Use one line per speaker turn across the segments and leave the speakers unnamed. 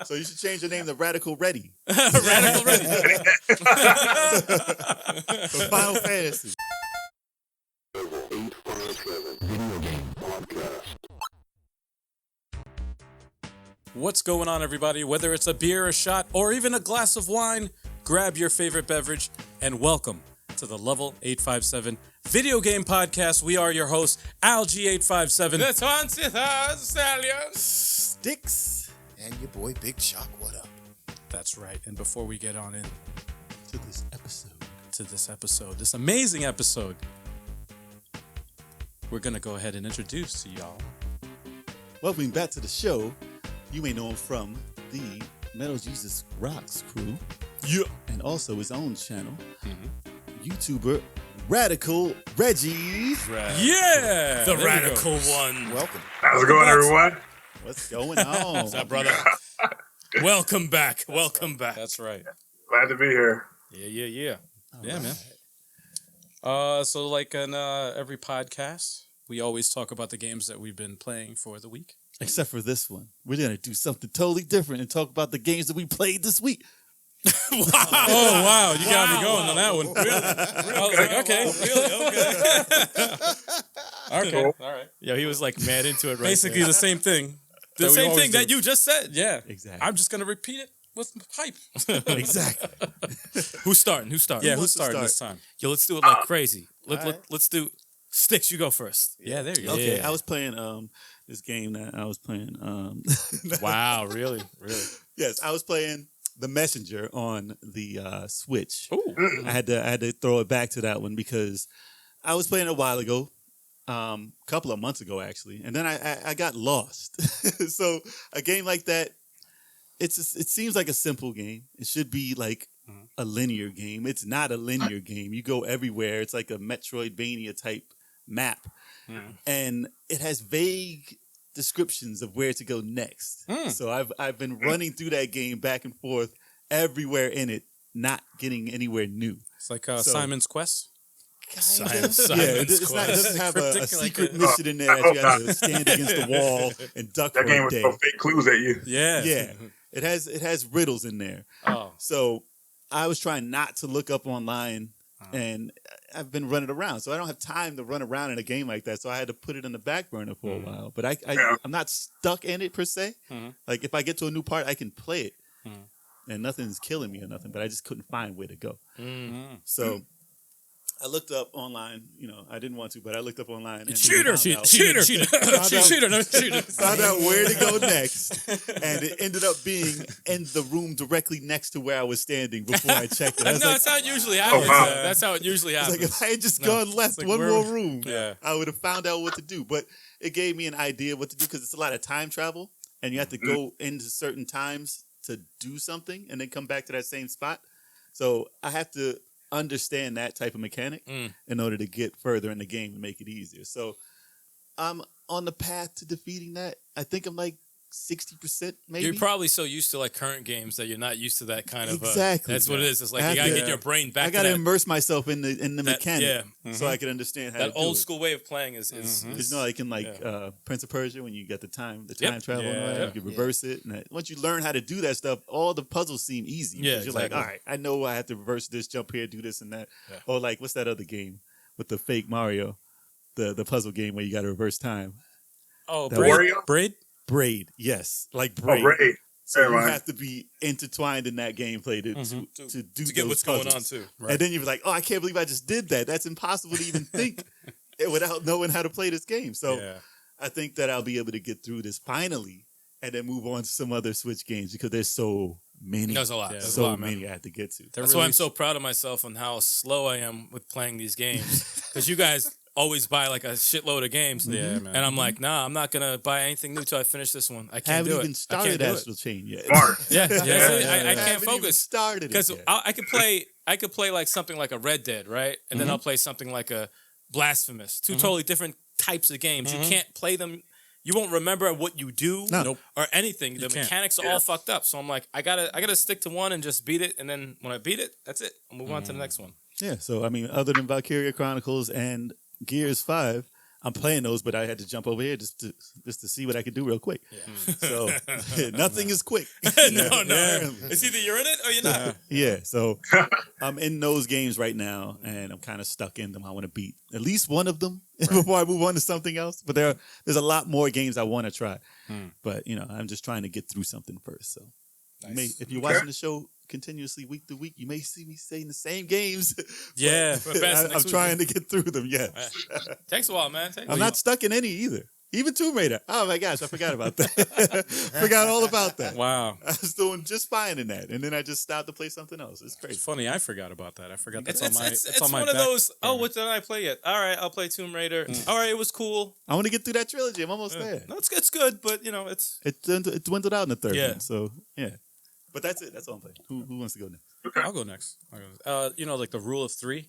So you should change your name to Radical Reggie.
Radical Reggie.
For Final Fantasy.
Level 857 Video Game Podcast.
What's going on, everybody? Whether it's a beer, a shot, or even a glass of wine, grab your favorite beverage and welcome to the Level 857 Video Game Podcast. We are your hosts, Alg857.
That's on Stallion.
Sticks. And your boy Big Shock, what up?
That's right. And before we get on in
To this episode.
this amazing episode, we're going to go ahead and introduce to y'all.
Welcome back to the show. You may know him from the Metal Jesus Rocks crew.
Yeah.
And also his own channel. YouTuber Radical Reggie.
Yeah.
The
There we
radical
go.
one.
Welcome.
How's it going, everyone?
What's going on?
What's up, brother? Welcome back. Welcome back.
That's right.
Glad to be here.
Yeah.
Yeah, man. So like on every podcast, we always talk about the games that we've been playing for the week.
Except for this one. We're going to do something totally different and talk about the games that we played this week.
Oh, wow. You got me going on that one. I was like, okay. Okay. All right.
Yo, he was like mad into it right
Basically
there.
the same thing.
The
that we
same
always
thing that
do.
you just said.
Yeah.
Exactly.
I'm just going to repeat it with hype.
Exactly.
Who's starting?
Yeah,
wants
who's
to
starting
start?
this time?
Yo, let's do it like crazy.
all right.
Let's do Sticks, you go first.
Yeah, there you go.
Okay,
Yeah.
I was playing this game that I was playing.
Wow, really? Really?
Yes, I was playing The Messenger on the Switch.
Ooh.
I had to throw it back to that one because I was playing it a while ago, couple of months ago actually, and then I got lost. So a game like that, it seems like a simple game. It should be like a linear game. It's not a linear game. You go everywhere. It's like a Metroidvania type map, and it has vague descriptions of where to go next. So I've been running through that game back and forth everywhere in it, not getting anywhere new.
It's like Simon's Quest.
Simon's
It
Quest.
doesn't have a
Cryptic, like
secret
a-
mission in there that you have to stand against the wall and duck
That
for
game
a
was
day.
so fake clues at you.
Yeah.
Yeah, it has riddles in there.
Oh.
So I was trying not to look up online, and I've been running around, so I don't have time to run around in a game like that. So I had to put it on the back burner for a while. But I'm not stuck in it per se. Like if I get to a new part, I can play it, and nothing's killing me or nothing. But I just couldn't find where to go. So I looked up online. You know, I didn't want to, but I looked up online. And
Cheater.
found out-
Cheater.
Found out where to go next, and it ended up being in the room directly next to where I was standing before I checked it. I
No,
was like,
that's how it usually happens.
wow.
That's how it usually
it's
happens.
like if I had just gone left
like
one
where-
more room,
Yeah.
I would have found out what to do. But it gave me an idea what to do because it's a lot of time travel, and you have to go into certain times to do something and then come back to that same spot. So I have to understand that type of mechanic in order to get further in the game and make it easier. So I'm on the path to defeating that. I think I'm like 60% maybe.
You're probably so used to like current games that you're not used to that kind of.
Exactly.
That's what it is. It's like
I
you
have
gotta
to-
get your brain back
I
to
got to
that,
immerse myself in the
that-
mechanic
yeah.
so I can understand how
that
to do
old
it.
school way of playing is
It's not like in Prince of Persia when you get the time
Yep.
travel and all that,
Yeah.
you can reverse it. And once you learn how to do that stuff, all the puzzles seem easy.
Yeah,
You're like,
exactly.
all right, I know I have to reverse this, jump here, do this and that.
Yeah.
Or like, what's that other game with the fake Mario? The puzzle game where you got to reverse time.
Oh,
That
Braid?
Wario?
Braid?
Braid, yes, like
Oh,
Braid.
Ray.
So
Never
you
mind.
have to be intertwined in that gameplay to do
to get
those
what's going on
puzzles.
too.
And then you're like, oh, I can't believe I just did that. That's impossible to even think without knowing how to play this game. So
Yeah.
I think that I'll be able to get through this finally and then move on to some other Switch games because there's so many.
There's a lot.
Yeah.
There's
so
a lot, man.
many I have to get to.
They're
That's why I'm
released-
so proud of myself on how slow I am with playing these games. Because you guys always buy like a shitload of games.
Yeah, man.
And I'm like, nah, I'm not gonna buy anything new till I finish this one. I can't
Haven't
do
even
it.
started
I can't do it.
Astral Chain yet.
Smart.
Yeah, that's it. I
I
can't
haven't even
focus
started it
because
yet.
I could play like something like a Red Dead, right? And then I'll play something like a Blasphemous. Two totally different types of games. You can't play them. You won't remember what you do
No.
or anything. The
can't.
mechanics are all fucked up. So I'm like, I gotta stick to one and just beat it. And then when I beat it, that's it. I'll move on to the next one.
Yeah, so I mean, other than Valkyria Chronicles and Gears 5, I'm playing those, but I had to jump over here just to see what I could do real quick. So nothing is quick.
No. It's either you're in it or you're not.
Yeah, so I'm in those games right now, and I'm kind of stuck in them. I want to beat at least one of them before I move on to something else. But there's a lot more games I want to try. But I'm just trying to get through something first. So if you're watching the show continuously week to week, you may see me saying the same games.
Yeah,
I'm trying to get through them. Yes,
takes a while, man.
I'm not stuck in any either. Even Tomb Raider. Oh my gosh, I forgot about that. Forgot all about that.
Wow.
I was doing just fine in that, and then I just stopped to play something else. It's crazy.
It's funny. I forgot about that. I forgot that's
It's
on my
one
back.
of those. Oh, what did I play yet? All right, I'll play Tomb Raider. All right, it was cool.
I want to get through that trilogy. I'm almost there.
No, it's good, but it's
It dwindled out in the third
Yeah.
one. So yeah, but that's it. That's all I'm playing. Who wants to go next?
I'll go next. Like the rule of 3.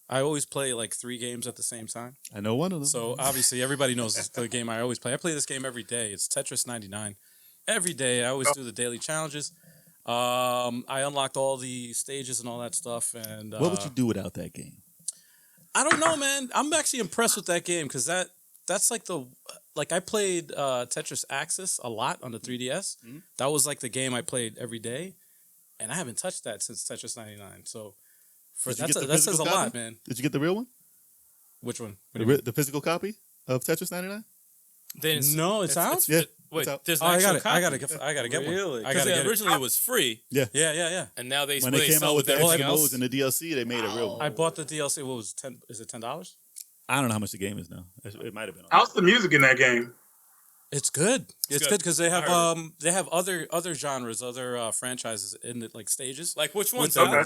I always play like 3 games at the same time.
I know one of them.
So obviously everybody knows the game I always play. I play this game every day. It's Tetris 99. Every day I always do the daily challenges. I unlocked all the stages and all that stuff. And
what would you do without that game?
I don't know, man. I'm actually impressed with that game because that's like I played Tetris Axis a lot on the 3DS. That was like the game I played every day, and I haven't touched that since Tetris 99. So that says a lot, man.
Did you get the real one?
Which one?
The physical copy of Tetris 99?
No, it's out.
Yeah.
Wait,
it's out.
there's
Oh,
an
I
actual
got it.
copy.
I gotta get
Really?
one. I gotta get it.
Originally it was free,
Yeah.
and now they
When they came
sell
out with the
everything
extra modes
else.
and the DLC, they made a real one.
I bought the DLC. What was $10? Is it $10?
I don't know how much the game is now. It might have been.
How's the music in that game?
It's good. It's good because they
I
have other genres, other franchises in the like stages.
Like which ones?
Okay.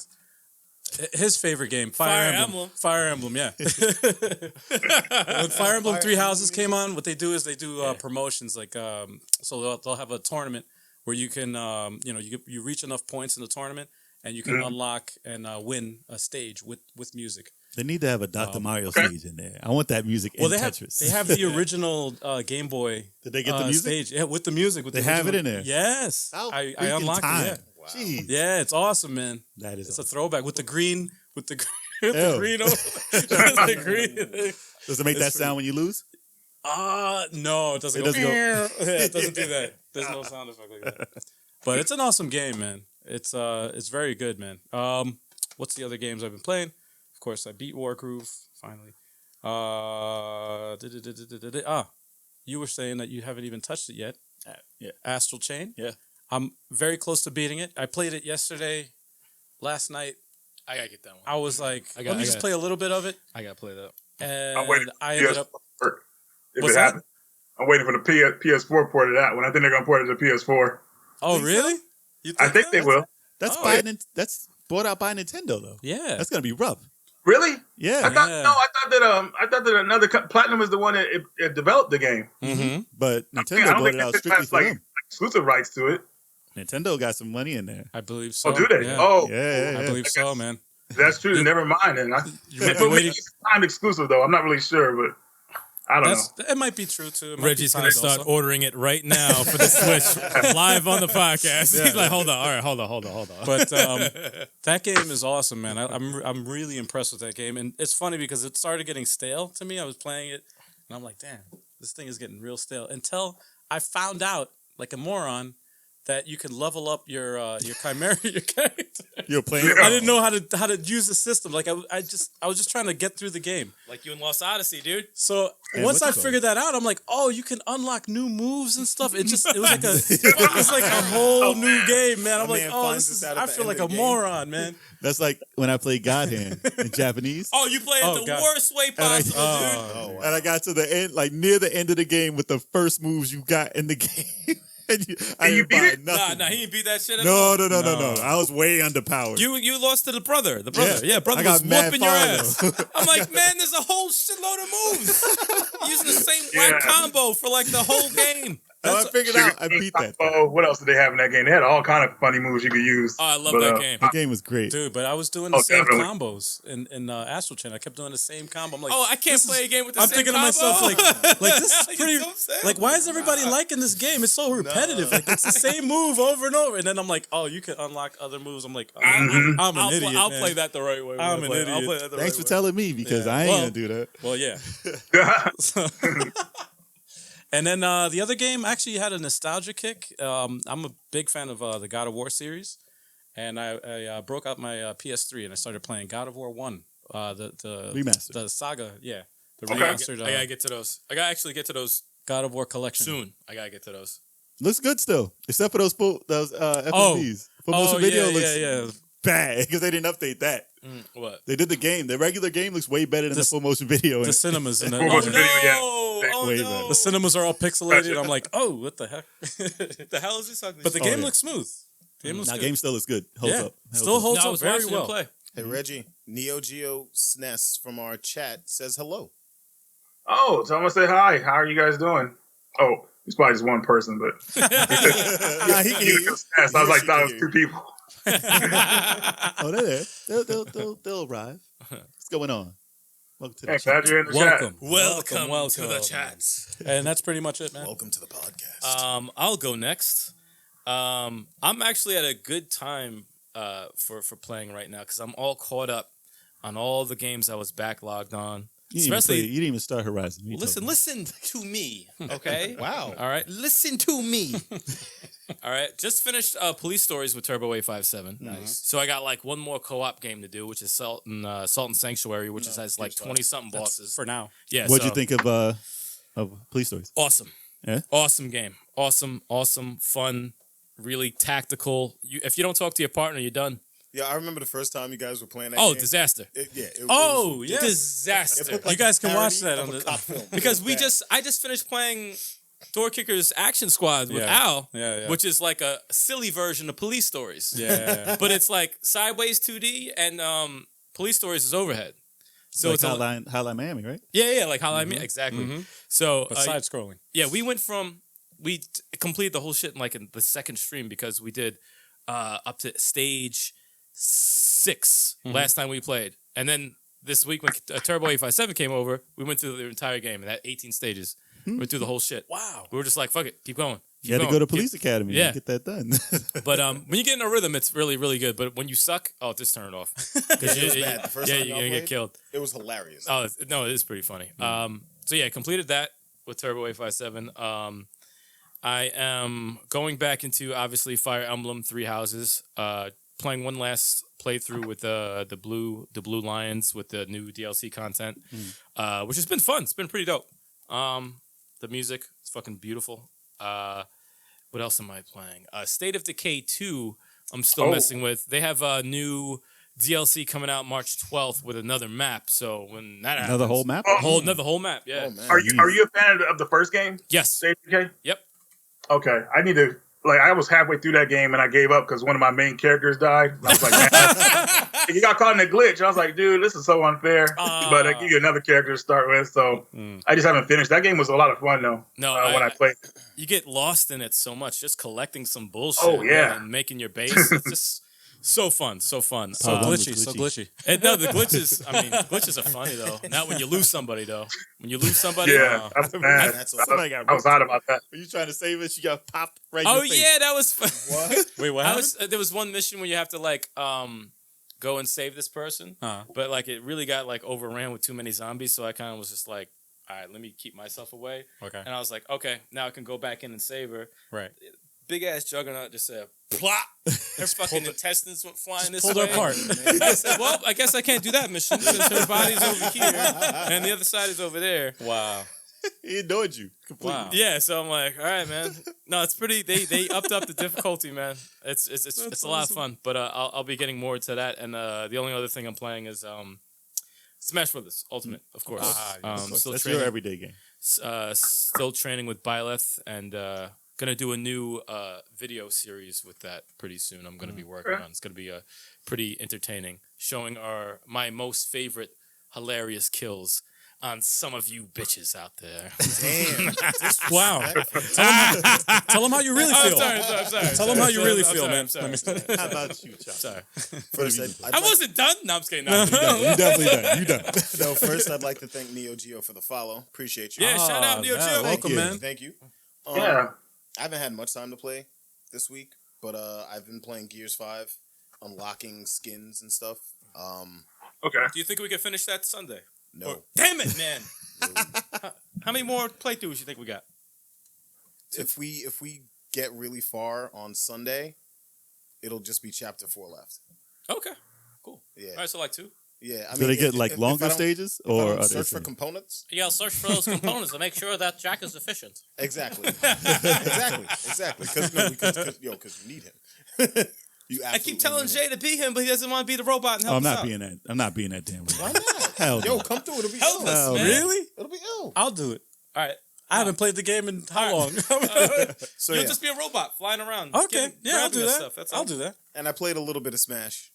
His favorite game,
Fire
Fire
Emblem.
Fire Emblem, yeah. When Fire Emblem Three Houses came on, what they do is they do promotions. Like, so they'll have a tournament where you can, you reach enough points in the tournament and you can unlock and win a stage with music.
They need to have a Dr. Mario stage in there. I want that music in Tetris.
They have the original Game Boy.
Did they get the music?
Stage? Yeah, with the music. With
They
the
have it
original-
in there?
Yes,
How
I
freaking
unlocked
time.
it. Yeah.
Wow. Jeez.
Yeah, it's awesome, man.
That is
It's a
awesome.
throwback with the green, with the
Ew.
green, the green.
Does it make that
It's
sound when you lose?
No, it doesn't.
It
Go,
doesn't go-
Yeah, it doesn't do that. There's no sound effect like that. But it's an awesome game, man. It's very good, man. What's the other games I've been playing? Of course, I beat Wargroove finally. You were saying that you haven't even touched it yet.
Yeah.
Astral Chain.
Yeah.
I'm very close to beating it. I played it yesterday, last night.
I gotta get that one.
I was like,
I
let me just play a little bit of it.
I gotta play that.
I'm waiting
And
for
I ended up.
PS4. If
What's
it
that?
happens. I'm waiting for the PS4 port of that one. I think they're gonna port it to PS4.
Oh, really? You
I think
that?
they will.
That's
Oh,
that's bought out by Nintendo though.
Yeah.
That's gonna be rough.
Really?
Yeah.
I thought
Yeah.
I thought that another Platinum is the one that it developed the game.
Mm-hmm.
But
I
Nintendo
don't
bought
think
it out
it
strictly
has
for
like
them.
exclusive rights to it.
Nintendo got some money in there.
I believe so.
Oh, do they?
Yeah.
Oh,
Yeah.
I believe so, man.
that's true. Then never mind. And
You might be
for me,
waiting.
it's time exclusive though. I'm not really sure, but I don't know.
It might be true too. It might
Reggie's
be
gonna
timed
start
also.
ordering it right now for the Switch live on the podcast. He's like, hold on, all right, hold on.
But that game is awesome, man. I'm really impressed with that game, and it's funny because it started getting stale to me. I was playing it, and I'm like, damn, this thing is getting real stale. Until I found out, like a moron, that you can level up your chimera, your character.
You're playing.
Yeah.
I didn't know how to use the system. Like I was just trying to get through the game.
Like you in Lost Odyssey, dude.
So
And
once
what's
I
it called?
figured that out, I'm like, oh, you can unlock new moves and stuff. It was like a whole new game, man. I'm
My
like,
man
oh,
finds
this is.
this out
I
at the
feel
end
like
of
a
the game.
moron, man.
That's like when I played God Hand in Japanese.
Oh, you play it
Oh,
the
God.
worst way possible, dude.
And I got to the end, like near the end of the game with the first moves you got in the game. And I
And you
didn't
beat
buy
it?
nothing.
Nah, he didn't beat that shit at all.
No. I was way underpowered.
You lost to the brother. The brother. Yeah, brother
I got
was
mad
whooping your
fire,
ass.
though.
I'm like, man, there's a whole shitload of moves. Using the same whack
Yeah.
combo for like the whole game.
I figured out. I beat that.
Oh, what else did they have in that game? They had all kind of funny moves you could use.
Oh, I love that game.
That game was great.
Dude, but I was doing the same
definitely.
combos in Astral Chain. I kept doing the same combo. I'm like,
Oh, I can't play a game with the
I'm
same
thinking
combo.
to myself, like this is
You
pretty.
know what I'm saying?
Like, why is everybody liking this game? It's so repetitive. Like, it's the same move over and over. And then I'm like, oh, you can unlock other moves. I'm like, I'm an idiot.
I'll
man.
play that the right way.
I'm an idiot.
I'll play that the
Thanks
right
for telling me because I ain't
Well-
gonna do that.
Well, yeah. And then the other game actually had a nostalgia kick. I'm a big fan of the God of War series, and I broke out my PS3 and I started playing God of War 1, the
Remastered.
the saga, yeah, the
Okay.
remastered
I gotta get to those. I gotta actually get to those
God of War collection.
soon. I gotta get to those.
Looks good still, except for those FMVs. Full motion video looks bad because they didn't update that.
What?
They did the game. The regular game looks way better than the full motion video.
The cinemas and
Full motion video, yeah.
Oh
Way
no!
better.
the cinemas are all pixelated. I'm like, oh, what the heck?
the hell is this?
But the game
yeah.
looks smooth. The game looks
Now
good.
game still looks good. Holds
Yeah.
up.
Still holds
No, I
up
was
very
watching him
well.
play.
Hey, Reggie, Neo Geo SNES from our chat says hello.
Oh, so I'm gonna say hi. How are you guys doing? Oh, it's probably just one person, but
Nah, he can hear you.
I was like,
He
thought
can
it was
hear
two people.
Oh, they're there. They'll arrive. What's going on? Welcome to the
Hey,
chat.
glad you're in the
Welcome.
Welcome to the chats.
And that's pretty much it, man.
Welcome to the podcast.
I'll go next. I'm actually at a good time for playing right now because I'm all caught up on all the games I was backlogged on.
You didn't even start Horizon. What are you talking
Listen to me, okay?
Wow.
All right, listen to me. All right, just finished Police Stories with Turbo A57.
Nice.
So I got like one more co-op game to do, which is Salt and Sanctuary, which has like 20-something bosses.
For now.
Yeah.
What'd you
so-
think of Police Stories?
Awesome.
Yeah?
Awesome game. Awesome, fun, really tactical. If you don't talk to your partner, you're done.
Yeah, I remember the first time you guys were playing that
Oh,
game.
disaster.
It
Oh,
was
yeah.
Disaster.
It looked like
You guys can
a
watch
parody
that
of
on
a
the-
cop film.
Because
It was bad.
I just finished playing Door Kickers Action Squad with
Yeah.
Al,
Yeah.
which is like a silly version of Police Stories.
Yeah.
But it's like sideways 2D and Police Stories is overhead. So
Like
it's
Hotline Miami, right?
yeah, like how I mean exactly.
Mhm.
So
But side scrolling.
yeah, we went from completed the whole shit in the second stream because we did up to stage 6 last time we played, and then this week when Turbo 857 came over, we went through the entire game and had 18 stages. Went through the whole shit.
Wow.
We were just like, fuck it, keep going.
You had to go to Police Academy
Yeah.
and get that done.
But when you get in a rhythm, it's really, really good. But when you suck, just turn it off. Because
It was bad. The first time
you're
y'all
gonna get
played?
killed.
It was hilarious.
Oh no, it is pretty funny. So yeah, completed that with Turbo 857. I am going back into obviously Fire Emblem Three Houses. Playing one last playthrough with the Blue Lions with the new DLC content, which has been fun. It's been pretty dope. The music is fucking beautiful. What else am I playing? State of Decay 2. I'm still messing with. They have a new DLC coming out March 12th with another map. So when that happens,
Another whole map?
another whole map. Yeah.
Oh, man.
Are you a fan of the first game?
Yes.
Okay.
Yep.
Okay, I need to. I was halfway through that game and I gave up because one of my main characters died. And I was like, man, you got caught in a glitch. I was like, dude, this is so unfair. But I give you another character to start with, so I just haven't finished. That game was a lot of fun though.
No,
when I played.
You get lost in it so much, just collecting some bullshit.
Oh, yeah.
And making your base. It's just so fun.
So
One was
glitchy.
No, the glitches are funny though. Not when you lose somebody though. When you lose somebody.
Yeah, that's bad.
That's
I was hot about that.
Were you trying to save us? You got popped right in
Oh
the face.
yeah, that was fun.
What?
Wait, what happened?
There was one mission where you have to go and save this person, but it really got overran with too many zombies. So I kind of was just like, all right, let me keep myself away.
Okay.
And I was like, okay, now I can go back in and save her.
Right.
Big ass juggernaut just said plop. Her fucking intestines went flying this
Pulled
way.
her apart.
I said, well, I guess I can't do that mission since her body's over here and the other side is over there.
Wow.
He ignored you completely.
Wow.
Yeah, so I'm like, all right, man. No, it's pretty. They upped up the difficulty, man. It's a lot of fun. But I'll be getting more to that. And the only other thing I'm playing is Smash Brothers Ultimate, of course.
Of course.
Still
That's
training.
your everyday game.
Still training with Byleth and gonna do a new video series with that pretty soon. I'm gonna be working on. It's gonna be pretty entertaining, showing my most favorite hilarious kills. on some of you bitches out there.
Damn.
Wow. Tell them how you really feel.
I'm sorry.
Tell them how you really feel, man.
Sorry.
How about you, Chop?
Sorry.
First,
I wasn't done. No, I'm just kidding. No.
You definitely done. You done.
no, first, I'd like to thank Neo Geo for the follow. Appreciate you.
Yeah, shout out Neo Geo.
Welcome, man.
Thank you.
Yeah.
I haven't had much time to play this week, but I've been playing Gears 5, unlocking skins and stuff.
Okay.
Do you think we can finish that Sunday?
No.
Or, damn it, man. How many more playthroughs you think we got?
If we get really far on Sunday, it'll just be chapter 4 left.
Okay. Cool.
Yeah.
All right, so like 2.
Yeah. I
Do they get like
if
longer
I don't-
stages,
if I
or
don't
are they
search for
same?
components?
Yeah, search for those components to make sure that Jack is efficient.
Exactly. Exactly. Because you need him. You
I keep
absolutely
telling
need
Jay to be him, but he doesn't want to be the robot and
Oh,
help
I'm
us
not
out.
being that. I'm not being that damn.
Why not?
Hell
Yo,
no.
come through. It'll be
Help
ill.
us,
Oh,
man.
Really?
It'll be ill.
I'll do it.
All right.
I haven't played the game in how long?
So
You'll
yeah,
just be a robot flying around.
Okay, yeah, I'll
grabbing
do
us
that.
Stuff. That's
I'll
all.
do that.
and I played a little bit of Smash.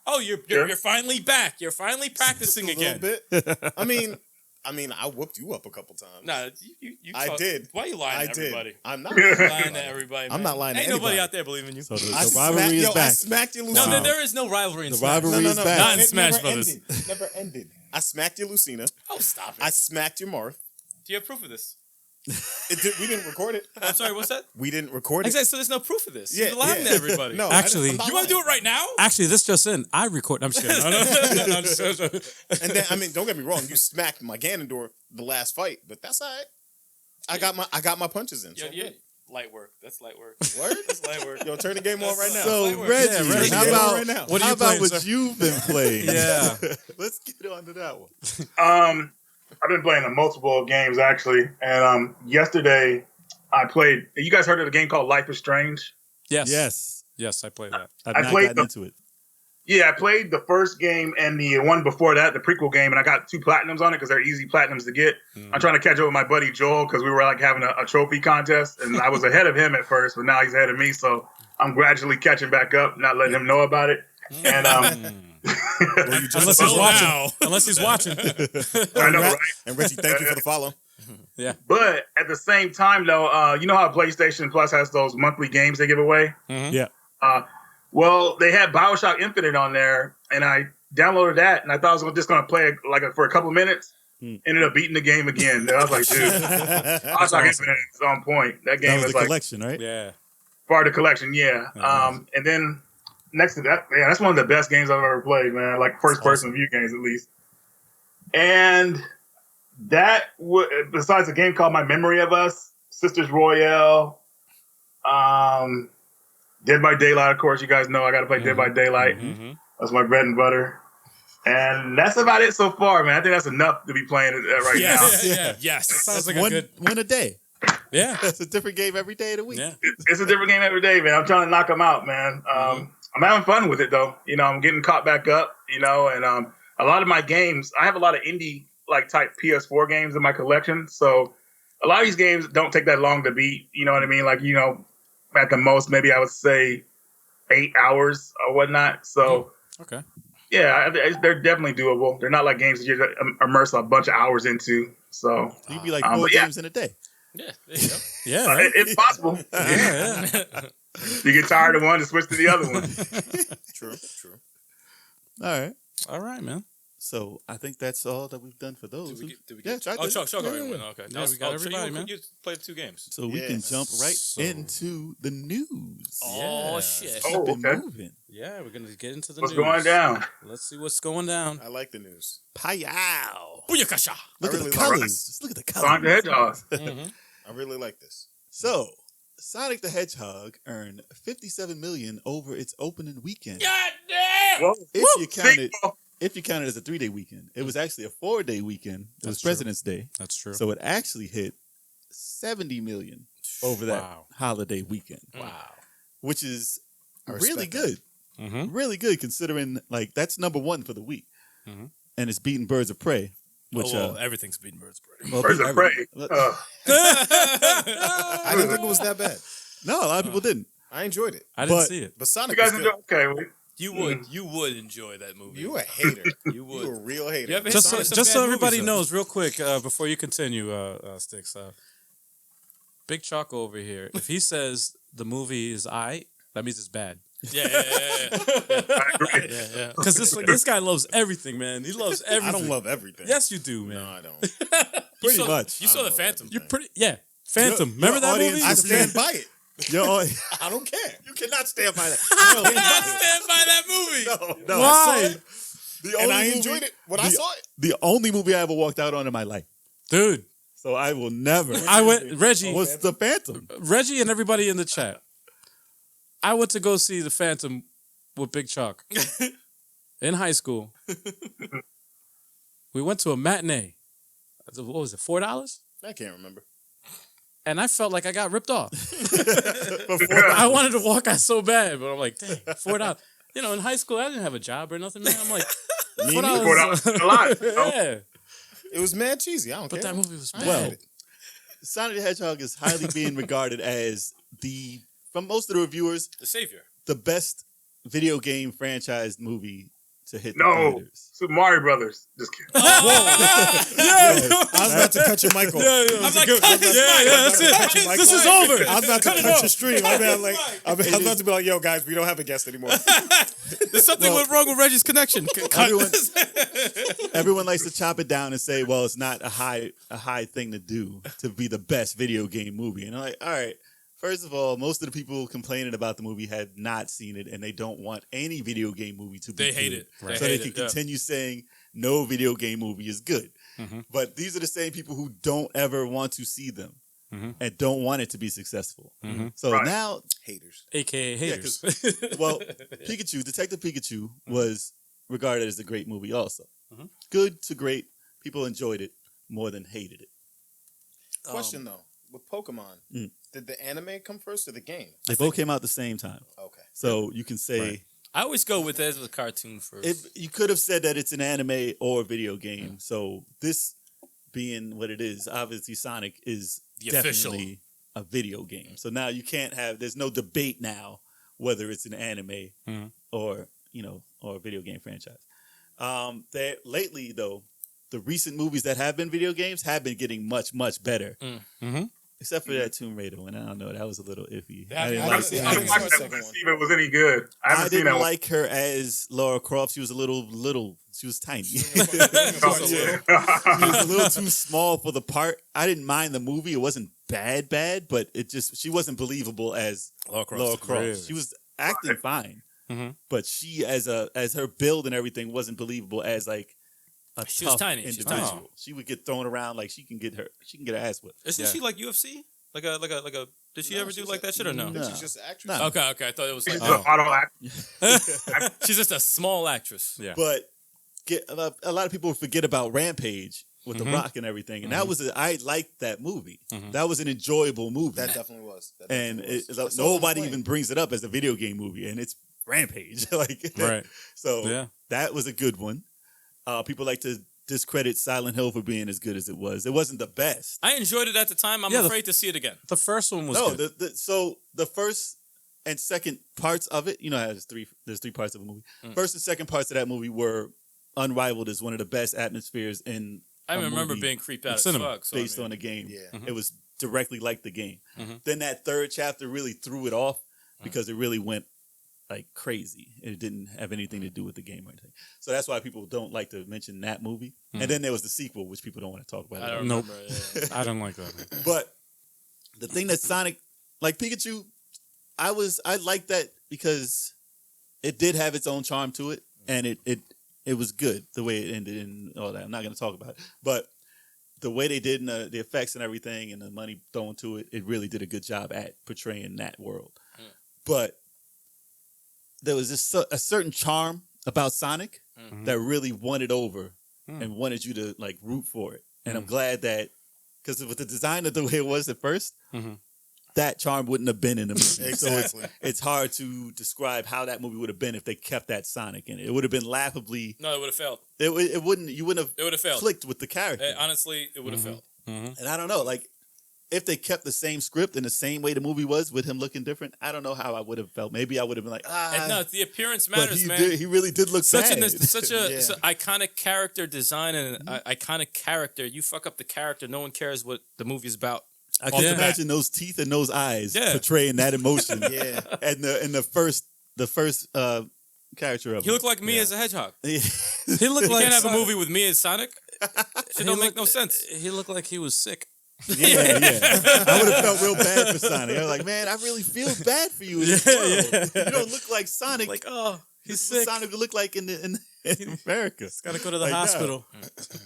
Oh, you're finally back. You're finally practicing
A
again.
little bit. I mean, I whooped you up a couple times.
Nah, you
I did.
Why are you lying
I
to
did.
everybody?
I'm not
Lying to everybody.
I'm
man.
not lying to
Ain't nobody
anybody.
out there believing you.
So the
I
rivalry is
I
back.
smacked you,
No,
Lucina.
there is no rivalry in
The
Smash.
rivalry is back.
Not in
It
Smash
never
Brothers.
ended. It never ended. I smacked your Lucina.
Oh, stop it.
I smacked your Marth.
Do you have proof of this?
We didn't record it.
I'm sorry, what's that?
We didn't record it.
Exactly, so there's no proof of this.
Yeah,
You're lying
yeah.
to everybody.
No,
Actually-
I'm not
You want to do
lying.
it right now?
Actually, this just in. I record. I'm just kidding. No, I'm just-
And then don't get me wrong. You smacked my Ganondorf the last fight, but that's all right. I got my punches in. So
Yeah,
good.
light work. That's light work.
Word?
That's light work.
Yo, turn the game on right now.
So
Flavor.
Reggie,
Yeah, Reggie,
how
get
about
on right now.
What are
how
you
about
playing,
what
sir?
you've been playing?
Yeah.
Let's get on to that one.
I've been playing multiple games actually, and yesterday I played. You guys heard of the game called Life is Strange?
Yes.
Yes,
Yes, I played that.
I've
I
not
played
gotten
the-
into it.
Yeah, I played the first game and the one before that, the prequel game, and I got 2 platinums on it because they're easy platinums to get. I'm trying to catch up with my buddy Joel because we were like having a trophy contest, and I was ahead of him at first, but now he's ahead of me, so I'm gradually catching back up, not letting him know about it. And
Unless he's watching. Unless he's watching.
I know, right?
And Reggie, thank you for the follow.
But at the same time, though, you know how PlayStation Plus has those monthly games they give away?
Yeah.
Well, they had BioShock Infinite on there, and I downloaded that, and I thought I was just going to play it for a couple minutes. Ended up beating the game again. And I was like, dude, BioShock Infinite is on point. That game
That was
is
the
like
collection, right?
Yeah.
part of the collection, yeah. And then next to that, yeah, that's one of the best games I've ever played, man. Like first-person view games, at least. And that, besides a game called My Memory of Us, Sisters Royale, Dead by Daylight, of course, you guys know I got to play Dead by Daylight. That's my bread and butter. And that's about it so far, man. I think that's enough to be playing it right
Yes.
now.
Yeah. Yes.
Sounds like a
one,
good.
one a day.
Yeah.
It's a different game every day of the week.
Yeah.
It's a different game every day, man. I'm trying to knock them out, man. I'm having fun with it, though. You know, I'm getting caught back up, you know, and a lot of my games, I have a lot of indie like type PS4 games in my collection. So a lot of these games don't take that long to beat. You know what I mean? Like, you know, at the most, maybe I would say 8 hours or whatnot. So
Okay.
yeah, they're definitely doable. They're not like games that you immerse a bunch of hours into. So
You could be like 4
but yeah.
games in a day.
Yeah. There you go.
Yeah. Right?
it's possible.
Yeah.
You get tired of one and switch to the other one.
True.
All right.
All right, man.
So I think that's all that we've done for those.
Did we
Yeah,
get?
Chuck
Oh,
did.
Chuck already
Yeah.
went. Okay.
Yeah, we got everybody,
so
man.
You played 2 games.
So we
Yeah.
can jump right
So-
into the news.
Oh,
Yeah.
shit.
Oh,
Keep it
okay.
moving.
Yeah, we're gonna get into the
What's
news.
going down?
Let's see what's going down.
I like the news.
Pow!
Booyakasha.
Look
I
at
really
the
like
colors. Just look at the
Sonic the
colors.
Hedgehog.
I really like this.
So, Sonic the Hedgehog earned $57 million over its opening weekend.
God damn.
Well,
If you count it as a 3-day weekend, it was actually a 4-day weekend. It was
That's true.
President's Day,
That's true.
so it actually hit $70 million over that
Wow.
holiday weekend.
Wow.
Which is
I
really
respect
good.
Mm-hmm.
Really good considering like that's number 1 for the week,
Mhm.
and it's beating Birds of Prey. Which
Oh, well, everything's beating Birds of Prey.
well,
Birds of Prey.
I didn't think it was that bad.
no, a lot of people didn't.
I enjoyed it.
I didn't
But-
see it.
But Sonic
You guys
was
enjoy?
good.
Okay.
You would enjoy that movie.
You a hater.
You would.
You a real hater.
You haven't
Just
Sonic
so,
some
just
bad
so everybody
movies, though.
knows, real quick, before you continue, Sticks. Big Chalk over here. If he says the movie is that means it's bad.
Yeah.
Because this guy loves everything, man. He loves everything.
I don't love everything.
Yes, you do, man.
No, I don't.
Pretty much.
You saw the Phantom.
You're pretty. Yeah, Phantom. Remember that
audience
movie?
I stand by it.
Yo,
I don't care.
you cannot stand by that.
Stand by that movie.
No,
Why,
And I enjoyed it when I saw it.
The only movie I ever walked out on in my life.
dude?
So I will never.
I went Reggie.
What's the Phantom?
Reggie and everybody in the chat. I went to go see the Phantom with Big Chalk in high school. We went to a matinee. What was it? $4?
I can't remember.
And I felt like I got ripped off. I wanted to walk out so bad, but I'm like, dang, $4. You know, in high school, I didn't have a job or nothing, man. I'm like,
$4 a lot.
Yeah,
It was mad cheesy. I don't
but
care.
that movie was bad.
Well, Sonic the Hedgehog is highly being regarded as from most of the reviewers,
The Savior.
the best video game franchise movie to hit the
No,
theaters.
Super Mario Brothers. Just kidding.
I was about to cut your mic off.
I'm like, that's it. This is over.
I was about to cut your stream. I was about to be like, yo, guys, we don't have a guest anymore.
There's something went wrong with Reggie's connection.
Everyone likes to chop it down and say, well, it's not a high thing to do to be the best video game movie. And I'm like, all right, first of all, most of the people complaining about the movie have not seen it, and they don't want any video game movie to be
They hate
good.
it. Right.
So
They
they
hate
can
it, yeah.
continue saying no video game movie is good. But these are the same people who don't ever want to see them and don't want it to be successful. So
Right.
now,
Haters.
AKA haters.
well, Detective Pikachu was regarded as a great movie also. Good to great. People enjoyed it more than hated it.
Question, though. With Pokemon, did the anime come first or the game?
They both came out at the same time.
Okay.
So you can say
I always go with it as a cartoon first.
you could have said that it's an anime or a video game. So this being what it is, obviously Sonic is
The
definitely a video game. So now you can't there's no debate now whether it's an anime or a video game franchise. Lately though, the recent movies that have been video games have been getting much, much better. Except for that Tomb Raider one. I don't know. That was a little iffy. I didn't
I
like
see-
it.
I
I
didn't
watched
see
that
the
to
second
see if it was any good. I
I
haven't seen
didn't
that
like her as Laura Croft. She was a little. She was tiny. She
one.
was a little too small for the part. I didn't mind the movie. It wasn't bad, but she wasn't believable as
Laura
Laura
Croft.
Croft. She was acting fine, but she as her build and everything wasn't believable as like a
She was
tough
tiny. She was
individual.
tiny.
She would get thrown around like she can get her ass whipped.
Isn't she like UFC? Like a did she
No,
ever do
she's
like that shit or no?
No.
She's just an actress.
No.
Okay. I thought it was
She's
like
a model act.
she's just a small actress.
Yeah.
But a lot of people forget about Rampage with The Rock and everything, and I liked that movie. That was an enjoyable movie.
That definitely was. That
And
definitely was. I saw it
nobody
on the
even brings it up as a video game movie, and it's Rampage.
Right.
So
Yeah.
that was a good one. People like to discredit Silent Hill for being as good as it was. It wasn't the best.
I enjoyed it at the time. I'm
Yeah,
afraid to see it again.
The first one was
No,
good.
so the first and second parts of it, there's three parts of the movie. First and second parts of that movie were unrivaled as one of the best atmospheres in
I
a
remember
movie
being creeped out as
cinema,
fuck. So
based on the game.
Yeah.
It was directly like the game. Then that third chapter really threw it off because it really went like crazy. It didn't have anything to do with the game or anything. So that's why people don't like to mention that movie. And then there was the sequel, which people don't want to talk about.
I don't
Nope.
remember. Yeah.
I don't like that.
But the thing that Sonic, like Pikachu, I liked that because it did have its own charm to it, and it was good the way it ended and all that. I'm not going to talk about it, but the way they did and the effects and everything and the money thrown to it, it really did a good job at portraying that world. But there was just a certain charm about Sonic that really won it over and wanted you to like root for it. And I'm glad that, because with the design of the way it was at 1st, that charm wouldn't have been in the movie.
Exactly.
So it's hard to describe how that movie would have been if they kept that Sonic in it. It would have been laughably.
No, it would have failed.
It wouldn't. You wouldn't have.
It would have failed.
Clicked with the character.
Honestly, it would have failed.
And I don't know, like if they kept the same script in the same way the movie was with him looking different, I don't know how I would have felt. Maybe I would have been like,
And no, the appearance
but
matters,
he
man.
he really did look
Such
bad.
a
Yeah.
so iconic character design and an iconic character. You fuck up the character, no one cares what the movie's about.
I can
Yeah.
imagine those teeth and those eyes
Yeah.
portraying that emotion.
Yeah.
And the first character of
He looked like me as a hedgehog.
him.
He looked
You
like
can't have a
Sonic.
movie with me as Sonic. It don't make no sense.
He looked like he was sick.
Yeah. I would have felt real bad for Sonic. I was like, man, I really feel bad for you in this world. You don't look like Sonic.
Like, oh, he's
This is what
sick.
Sonic would look like in America.
Got to go to the
Like,
hospital.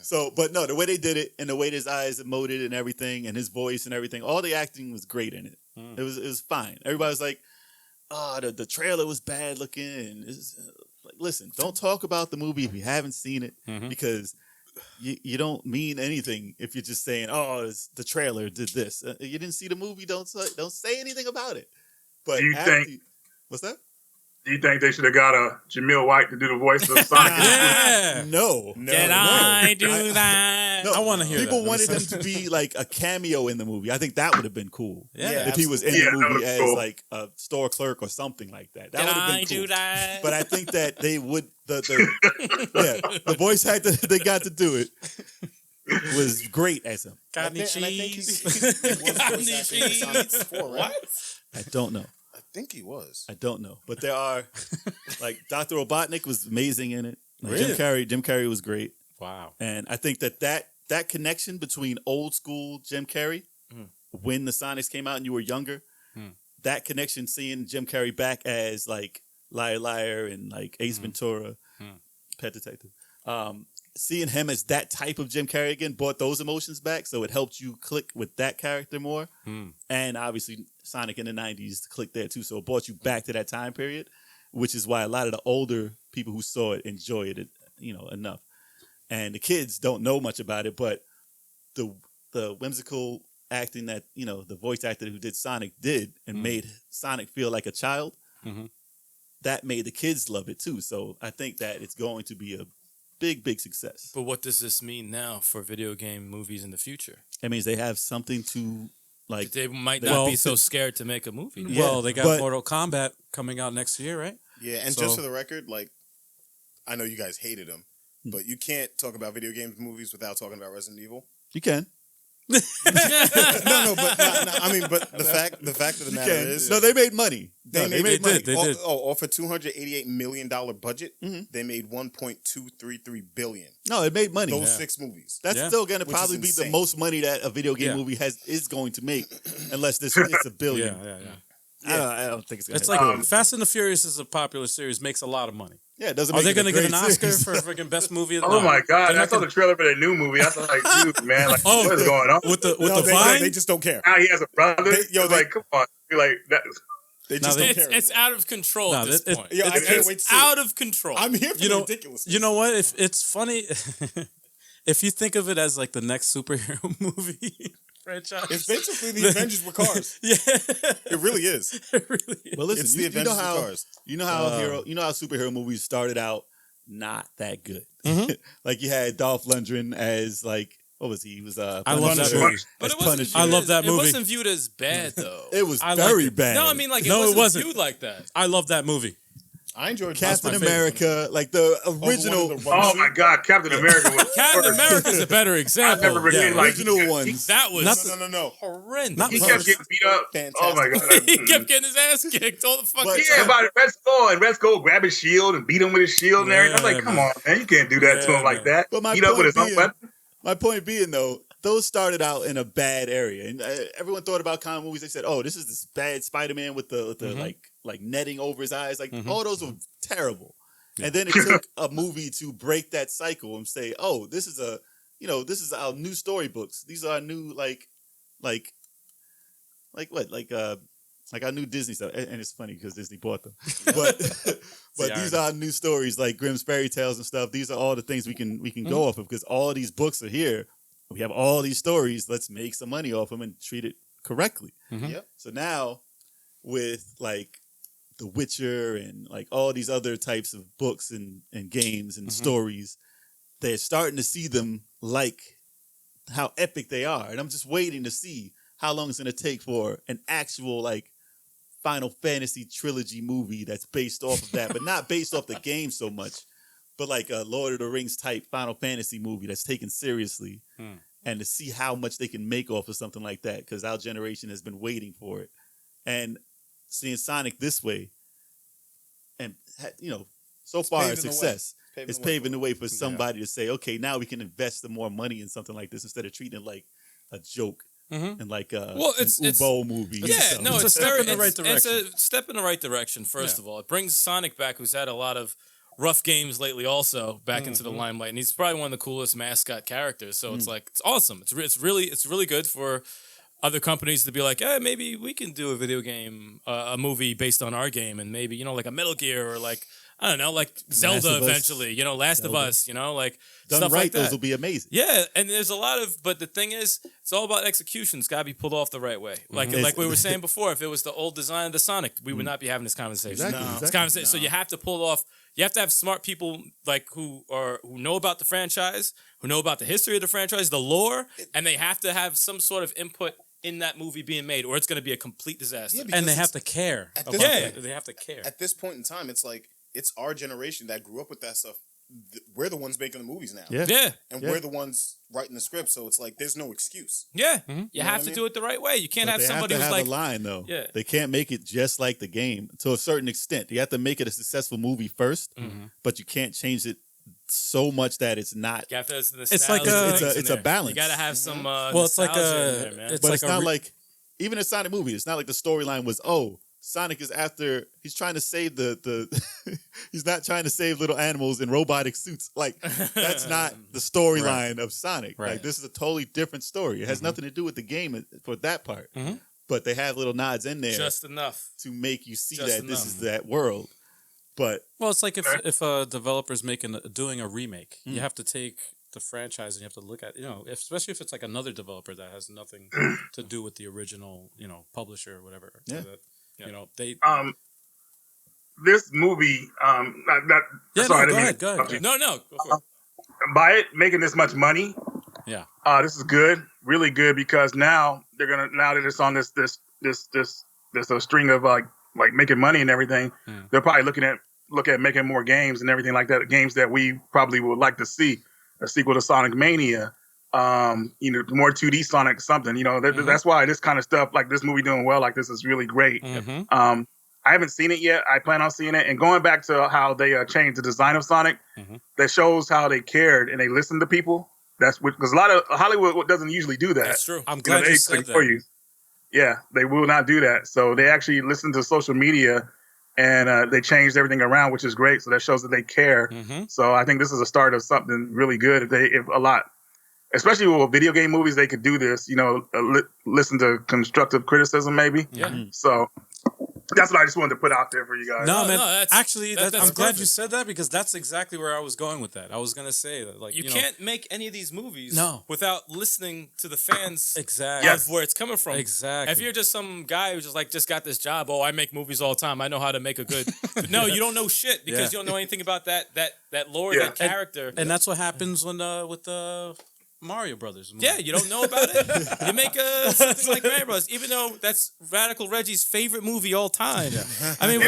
So, but no, the way they did it and the way his eyes emoted and everything and his voice and everything, all the acting was great in it. It was fine. Everybody was like, oh, the trailer was bad looking. And like, listen, don't talk about the movie if you haven't seen it because you don't mean anything if you're just saying, oh, the trailer did this. You didn't see the movie, don't say anything about it. But
Do you think-
what's that?
Do you think they should have got a Jamil White to do the voice of Sonic?
Yeah.
No.
Did I do that?
No,
I wanna hear
People
that.
wanted him to be like a cameo in the movie. I think that would have been cool.
Yeah,
if he was in
Yeah,
the
that
movie
was
as
cool.
like a store clerk or something like that. That
Did
would have
I
been cool.
do that?
But I think that they would the voice actor that they got to do it was great as him.
Got any
And I think
cheese?
he was voice acting for Sonic before, right?
I don't know.
I think he was.
I don't know. But there are like Dr. Robotnik was amazing in it. Like,
Really?
Jim Carrey was great.
Wow.
And I think that connection between old school Jim Carrey when the Sonics came out and you were younger, that connection, seeing Jim Carrey back as like Liar Liar and like Ace Ventura, Pet Detective, seeing him as that type of Jim Carrey again brought those emotions back. So it helped you click with that character more. And obviously Sonic in the 90s clicked there too. So it brought you back to that time period, which is why a lot of the older people who saw it enjoyed it, enough. And the kids don't know much about it, but the whimsical acting that, the voice actor who did Sonic did and made Sonic feel like a child, that made the kids love it too. So I think that it's going to be a big, big success.
But what does this mean now for video game movies in the future?
It means they have something to like.
They might
Well,
not be so scared to make a movie.
Yeah,
Well, they got
but-
Mortal Kombat coming out next year, right?
Yeah, and
So-
just for the record, like, I know you guys hated him, but you can't talk about video games movies without talking about Resident Evil.
You can.
No, but I mean, but the fact of the
You
matter
can.
is,
No, they made money.
they
No,
made
they
money.
did, they did.
Off a $288 million budget,
Mhm.
they made $1.233 billion.
No, it made money.
Those 6 movies.
That's
Yeah.
still going to
Which is
probably be the
insane.
most money that a video game
Yeah.
movie is going to make, unless it's $1 billion.
Yeah.
I don't think it's going
It's
to.
like Fast and the Furious is a popular series, makes a lot of money.
Yeah, it doesn't.
Are
make
they
going to
get an Oscar for freaking best movie?
Oh my god!
They're
I
not
saw the trailer for the new movie. I was like, dude, man, like,
Oh,
what is going on?
with the
No,
Vine?
they just don't care.
Now he has a brother.
They-
It's like, come on, you're like that.
They
No,
just
they-
don't care.
It's
anymore.
out of control
No,
at this
it-
point.
Yeah, I
it's-
can't wait to see it.
Out of control.
I'm here for
You
the
know-
ridiculousness.
You know what? If it's funny, if you think of it as like the next superhero movie franchise,
It's basically the Avengers with cars.
yeah,
It really is.
it really is.
Well, listen,
It's the
you know
Avengers with
how
cars.
how superhero movies started out not that good.
Mm-hmm.
Like you had Dolph Lundgren as like what was he? He was
I love that
Punisher.
movie.
But
As
it wasn't
Punisher.
I
viewed
love
as-
that movie.
It wasn't viewed as bad though.
It was
I liked
very
it.
bad.
No, I mean like
No, it
it wasn't
wasn't.
viewed like that.
I love that movie.
I enjoyed
Captain
my favorite
America, like the original.
Oh my god, Captain America was
Captain
worse.
America's a better
I
example.
never forget
yeah.
like
original ones.
That was
Not
No.
horrendous.
Not
he
first.
kept getting beat up.
Fantastic.
Oh my god.
he kept getting his ass kicked all the fucking
But-
Yeah, about Red Skull, and Red Skull grab his shield and beat him with his shield and everything. I was
Yeah,
like, come
man.
on, man, you can't do that to
Yeah,
him like
man.
that.
But my
Beat up with
point
his own
being-
weapon.
My point being, though, those started out in a bad area, and everyone thought about comic movies. They said, "Oh, this is this bad Spider-Man with the like netting over his eyes." Like all those were terrible. And then it took a movie to break that cycle and say, "Oh, this is our new storybooks. These are our new like our new Disney stuff." And it's funny because Disney bought them, but these are our new stories like Grimm's fairy tales and stuff. These are all the things we can go off of because all these books are here. We have all these stories. Let's make some money off them and treat it correctly.
Yep.
So now, with like The Witcher and like all these other types of books and games and stories, they're starting to see them like how epic they are. And I'm just waiting to see how long it's going to take for an actual like Final Fantasy trilogy movie that's based off of that, but not based off the game so much, but like a Lord of the Rings type Final Fantasy movie that's taken seriously, and to see how much they can make off of something like that, because our generation has been waiting for it, and seeing Sonic this way, and so far a success. It's paving the way for somebody to say, okay, now we can invest some more money in something like this instead of treating it like a joke. And like it's Ubo movie.
Yeah, no,
it's a step in the right direction.
It's a step in the right direction. First of all, it brings Sonic back, who's had a lot of rough games lately, also back into the limelight, and he's probably one of the coolest mascot characters. So it's like it's awesome. It's really good for other companies to be like, maybe we can do a video game, a movie based on our game, and maybe like a Metal Gear or like. I don't know, like Zelda eventually, Last of Us, like
done
stuff
right,
like that.
those will be amazing.
Yeah, and there's a lot of, but the thing is, it's all about execution. It's got to be pulled off the right way. Like we were saying before, if it was the old design of the Sonic, we would not be having this conversation.
Exactly.
So you have to pull it off. You have to have smart people like who know about the franchise, who know about the history of the franchise, the lore, and they have to have some sort of input in that movie being made, or it's going to be a complete disaster.
And they have to care. They have to care.
At this point in time, it's like, it's our generation that grew up with that stuff. We're the ones making the movies now.
Yeah.
And we're the ones writing the script, so it's like there's no excuse.
Yeah. You have to do it the right way. You can't have somebody who's like...
a line, though.
Yeah.
They can't make it just like the game to a certain extent. You have to make it a successful movie first, but you can't change it so much that it's not...
It's like
it's a balance.
You got to have some
it's like
nostalgia in there, man.
But it's not like... Even a Sonic movie, it's not like the storyline was, Sonic is after, he's trying to save the he's not trying to save little animals in robotic suits. Like, that's not the storyline of Sonic.
Right.
Like, this is a totally different story. It has nothing to do with the game for that part. But they have little nods in there.
Just enough.
To make you see that this is that world. But...
Well, it's like if a developer's doing a remake, you have to take the franchise and you have to look at, especially if it's like another developer that has nothing to do with the original, publisher or whatever.
Yeah.
So that, they...
This movie, sorry,
go ahead.
No, go for it.
By it making this much money, this is good, really good, because now that it's on this string of like making money and everything, they're probably look at making more games and everything like that. Games that we probably would like to see, a sequel to Sonic Mania, more 2D Sonic something. That's why this kind of stuff, like this movie doing well, like this is really great. I haven't seen it yet. I plan on seeing it. And going back to how they changed the design of Sonic, that shows how they cared and they listened to people. That's because a lot of Hollywood doesn't usually do that.
That's true.
I'm glad you said that.
Yeah, they will not do that. So they actually listen to social media and they changed everything around, which is great. So that shows that they care. So I think this is a start of something really good. If a lot, especially with video game movies, they could do this. Listen to constructive criticism, maybe.
Yeah.
So that's what I just wanted to put out there for you guys.
No, man.
that's
I'm glad
perfect.
you said that, because that's exactly where I was going with that. I was going to say that, like,
you can't make any of these movies
No.
without listening to the fans
Exactly.
of where it's coming from.
Exactly.
If you're just some guy who's just got this job, I make movies all the time, I know how to make a good... But no, you don't know shit because you don't know anything about that lore, that character.
And that's what happens when with the Mario Brothers movie.
Yeah, you don't know about it. You make something like Mario Bros. Even though that's Radical Reggie's favorite movie all time. I mean,
No,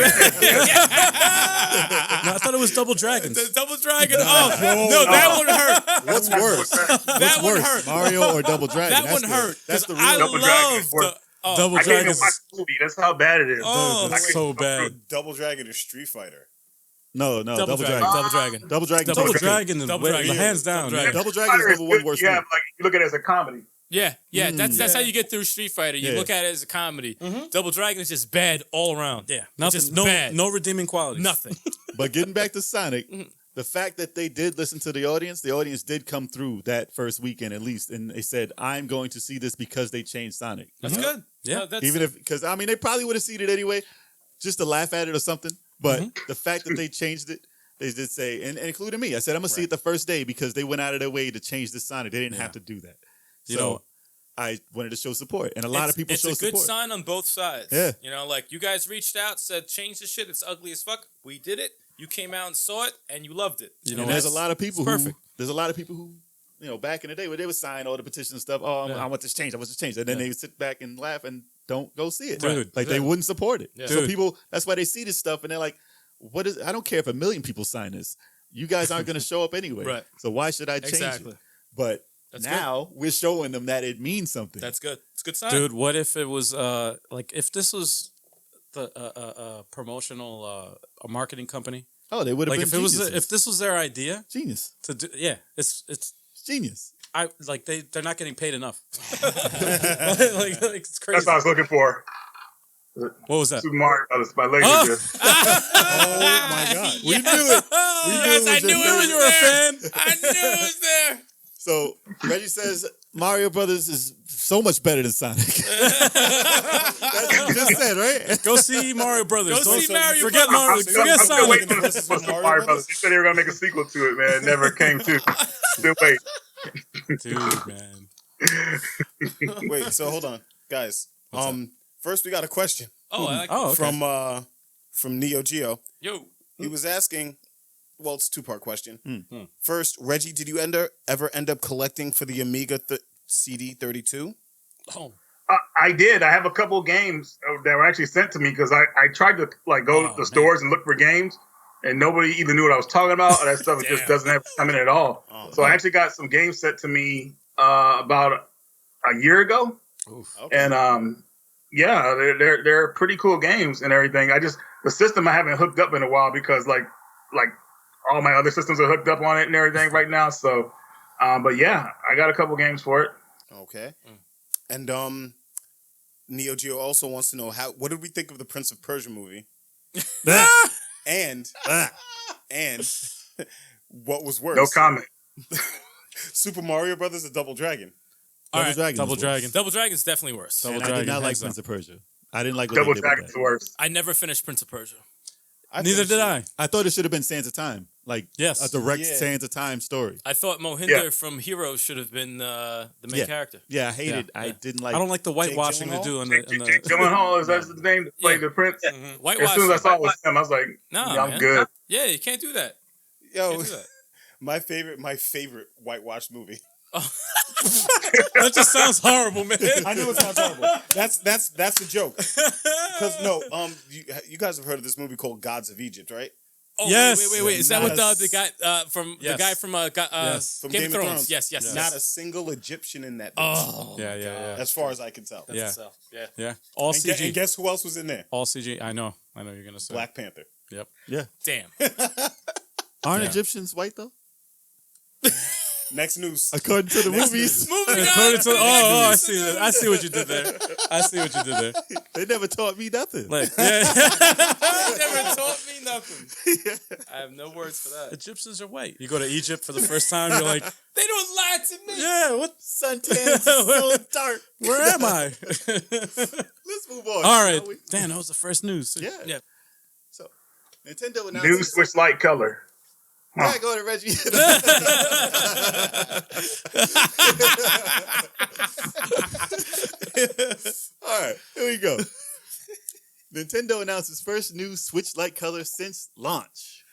I thought it was Double Dragons.
the Double Dragon. No, that one hurt.
What's worse?
That one hurt.
Mario or Double Dragon?
That one hurt.
That's the
I
real...
Double Dragon.
love
Double
I can't even
Dragons.
watch the movie. That's how bad it is.
Oh,
That's so bad.
Double Dragon is Street Fighter.
No, Double Dragon.
Double Dragon.
Double Dragon.
Double Dragon.
Double Dragon.
Hands down.
Double Dragon.
Double Dragon is number one worst
You
movie.
look at it as a comedy.
Yeah. That's how you get through Street Fighter. You look at it as a comedy. Double Dragon is just bad all around.
Yeah.
It's
Nothing.
just
No,
bad.
no redeeming qualities.
Nothing.
But getting back to Sonic, the fact that they did listen to the audience did come through that first weekend at least, and they said, "I'm going to see this because they changed Sonic."
That's good.
Yeah.
Even because they probably would have seen it anyway, just to laugh at it or something. But the fact that they changed it, they did say, and including me, I said I'm gonna see it the first day because they went out of their way to change the Sonic. They didn't have to do that. So I wanted to show support, and a lot of people show support.
It's a good sign on both sides.
Yeah.
You guys reached out, said change the shit. It's ugly as fuck. We did it. You came out and saw it, and you loved it.
And there's a lot of people
perfect.
There's a lot of people who back in the day where they would sign all the petitions and stuff. Oh, I want this change. I want this change. And then they would sit back and laugh and don't go see it.
Dude.
Like they wouldn't support it.
Yeah.
So
Dude.
people, that's why they see this stuff and they're like, I don't care if 1 million people sign this. You guys aren't going to show up anyway.
Right.
So why should I change
Exactly.
it? But
That's
now we're showing them that it means something.
That's good. It's a good sign.
Dude, what if it was like if this was the promotional a marketing company?
Oh, they would have
Like
been
if it was
geniuses.
if this was their idea
Genius.
to do, it's
Genius.
I like they're not getting paid enough. like it's crazy.
That's what I was looking for.
What was that?
Super Mario Brothers by Laser
Oh!
Disc.
Oh my god.
We knew it. We knew
Yes,
it
I
was
knew
just
it was
there.
You were a fan.
I knew it was there.
So Reggie says Mario Brothers is so much better than Sonic. That's what you just said, right?
Go see Mario Brothers.
Go see Mario
Forget
Brothers.
Mario.
I'm
Forget
still waiting
Sonic.
for this Super Mario Brothers. They said they were gonna make a sequel to it, man. It never came to. Still wait.
Dude, man.
Wait, so hold on, guys. First we got a question
Oh, I like
Oh, okay.
from Neo Geo.
Yo.
He was asking. Well, it's a two-part question.
Hmm.
First, Reggie, did you ever end up collecting for the Amiga CD32?
Oh,
I did. I have a couple of games that were actually sent to me because I tried to like go to the stores and look for games, and nobody either knew what I was talking about or that stuff. It just doesn't have come in at all.
Oh,
So I actually got some games sent to me about a year ago,
okay.
and yeah, they're pretty cool games and everything. The system I haven't hooked up in a while because like all my other systems are hooked up on it and everything right now. So, but yeah, I got a couple games for it.
Okay. And Neo Geo also wants to know what did we think of the Prince of Persia movie? and what was worse?
No comment.
Super Mario Brothers or Double Dragon?
All right.
Double Dragon.
Double Dragon's definitely worse.
Double
And I
Dragon.
did not like
hands down.
Prince of Persia. I didn't like what
Double
they did with
Dragon's
that.
worse.
I never finished Prince of Persia.
Neither did I.
I thought it should have been Sands of Time. Like
Yes.
a direct
Yeah.
Sands of Time story.
I thought Mohinder
Yeah.
from Heroes should have been the main
Yeah.
character.
Yeah, I hated.
Yeah.
I didn't like.
I don't like the whitewashing they
Gyllenhaal?
do in
Jake
the
Gyllenhaal, is that the name to play
Yeah.
the prince?
White
As soon as I saw it was him, I was like,
Nah,
yeah, I'm
man.
good.
Yeah, you can't do that.
Yo,
Can't do that.
my favorite whitewash movie.
That just sounds horrible, man.
I know it sounds horrible. That's the joke. Because you guys have heard of this movie called Gods of Egypt, right?
Oh,
Yes.
wait. Is that
Not
what
a-
the guy from
Yes.
the guy from
Yes.
From
Game of Thrones? Yes.
Not a single Egyptian in that. Bitch,
Oh,
Yeah.
as far as I can tell.
Yeah.
yeah.
Yeah. All
And,
CG.
and guess who else was in there?
All CG. I know you're gonna say.
Black Panther.
Yep.
Damn.
Aren't
Yeah.
Egyptians white though?
Next news.
According to the movies,
Moving
According to,
on.
I see that. I see what you did there.
they never taught me nothing.
Like, yeah.
Never taught me nothing. I have no words for that.
Egyptians are white. You go to Egypt for the first time, you're like,
They don't lie to me.
yeah, what?
Suntan so dark.
Where am I?
Let's move on.
All right.
shall we?
Damn, that was the first news.
Yeah.
Yeah.
So Nintendo
New
announced.
Switch Lite color.
Yeah, go to Reggie. All right, here we go. Nintendo announced its first new Switch Lite color since launch.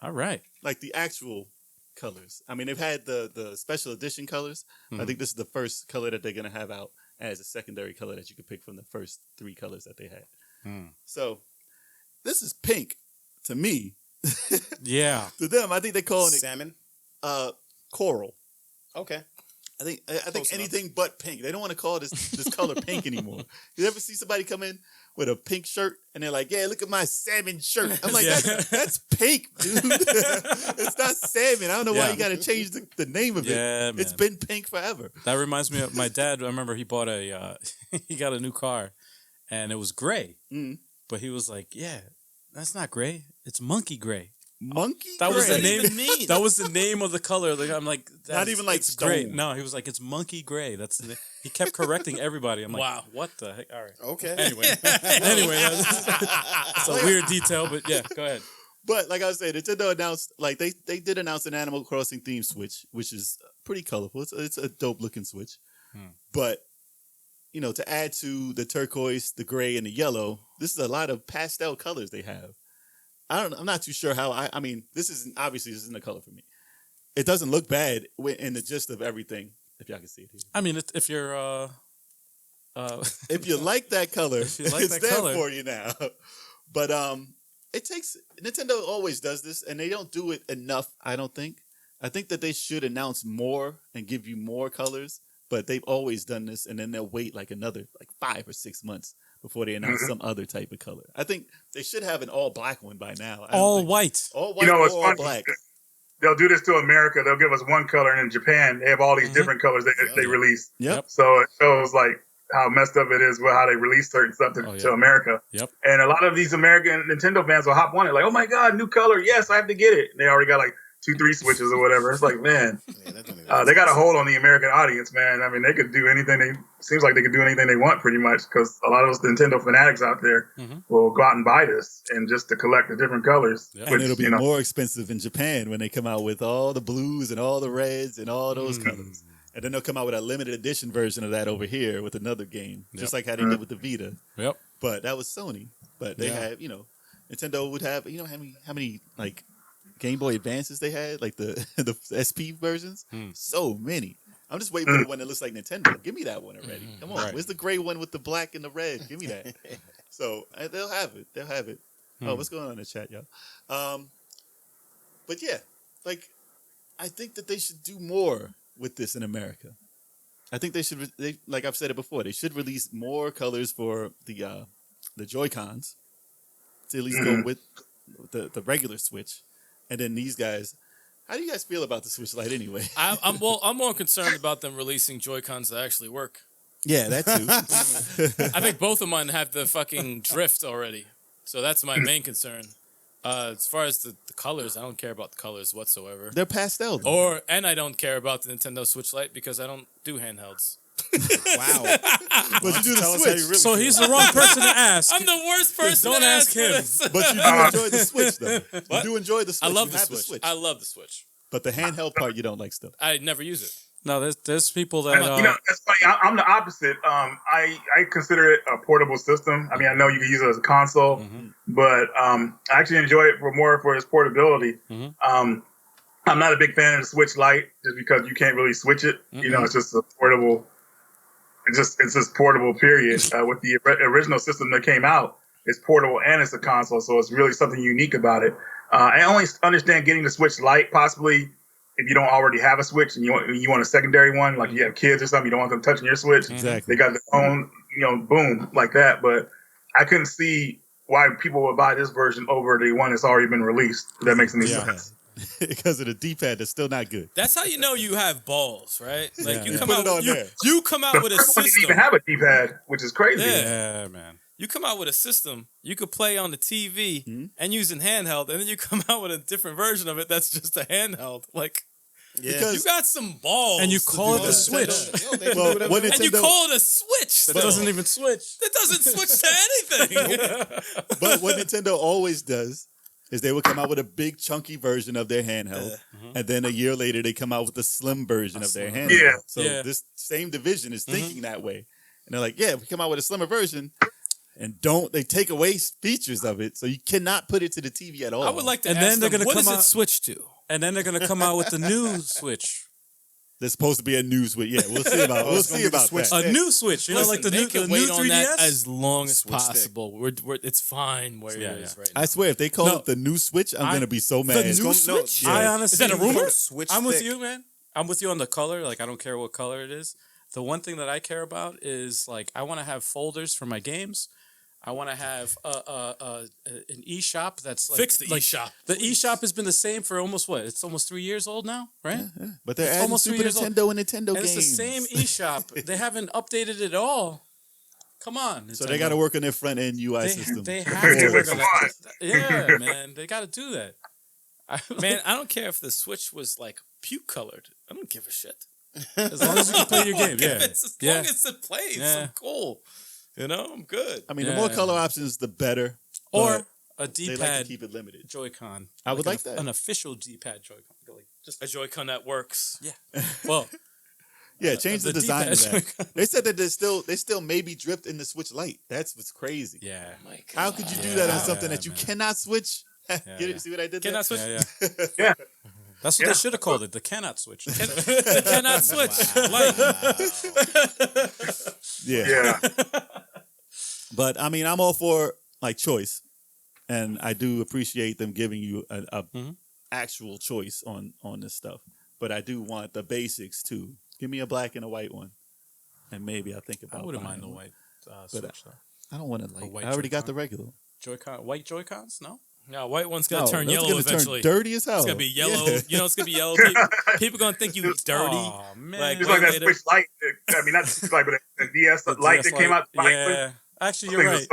All right.
Like the actual colors. I mean, they've had the special edition colors. I think this is the first color that they're going to have out as a secondary color that you could pick from the first 3 colors that they had. So this is pink to me.
Yeah.
To them, I think they're calling it
Salmon.
coral.
Okay.
I think
Close
anything but pink. They don't want to call this color pink anymore. You ever see somebody come in with a pink shirt and they're like, "Yeah, look at my salmon shirt." I'm like,
Yeah.
that's pink, dude. It's not salmon. I don't know why
Yeah.
you got to change the name of it.
Yeah, man.
It's been pink forever.
That reminds me of my dad. I remember he bought he got a new car, and it was gray.
Mm.
But he was like, "Yeah, that's not gray. It's monkey gray."
Monkey.
That was
gray.
the name. That was the name of the color. Like, I'm like,
Not even like
it's gray.
stone.
No, he was like, it's monkey gray. He kept correcting everybody. I'm like,
Wow.
what the heck? All right.
Okay.
Anyway, it's a weird detail, but yeah, go ahead.
But like I was saying, Nintendo announced they did announce an Animal Crossing themed Switch, which is pretty colorful. It's a dope looking Switch. But to add to the turquoise, the gray, and the yellow, this is a lot of pastel colors they have. I'm not too sure how. I mean, this isn't a color for me. it doesn't look bad in the gist of everything. If y'all can see it here.
I mean, if you're
If you like that color,
If you like
it's
that
there
color.
for you now. But it takes Nintendo always does this, and they don't do it enough. I don't think. I think that they should announce more and give you more colors. But they've always done this, and then they'll wait like another 5 or 6 months before they announce some other type of color. I think they should have an all black one by now.
all white.
All white
it's
or all
funny.
black.
They'll do this to America. They'll give us one color, and in Japan, they have all these different colors they release.
Yep.
So it shows like how messed up it is with how they release certain stuff to America.
Yep.
And a lot of these American Nintendo fans will hop on it like, oh my God, new color. Yes, I have to get it. And they already got like 2-3 switches or whatever. It's like, man, they got a hold on the American audience, man. I mean, they could do anything. Seems like they could do anything they want pretty much because a lot of those Nintendo fanatics out there will go out and buy this and just to collect the different colors.
Yep.
And it'll be more expensive in Japan when they come out with all the blues and all the reds and all those colors. And then they'll come out with a limited edition version of that over here with another game, just like how they did with the Vita.
Yep.
But that was Sony. But they had, Nintendo would have, how many like Game Boy Advances they had, like the SP versions? So many. I'm just waiting for the one that looks like Nintendo. Give me that one already. Come on. Where's the gray one with the black and the red? Give me that. So they'll have it. They'll have it. Oh, what's going on in the chat, y'all? But yeah, like I think that they should do more with this in America. I think they should. Like I've said it before, they should release more colors for the Joy-Cons to at least go with the regular Switch, and then these guys. How do you guys feel about the Switch Lite anyway?
I'm more concerned about them releasing Joy-Cons that actually work.
Yeah, that too.
I think both of mine have the fucking drift already, so that's my main concern. As far as the colors, I don't care about the colors whatsoever.
They're pastel. Though.
And I don't care about the Nintendo Switch Lite because I don't do handhelds.
Wow.
But you do the Switch.
So he's the wrong person to ask.
I'm the worst person
Don't
to
ask
ask
him.
for this.
But you do enjoy the Switch, though.
What?
You do enjoy the Switch.
I love
You
the
have
Switch. I love the Switch.
But the handheld part you don't like still.
I never use it.
No, there's people that
that's funny. I'm the opposite. I consider it a portable system. I mean, I know you can use it as a console, but I actually enjoy it for its portability. I'm not a big fan of the Switch Lite just because you can't really switch it. It's just a portable. It's just portable. Period. With the original system that came out, it's portable and it's a console, so it's really something unique about it. I only understand getting the Switch Lite possibly if you don't already have a Switch and you want a secondary one, like you have kids or something, you don't want them touching your Switch.
Exactly.
They got their own, boom, like that. But I couldn't see why people would buy this version over the one that's already been released. If that makes any sense.
Because of the D-pad that's still not good.
That's how you know you have balls, right? Like you come
Put
out,
it on there.
you come out with a
They didn't
system.
even have a D-pad, which is crazy.
yeah, man.
You come out with a system you could play on the TV and using handheld, and then you come out with a different version of it that's just a handheld. Like,
Because
you got some balls.
And you
to
call
do
it the
that.
Switch.
well, what
And you
Nintendo,
call it a Switch.
That
still.
doesn't even switch.
That doesn't switch to anything.
but what Nintendo always does is they would come out with a big chunky version of their handheld, and then a year later they come out with a slim version of their handheld.
Yeah.
So
Yeah.
this same division is thinking that way, and they're like, "Yeah, we come out with a slimmer version." And they take away features of it, so you cannot put it to the TV at all.
I would like to
And
ask
then they're
them,
gonna
what
come
does it
out-
switch to?
And then they're gonna come out with the new Switch.
There's supposed to be a new Switch. Yeah, we'll see about. We'll
it's gonna
see
be the
about
Switch
that.
A new Switch, you know, like the
they
new
can
the
wait
new
on
3DS.
that as long as
Switch stick.
possible. It's fine where
Yeah,
it is
yeah.
right now.
I swear, if they call
No.
it the new Switch, I'm gonna be so mad.
The new
no,
Switch.
yeah.
I honestly,
Is that a rumor?
Switch
I'm with
stick.
you, man. I'm with you on the color. Like, I don't care what color it is. The one thing that I care about is like I want to have folders for my games. I want to have an eShop that's like
Fix the
like,
eShop.
The eShop has been the same for almost what? It's almost 3 years old now, right?
But they're
It's
adding
almost 3
Super
years old.
Nintendo and Nintendo
And
games.
it's the same eShop. They haven't updated it all. Come on.
So they got to work on their front end UI
They,
system.
they have to work on
Come on.
that. Yeah, man. They got to do that.
Man, I don't care if the Switch was like puke colored. I don't give a shit.
as long as you can play your game, yeah.
As
Yeah.
long as it plays,
Yeah.
I'm cool. You know, I'm good.
I mean,
Yeah.
the more color options, the better.
Or
but
a
they like
D-pad
to keep it limited.
Joy-Con.
I would like
an,
that.
An official D-pad Joy-Con. Like, just
A Joy-Con that works.
well,
Yeah, change the design of
D-pad
that. They said that they still maybe drift in the Switch Lite. That's what's crazy.
yeah.
How could you do that on something
Yeah,
that you
man.
cannot switch? Get
yeah.
it? See what I did
Can
there?
I switch?
Yeah. That's what they should have called it. The cannot switch.
The cannot switch.
Yeah. But I mean, I'm all for like choice, and I do appreciate them giving you a actual choice on this stuff. But I do want the basics too. Give me a black and a white one, and maybe I'll think about.
I wouldn't
buying
mind the
one.
white switch though.
I don't want to like.
white
I already got
Joy-Con.
the regular.
White Joy-Cons? No.
No, white one's gonna
No,
turn
that's
yellow
gonna
eventually.
Turn dirty as hell.
It's gonna be yellow.
Yeah.
You know, it's gonna be yellow. People gonna think you dirty.
Oh man.
Like,
Just like that
later.
Switch Lite. I mean, not Switch Lite, but the DS Lite that came out.
Yeah. Actually, you're right.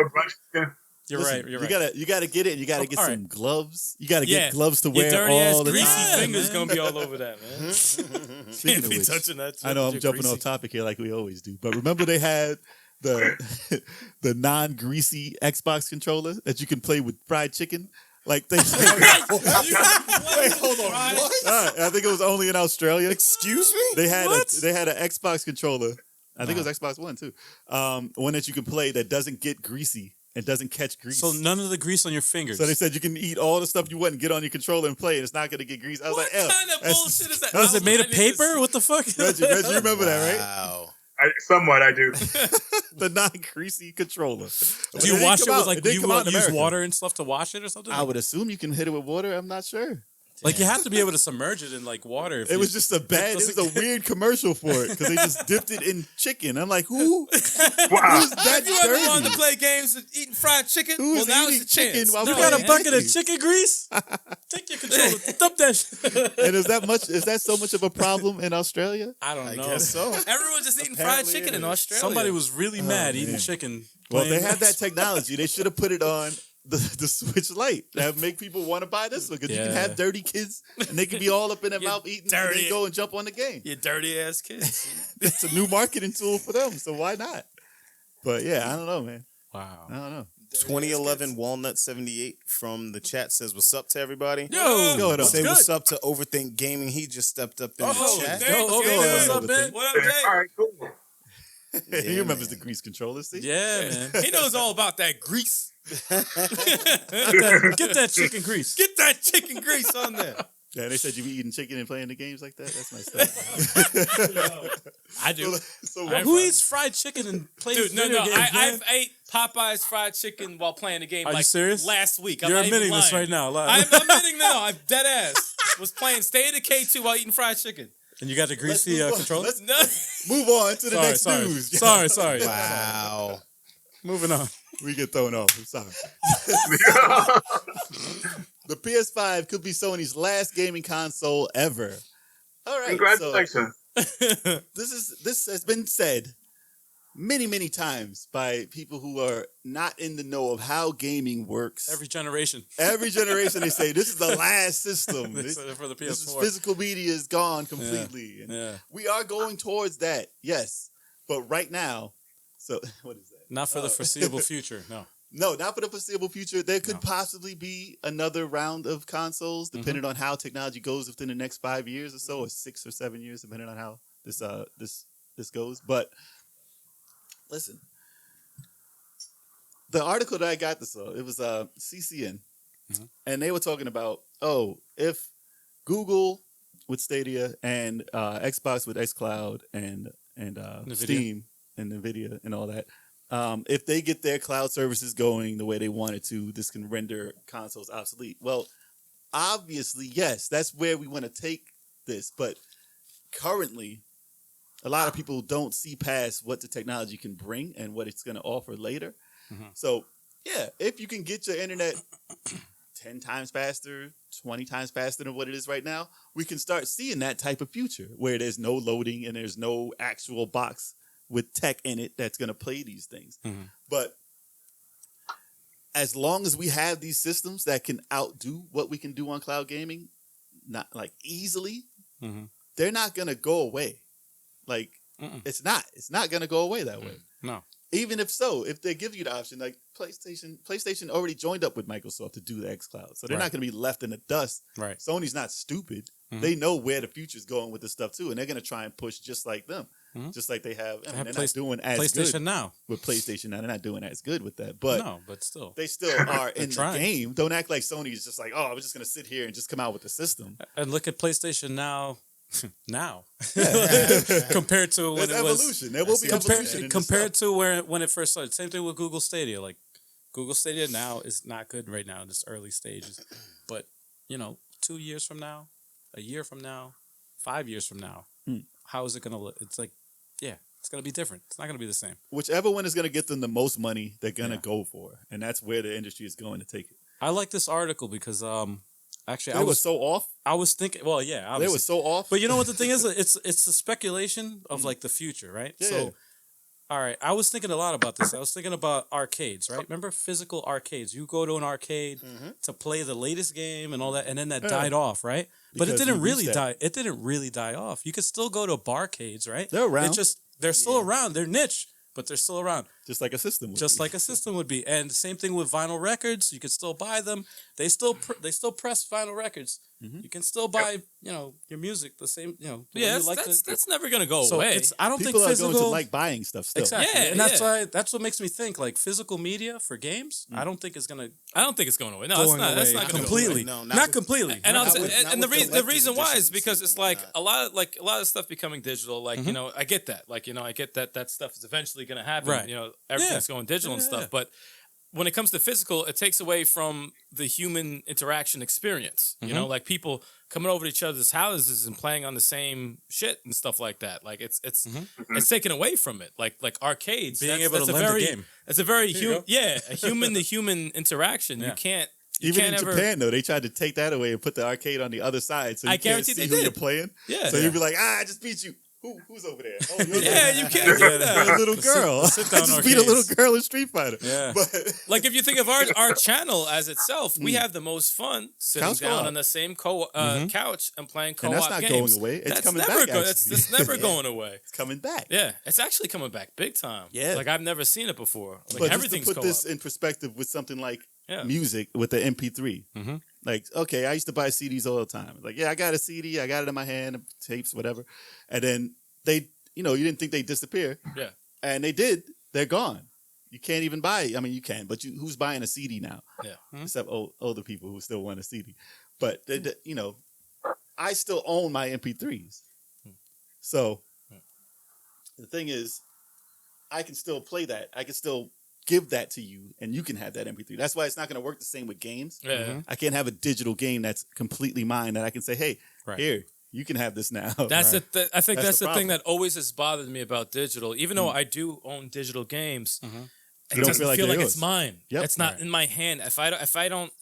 You're
Listen,
right. You're right.
You gotta get it. You gotta get
all
some gloves. You gotta
Yeah.
get gloves to
Your
wear
dirty ass
all the
greasy
time.
fingers
man.
gonna be all over that, man.
Speaking
Can't
of
be
which,
touching that.
I know I'm
You're
jumping
greasy.
off topic here like we always do, but remember they had the the non-greasy Xbox controller that you can play with fried chicken. Like they,
Wait, hold on. What?
I think it was only in Australia.
Excuse me?
They had an Xbox controller. I think it was Xbox One too. One that you can play that doesn't get greasy and doesn't catch grease.
So none of the grease on your fingers.
So they said you can eat all the stuff you wouldn't get on your controller and play, and it's not going to get greasy. I was
What
like,
kind of bullshit is that?
Was it made of
I need to
paper? What the fuck?
Reggie, you remember that, right?
Wow.
Somewhat, I do.
The non-greasy controller.
Do you wash it with like you use
America.
water and stuff to wash it or something?
I would assume you can hit it with water. I'm not sure.
Like you have to be able to submerge it in like water.
It was just it was a weird commercial for it because they just dipped it in chicken. I'm like,
Wow.
who's that
You ever wanted to
dirty?
play games with eating fried chicken?
Who is
Well, now
eating
it's a chance.
chicken while
You
playing
got a bucket of
games?
chicken grease? Take your controller, dump that shit.
And is that so much of a problem in Australia?
I don't
I
know.
guess so.
Everyone's just eating fried
Apparently
chicken
it
in
is.
Australia.
Somebody was really mad eating
man.
chicken.
Well, they
playing-
had that technology. They should have put it on the Switch Lite. That would make people want to buy this one because you can
Yeah.
have dirty kids and they can be all up in their
You
mouth eating and
dirty-
then go and jump on the game.
You dirty ass kids.
It's a new marketing tool for them, so why not? But yeah, I don't know, man.
Wow.
I don't know.
2011 Walnut 78 from the chat says, "What's up to everybody?"
Yo,
What's going on?
Say
good?
what's up to Overthink Gaming. He just stepped up in
Oh,
the chat.
thanks,
Yo, okay,
man.
what's up, man?
What up, Jay?
All right, cool.
He remembers the grease controller, see?
Yeah, man.
He knows all about that grease.
Get that chicken grease.
Get that chicken grease on there.
Yeah, they said you be eating chicken and playing the games like that. That's messed up.
I do.
So
Who eats fried chicken and plays
Dude, no,
video
no.
games, man?
I've ate Popeye's fried chicken while playing the game.
Are you
like
serious?
Last week.
You're
I'm not even
admitting this
lying.
right now.
I'm admitting no. I'm dead ass. Was playing State of K2 while eating fried chicken.
And you got the greasy
move on.
controller?
Let's
No.
move on to the next
sorry.
news.
Sorry.
Wow.
Moving on.
We get thrown off. I'm sorry. The PS5 could be Sony's last gaming console ever. All right.
Congratulations.
So this has been said many times by people who are not in the know of how gaming works.
Every generation.
Every generation they say this is the last system.
They
This,
said it for the
this is
PS4.
physical media is gone completely. And
Yeah.
we are going towards that, yes. But right now, so what is that?
Not for the foreseeable future. No.
No, not for the foreseeable future. There could possibly be another round of consoles, depending on how technology goes within the next 5 years or so, or 6 or 7 years, depending on how this goes. But listen, the article that I got this on, it was CCN, and they were talking about if Google with Stadia and Xbox with xCloud and Steam and Nvidia and all that. If they get their cloud services going the way they want it to, this can render consoles obsolete. Well, obviously, yes, that's where we want to take this. But currently, a lot of people don't see past what the technology can bring and what it's going to offer later. So, yeah, if you can get your internet 10 times faster, 20 times faster than what it is right now, we can start seeing that type of future where there's no loading and there's no actual box with tech in it that's going to play these things. But as long as we have these systems that can outdo what we can do on cloud gaming, not like easily, they're not going to go away. Like it's not going to go away that way.
No.
Even if they give you the option, like PlayStation already joined up with Microsoft to do the xCloud. So they're not going to be left in the dust.
Right.
Sony's not stupid. They know where the future's going with this stuff too. And they're going to try and push just like them. just like they have. I mean,
have
they're not doing as
PlayStation
good
Now.
with PlayStation Now. They're not doing as good with that, but
No, but still.
they still are in the
trying.
game. Don't act like Sony is just like, oh, I was just gonna sit here and just come out with the system.
And look at PlayStation Now. Now, compared to when
There's
it was
evolution. There will be evolution.
compared to when it first started. Same thing with Google Stadia. Like Google Stadia now is not good right now in its early stages, but 2 years from now, a year from now, 5 years from now, how is it gonna look? It's like, yeah, it's gonna be different. It's not gonna be the same.
Whichever one is gonna get them the most money, they're gonna go for, and that's where the industry is going to take it.
I like this article because actually
They were so off.
I was thinking, well, yeah,
They
obviously.
were so off.
But you know what the thing is? It's a speculation of like the future, right?
Yeah.
So, all right, I was thinking a lot about this. I was thinking about arcades, right? Remember physical arcades? You go to an arcade to play the latest game and all that, and then that died off, right? But it
Because
didn't
you
really
reset.
die. It didn't really die off. You could still go to barcades, right?
They're around.
It's just they're still around. They're niche, but they're still around.
Just like a system.
Just like a system would be. And the same thing with vinyl records. You could still buy them. They still press vinyl records. You can still buy, your music the same,
Yeah,
you like
that's never gonna go
so
away.
I don't
people
think
are
physical
going to like buying stuff still.
exactly,
Yeah,
and that's what makes me think like physical media for games. I don't think it's gonna
I don't think it's going away. No,
going
that's
away
not gonna
completely.
Go away.
No,
not completely.
And,
Not
I'll
with-
say-
not
and the
with
the
collector's
reason why is
editions
because it's
and
like
whatnot.
a lot of stuff becoming digital. Like I get that. Like I get that stuff is eventually gonna happen.
Right.
Everything's going digital and stuff. But when it comes to physical, it takes away from the human interaction experience. Like people coming over to each other's houses and playing on the same shit and stuff like that. Like it's taken away from it. Like arcades,
Being able to
that's
lend
a
a
very
game.
it's a very
you
a human to human interaction.
Yeah.
You can't
Even
can't
in
ever,
Japan, though, they tried to take that away and put the arcade on the other side, so you
I
can't
guarantee
see
they
who
did.
you're playing.
Yeah.
So
Yeah.
you'd be like, I just beat you. Who's over there? Oh, you're
Yeah, you can't do
You're a
that.
little girl.
sit down
I just beat a
arcades.
little girl in Street Fighter.
Yeah.
But
Like if you think of our channel as itself, we have the most fun sitting
Couch
down
co-op.
on the same couch and playing co-op
and that's not
games.
going away. It's
That's
coming
never
back.
That's never
Yeah.
going away.
It's coming back.
Yeah, it's actually coming back big time.
Yeah.
like I've never seen it before. Like
But just to
everything's
put
co-op.
this in perspective with something like
Yeah.
music with the MP3. Like, okay, I used to buy CDs all the time. Like, yeah, I got a CD, I got it in my hand, tapes, whatever. And then they, you didn't think they'd disappear.
Yeah.
And they did. They're gone. You can't even buy. I mean, you can, but who's buying a CD now?
Yeah.
Except older people who still want a CD. But I still own my MP3s. So the thing is, I can still play that. I can still give that to you, and you can have that MP3. That's why it's not going to work the same with games.
Yeah.
I can't have a digital game that's completely mine that I can say, hey, here, you can have this now.
That's
Right.
I think
That's
that's
the
the thing
problem.
that always has bothered me about digital. Even though I do own digital games, it
don't
doesn't
feel
feel
like
like,
they're
it's
yours.
mine.
Yep.
It's not in my hand. If I don't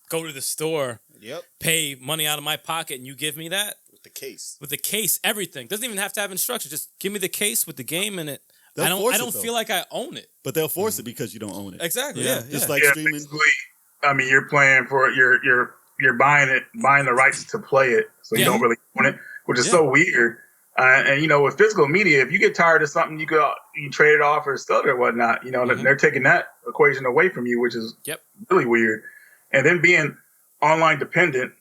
go to the store,
Yep.
pay money out of my pocket, and you give me that
With the case.
with the case, everything doesn't even have to have instructions. Just give me the case with the game in it.
They'll force
I
it,
don't
though.
feel like I own it.
But they'll force it because you don't own it.
Exactly.
Yeah.
Yeah.
Just like
Yeah,
streaming.
basically, I mean, you're playing for you're buying the rights to play it, so you
Yeah.
don't really own it, which is so weird. And with physical media, if you get tired of something, you trade it off or sell it or whatnot. They're taking that equation away from you, which is
Yep.
really weird. And then being online dependent,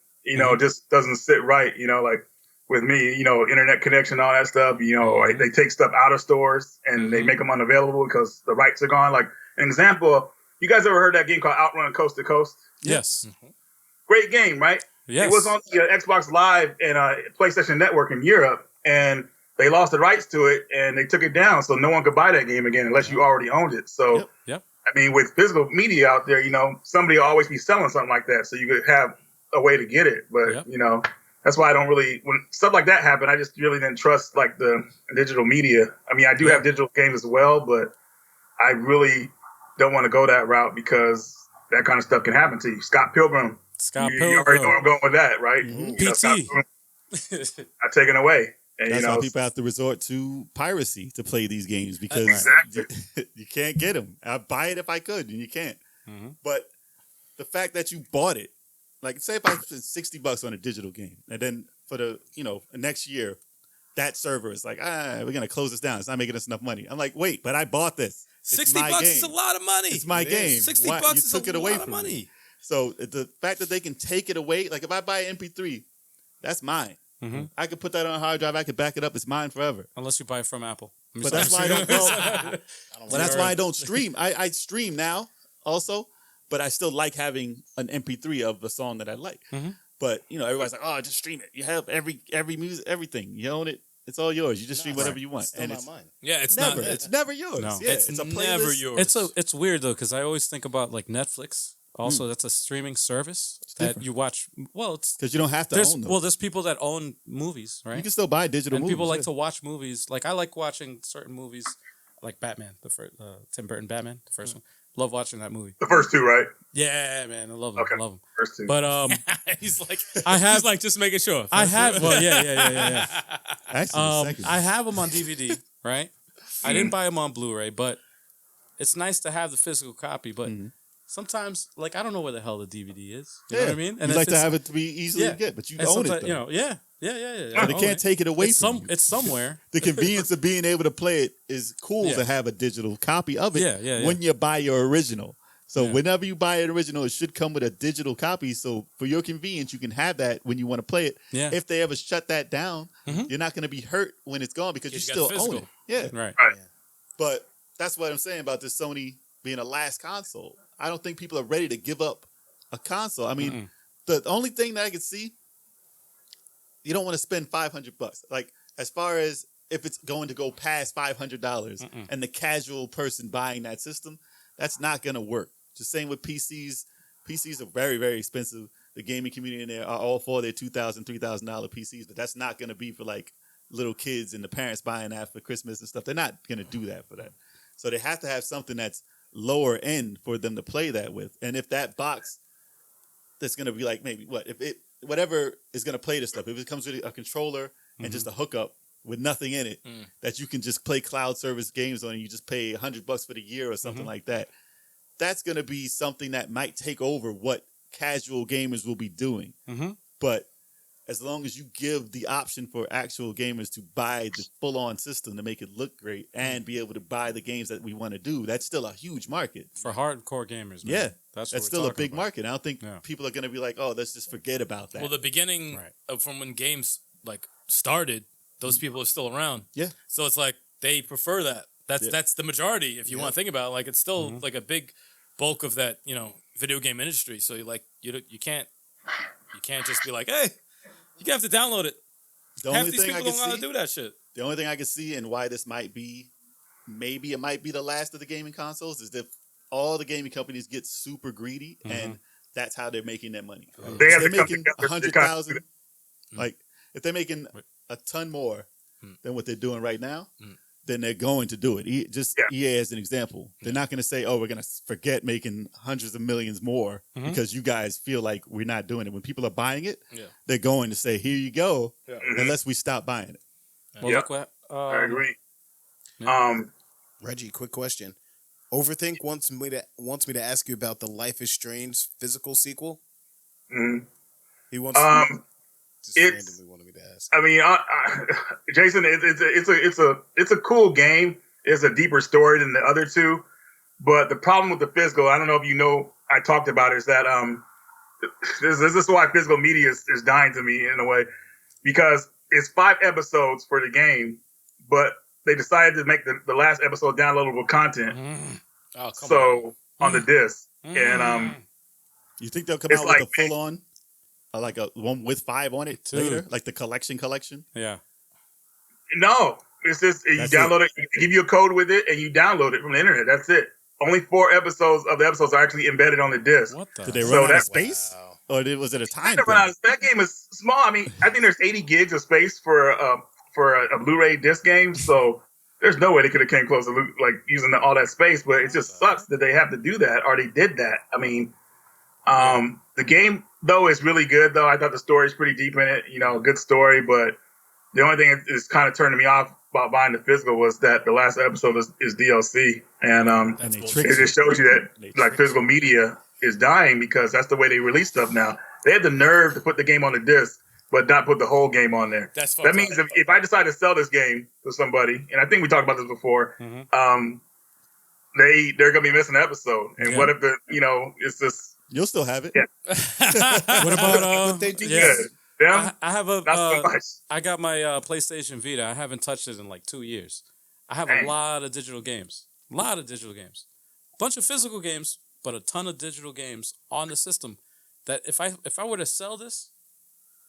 just doesn't sit right. Like with me, internet connection, all that stuff. They take stuff out of stores and they make them unavailable because the rights are gone. Like an example, you guys ever heard that game called Outrun Coast to Coast?
Yes.
Great game, right?
Yes.
It was on the Xbox Live and PlayStation Network in Europe, and they lost the rights to it and they took it down, so no one could buy that game again unless you already owned it. So,
Yep.
I mean, with physical media out there, somebody will always be selling something like that, so you could have a way to get it. But that's why I don't really, when stuff like that happen, I just really didn't trust like the digital media. I mean, I do have digital games as well, but I really don't want to go that route because that kind of stuff can happen to you. Scott Pilgrim.
Scott
You already know where I'm
Pilgrim.
going with that, right? Scott
PT.
Pilgrim got taken away. And,
That's why people have to resort to piracy to play these games because you can't get them. I'd buy it if I could, and you can't. But the fact that you bought it, like say if I spent $60 on a digital game, and then for the next year, that server is like, we're gonna close this down. It's not making us enough money. I'm like, wait, but I bought this. It's
$60
my
is a
game.
lot of money.
It's my game.
$60
Why?
is
You took
a
it away
lot of
from
money.
me. So the fact that they can take it away, like if I buy an MP3, that's mine. I could put that on a hard drive. I could back it up. It's mine forever.
Unless you buy it from Apple.
But that's why I don't. But that's why I don't stream. I stream now also, but I still like having an MP3 of a song that I like. But everybody's like, "Oh, just stream it. You have every music, everything. You own it. It's all yours. You just stream whatever you want."
Still
And
not
it's
mine.
Yeah, it's
never.
not.
It's never yours.
No.
Yeah,
It's
it's a
never
playlist.
yours.
It's weird though because I always think about like Netflix. Also, that's a streaming service that
different.
you watch. Well, it's
Because you don't have to own them.
there's people that own movies, right?
You can still buy digital
and
movies.
people like
yeah.
to watch movies. Like I like watching certain movies, like Batman, the first Tim Burton Batman, the first one. Love watching that movie.
The first two, right?
Yeah, man, I love them.
Okay.
Love them.
First two.
But
he's like,
he's
like, just making sure.
I have. Well, yeah.
Actually, the second
I have them on DVD, right? I didn't buy them on Blu-ray, but it's nice to have the physical copy. But sometimes, like, I don't know where the hell the DVD is. You know what I mean?
And you like to have it to be easily get, but you
and
own it.
sometimes,
Though.
Yeah.
So they can't take it away from you.
It's somewhere.
The convenience of being able to play it is cool to have a digital copy of it when you buy your original. So whenever you buy an original, it should come with a digital copy. So for your convenience, you can have that when you want to play it.
Yeah.
If they ever shut that down, you're not going to be hurt when it's gone because you still own it. Yeah.
Right.
But that's what I'm saying about this Sony being a last console. I don't think people are ready to give up a console. I mean, the only thing that I can see, you don't want to spend $500. Like, as far as if it's going to go past $500 and the casual person buying that system, that's not going to work. Just same with PCs. PCs are very, very expensive. The gaming community in there are all for their $2,000, $3,000 PCs, but that's not going to be for like little kids and the parents buying that for Christmas and stuff. They're not going to do that for that. So they have to have something that's lower end for them to play that with. And if that box that's going to be like maybe whatever is going to play this stuff, if it comes with a controller and just a hookup with nothing in it that you can just play cloud service games on and you just pay $100 for the year or something like that, that's going to be something that might take over what casual gamers will be doing. But as long as you give the option for actual gamers to buy the full-on system to make it look great and be able to buy the games that we want to do, that's still a huge market.
For hardcore gamers, man.
Yeah.
That's
still a big
about.
market. I don't think people are going to be like, oh, let's just forget about that.
Well, the beginning from when games like started, those people are still around.
Yeah.
So it's like they prefer that. That's the majority. If you want to think about it, like it's still like a big bulk of that video game industry. So you can't just be like, hey, you have to download it.
The
Half
only
these
thing
people
I can
don't know how to
see,
do that shit.
the only thing I can see and why this might be, maybe it might be the last of the gaming consoles, is if all the gaming companies get super greedy and that's how they're making their money.
They have
If
to
they're
come
making
together.
100,000, like if they're making a ton more than what they're doing right now, then they're going to do it. EA as an example. They're not going to say, oh, we're going to forget making hundreds of millions more because you guys feel like we're not doing it. When people are buying it, they're going to say, here you go, unless we stop buying it.
Well, look what.
I agree.
Reggie, quick question. Overthink wants me to ask you about the Life is Strange physical sequel. He wants just randomly wanted me to ask.
I mean, Jason, it's a cool game. It's a deeper story than the other two, but the problem with the physical, I don't know if you know, I talked about it, is that this is why physical media is dying to me in a way, because it's 5 episodes for the game, but they decided to make the last episode downloadable content. On the disc, and
You think they'll come
It's
out
like-
with a full-on, like a one with 5 on it later, like the collection?
Yeah.
no, it's just you download it. They give you a code with it, and you download it from the internet. That's it. Only 4 episodes of the episodes are actually embedded on the disc.
What the?
Did they
So
run out of
that's-
space? Or was it a time
That game is small. I mean, I think there's 80 gigs of space for a Blu-ray disc game. So there's no way they could have came close to like using all that space. But it just sucks that they have to do that, or they did that. I mean, the game though is really good. Though I thought the story is pretty deep in it. Good story. But the only thing that is kind of turning me off about buying the physical was that the last episode is DLC, and
they
it
tricked you.
just shows you that like physical media is dying because that's the way they release stuff now. They had the nerve to put the game on the disc, but not put the whole game on there. That means if I decide to sell this game to somebody, and I think we talked about this before, they're gonna be missing an episode. And what if it's just
You'll still have it.
Yeah.
What about
But they do
yeah.
Them,
I have a.
not so much.
I got my PlayStation Vita. I haven't touched it in like 2 years. I have
Dang.
a lot of digital games. Bunch of physical games, but a ton of digital games on the system. That if I were to sell this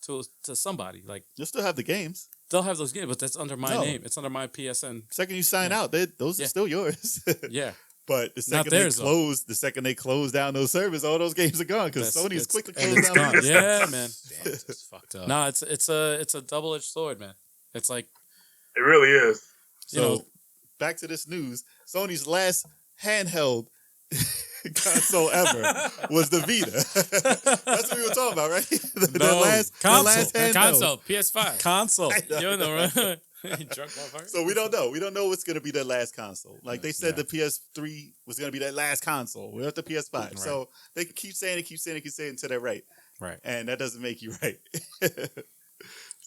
to somebody, like
You'll still have the games.
they'll have those games, but that's under my
No.
name. It's under my PSN.
Second you sign out, those are
Yeah.
still yours.
Yeah.
But the second the second they close down those servers, all those games are gone because Sony's quickly
and
closed
it's
down.
gone. Yeah, man.
Damn, it's fucked up.
No, it's a double-edged sword, man. It's like,
It really is.
you know,
back to this news. Sony's last handheld console ever was the Vita. That's what we were talking about, right? the
No,
last handheld.
Console, PS5.
console.
You in the run? You drunk motherfucker?
So we don't know. We don't know what's going to be their last console. Like they said, the PS3 was going to be their last console. We're at the PS5.
Right.
So they can keep saying it until they're right.
Right.
And that doesn't make you right.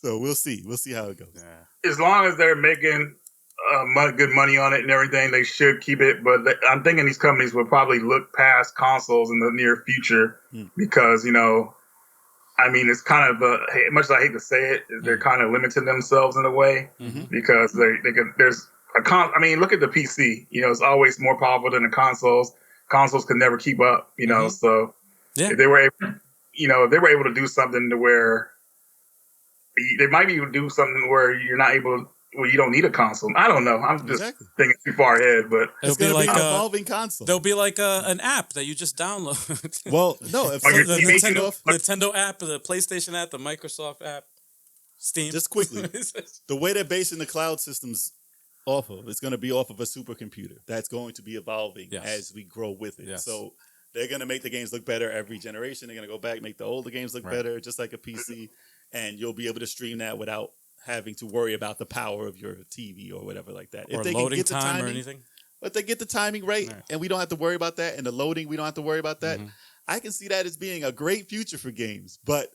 So we'll see. We'll see how it goes.
Yeah.
As long as they're making good money on it and everything, they should keep it. But I'm thinking these companies will probably look past consoles in the near future because, I mean, it's kind of much as I hate to say it, they're kind of limiting themselves in a way because there's I mean, look at the PC. It's always more powerful than the consoles. Consoles can never keep up. So if they were able to do something to where they might even do something where you're not able. Well, you don't need a console. I don't know. I'm just thinking too far ahead, but
It's going to be an evolving console.
There'll be like an app that you just download.
Well, no, if
Like
the
you're making
Nintendo app, the PlayStation app, the Microsoft app, Steam.
just quickly, the way they're basing the cloud systems off of, it's going to be off of a supercomputer that's going to be evolving as we grow with it.
Yes.
So they're going to make the games look better every generation. They're going to go back, make the older games look better, just like a PC, and you'll be able to stream that without having to worry about the power of your TV or whatever like that.
or
if they
loading
can get the
time
timing,
or anything.
But they get the timing right, and we don't have to worry about that, and the loading, we don't have to worry about that. I can see that as being a great future for games. But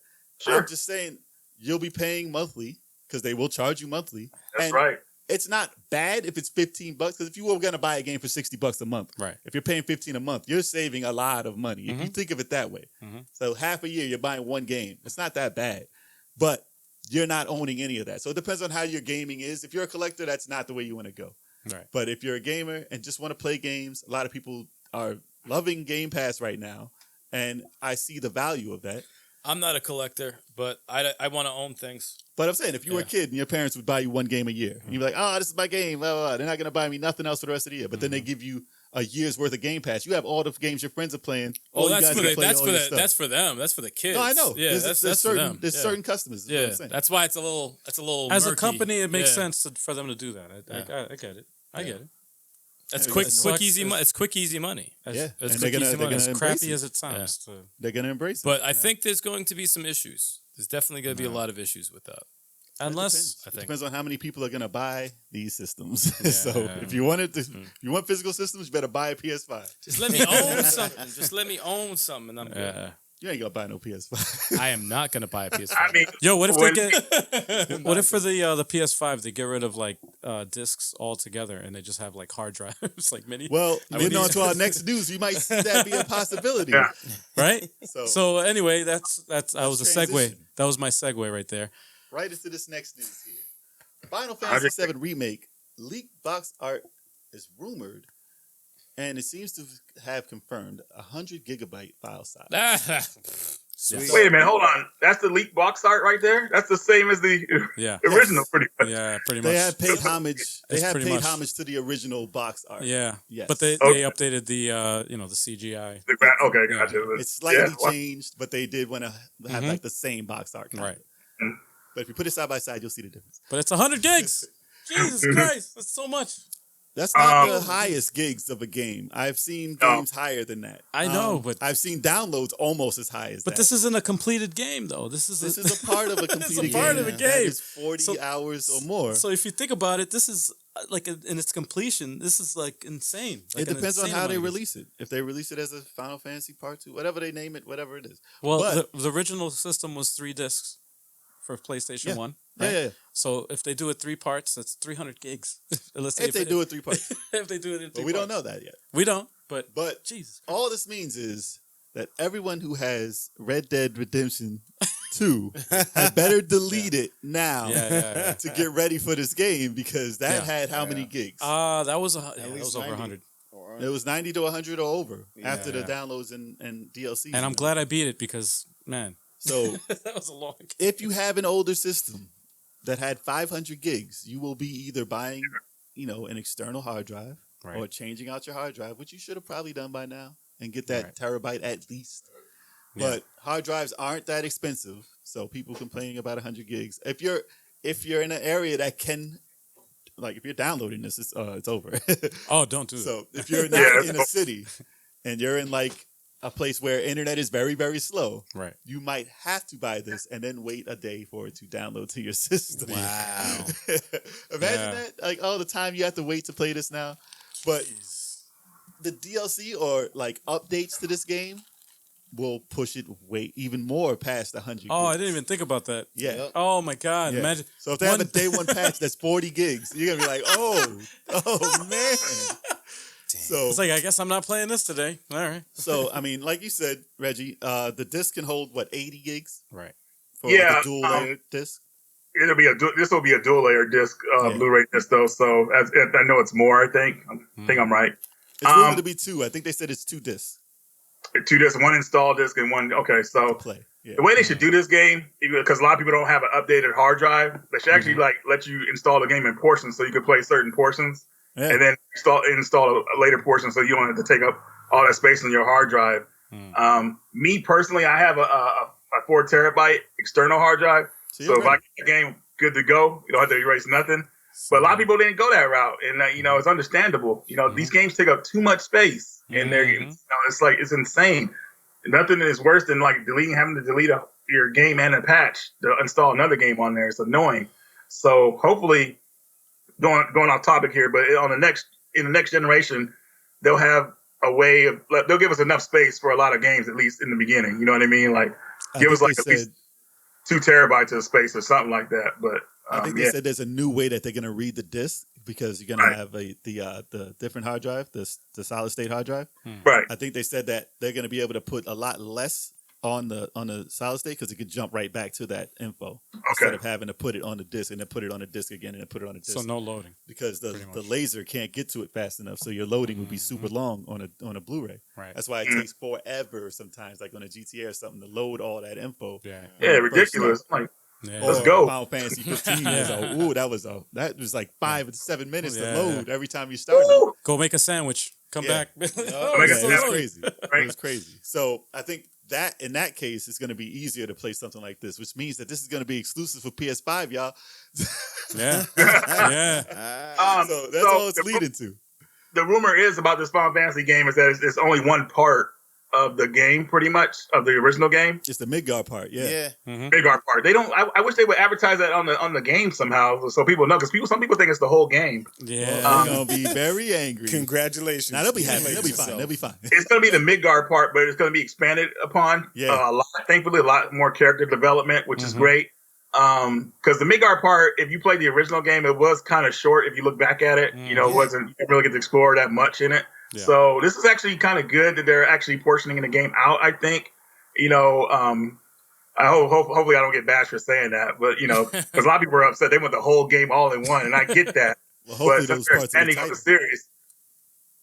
I'm just saying, you'll be paying monthly because they will charge you monthly.
that's right.
It's not bad if it's $15 because if you were going to buy a game for $60 a month,
Right.
if you're paying $15 a month, you're saving a lot of money. If you think of it that way. So half a year, you're buying one game. It's not that bad. But you're not owning any of that. So it depends on how your gaming is. If you're a collector, that's not the way you want to go.
Right.
But if you're a gamer and just want to play games, a lot of people are loving Game Pass right now. And I see the value of that.
I'm not a collector, but I want to own things.
But I'm saying, if you were a kid and your parents would buy you one game a year, and you'd be like, oh, this is my game, blah, blah, blah. They're not going to buy me nothing else for the rest of the year. But then they give you a year's worth of Game Pass. You have all the games your friends are playing.
Oh, that's for them. That's for the kids.
No, I know.
Yeah, that's for
certain,
them.
There's certain customers. Is what I'm
Yeah,
saying.
that's why it's a little.
As a
murky.
company, it makes
Yeah.
sense for them to do that. I get it. I get it.
That's
Yeah,
quick,
it
quick, easy. It's quick, easy money.
Yeah,
It's
and
quick, easy money.
gonna
As
embrace
crappy
it.
as it sounds.
They're going to embrace it.
But I think there's going to be some issues. There's definitely going to be a lot of issues with that.
Unless
It depends on how many people are going to buy these systems. So if you want if you want physical systems, you better buy a PS5.
Just let me own something. Just let me own something, and I'm good.
You ain't gonna buy no PS5.
I am not going to buy a PS5.
I mean,
Yo, what if
when-
they get? What if for the PS5 they get rid of like discs altogether and they just have like hard drives, like mini?
Well,
I mean,
getting on
these-
to our next news, you might see that be a possibility.
Yeah.
right.
So,
So anyway, that was a segue.
transition.
That was my segue right there.
right into this next news here. Final Fantasy VII Remake leaked box art is rumored, and it seems to have confirmed 100 gigabyte file size.
Sweet.
Wait a minute, hold on. That's the leaked box art right there. That's the same as the
Yeah.
original, pretty much.
Yeah, pretty much.
They have paid homage. They
It's
have
pretty
paid
much-
homage to the original box art.
Yeah.
Yes.
But they
Okay.
updated the the CGI.
Okay, gotcha.
It's slightly
Yeah, well,
changed, but they did want to have like the same box art. kind
Right.
of. But if you put it side by side, you'll see the difference.
But it's 100 gigs. Jesus Christ, that's so much.
That's not the highest gigs of a game. I've seen
No.
games higher than that.
I know, but
I've seen downloads almost as high as that.
but this isn't a completed game though. This is
This is a part of a
This is
completed
a part
game.
of a
That
game.
is 40
So-
hours or more.
So if you think about it, this is like in its completion, this is like insane. Like
it depends on
insane
how they
amount of
release it. If they release it as a Final Fantasy Part 2, whatever they name it, whatever it is.
Well,
But-
the original system was 3 discs for PlayStation
Yeah.
1.
Yeah,
right?
yeah.
So if they do it 3 parts, that's 300 gigs. Let's say
If they do it 3 parts.
if they do it in 3
But we don't
parts.
know that yet.
We don't. But
But
Jesus.
all this means is that everyone who has Red Dead Redemption 2 had better delete it now
Yeah.
to get ready for this game because that
Yeah.
had how many gigs?
That was
At least
over
90.
100.
It was 90 to 100 or over after the
Yeah.
downloads and DLCs.
And I'm glad I beat it because, man,
So
That was a long game.
if you have an older system that had 500 gigs, you will be either buying, an external hard drive
Right.
or changing out your hard drive, which you should have probably done by now and get that
Right.
terabyte at least.
Yeah.
But hard drives aren't that expensive, so people complaining about 100 gigs. If you're in an area that can, like, if you're downloading this, it's over.
oh, don't do that.
So if you're not in a city and you're in like a place where internet is very, very slow,
Right.
you might have to buy this and then wait a day for it to download to your system.
Wow.
Imagine that, like, all the time you have to wait to play this now. But the DLC or like updates to this game will push it way even more past 100
Oh, I
gigs.
didn't even think about that.
Yeah.
Oh my God!
Yeah.
Imagine.
So if they have a
one-
day one patch that's 40 gigs, you're gonna be like, oh man. So
It's like I guess I'm not playing this today. All right.
So, I mean, like you said, Reggie, the disc can hold, 80 gigs?
Right.
For
Yeah,
like a dual layer disc?
This will be a dual layer disc,
Yeah.
Blu-ray disc though. So I know it's more. I think I'm right.
It's rumored to be 2. I think they said it's 2 discs
2 discs, one install disc and one. Okay,
to
so
play. Yeah.
the way they should do this game, because a lot of people don't have an updated hard drive, they should actually like let you install the game in portions so you can play certain portions,
Yeah.
and then install a later portion so you don't have to take up all that space on your hard drive. Me personally, I have a 4 terabyte external hard drive,
So
so
you're
if I
ready.
get the game good to go, you don't have to erase nothing. But a lot of people didn't go that route, and it's understandable. These games take up too much space, and it's like it's insane. Nothing is worse than like having to delete your game and a patch to install another game on there. It's annoying. So hopefully, going off topic here, but in the next generation, they'll have a way of they'll give us enough space for a lot of games, at least in the beginning. You know what I mean? Like give us like at least 2 terabytes of space or something like that. But
I think they said there's a new way that they're going to read the disc because you're going to have the different hard drive, the solid state hard drive.
Right.
I think they said that they're going to be able to put a lot less on the solid state because it could jump right back to that info instead of having to put it on the disc and then put it on the disc again and then put it on the disc.
So no loading
Because the laser can't get to it fast enough, so your loading would be super long on a Blu-ray.
Right.
That's why it takes forever sometimes, like on a GTA or something, to load all that info.
Yeah, ridiculous. Like, let's
Or
go.
Final Fantasy 15 that was like 5 to 7 minutes
Yeah.
to load every time you started.
Woo!
Go make a sandwich. Come
Yeah.
back.
Make a
It was
sandwich.
crazy. It was crazy. So I think that in that case, it's going to be easier to play something like this, which means that this is going to be exclusive for PS5, y'all.
Yeah. Yeah.
So that's all it's leading to.
The rumor is about this Final Fantasy game is that it's only one part of the game, pretty much, of the original game.
It's the Midgard part, yeah.
Midgard part. They don't. I wish they would advertise that on the game somehow, so people know. Because some people think it's the whole game.
Yeah.
They're going to be very angry.
Congratulations.
Now, they'll be happy. They'll be
Yourself.
fine. They'll be fine.
It's going to be the Midgard part, but it's going to be expanded upon.
Yeah.
A lot. Thankfully, a lot more character development, which is great. Because the Midgard part, if you played the original game, it was kind of short. If you look back at it, it wasn't you didn't really get to explore that much in it.
Yeah.
So this is actually kind of good that they're actually portioning the game out. I think, I hopefully I don't get bashed for saying that, but because a lot of people are upset they want the whole game all in one, and I get that.
Well, hopefully
But
those
since they're
parts are the
expanding on the
title.
series,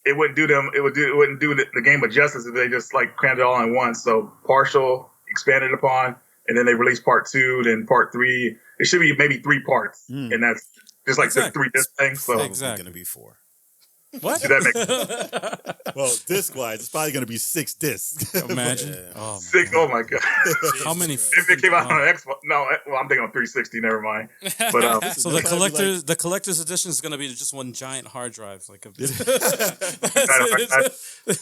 it wouldn't do the game a justice if they just like crammed it all in one. So partial, expanded upon, and then they release part 2, then part 3. It should be maybe 3 parts, and that's just like the 3 disc thing. So
Exactly.
Going to be 4.
What?
Did that make sense?
Well, disc-wise, it's probably going to be 6 discs.
Imagine.
Yeah.
Oh, my
6. Oh my god!
How many?
If it came out on Xbox, no. Well, I'm thinking on 360. Never mind. But
So the collector's edition is going to be just one giant hard drive, like a.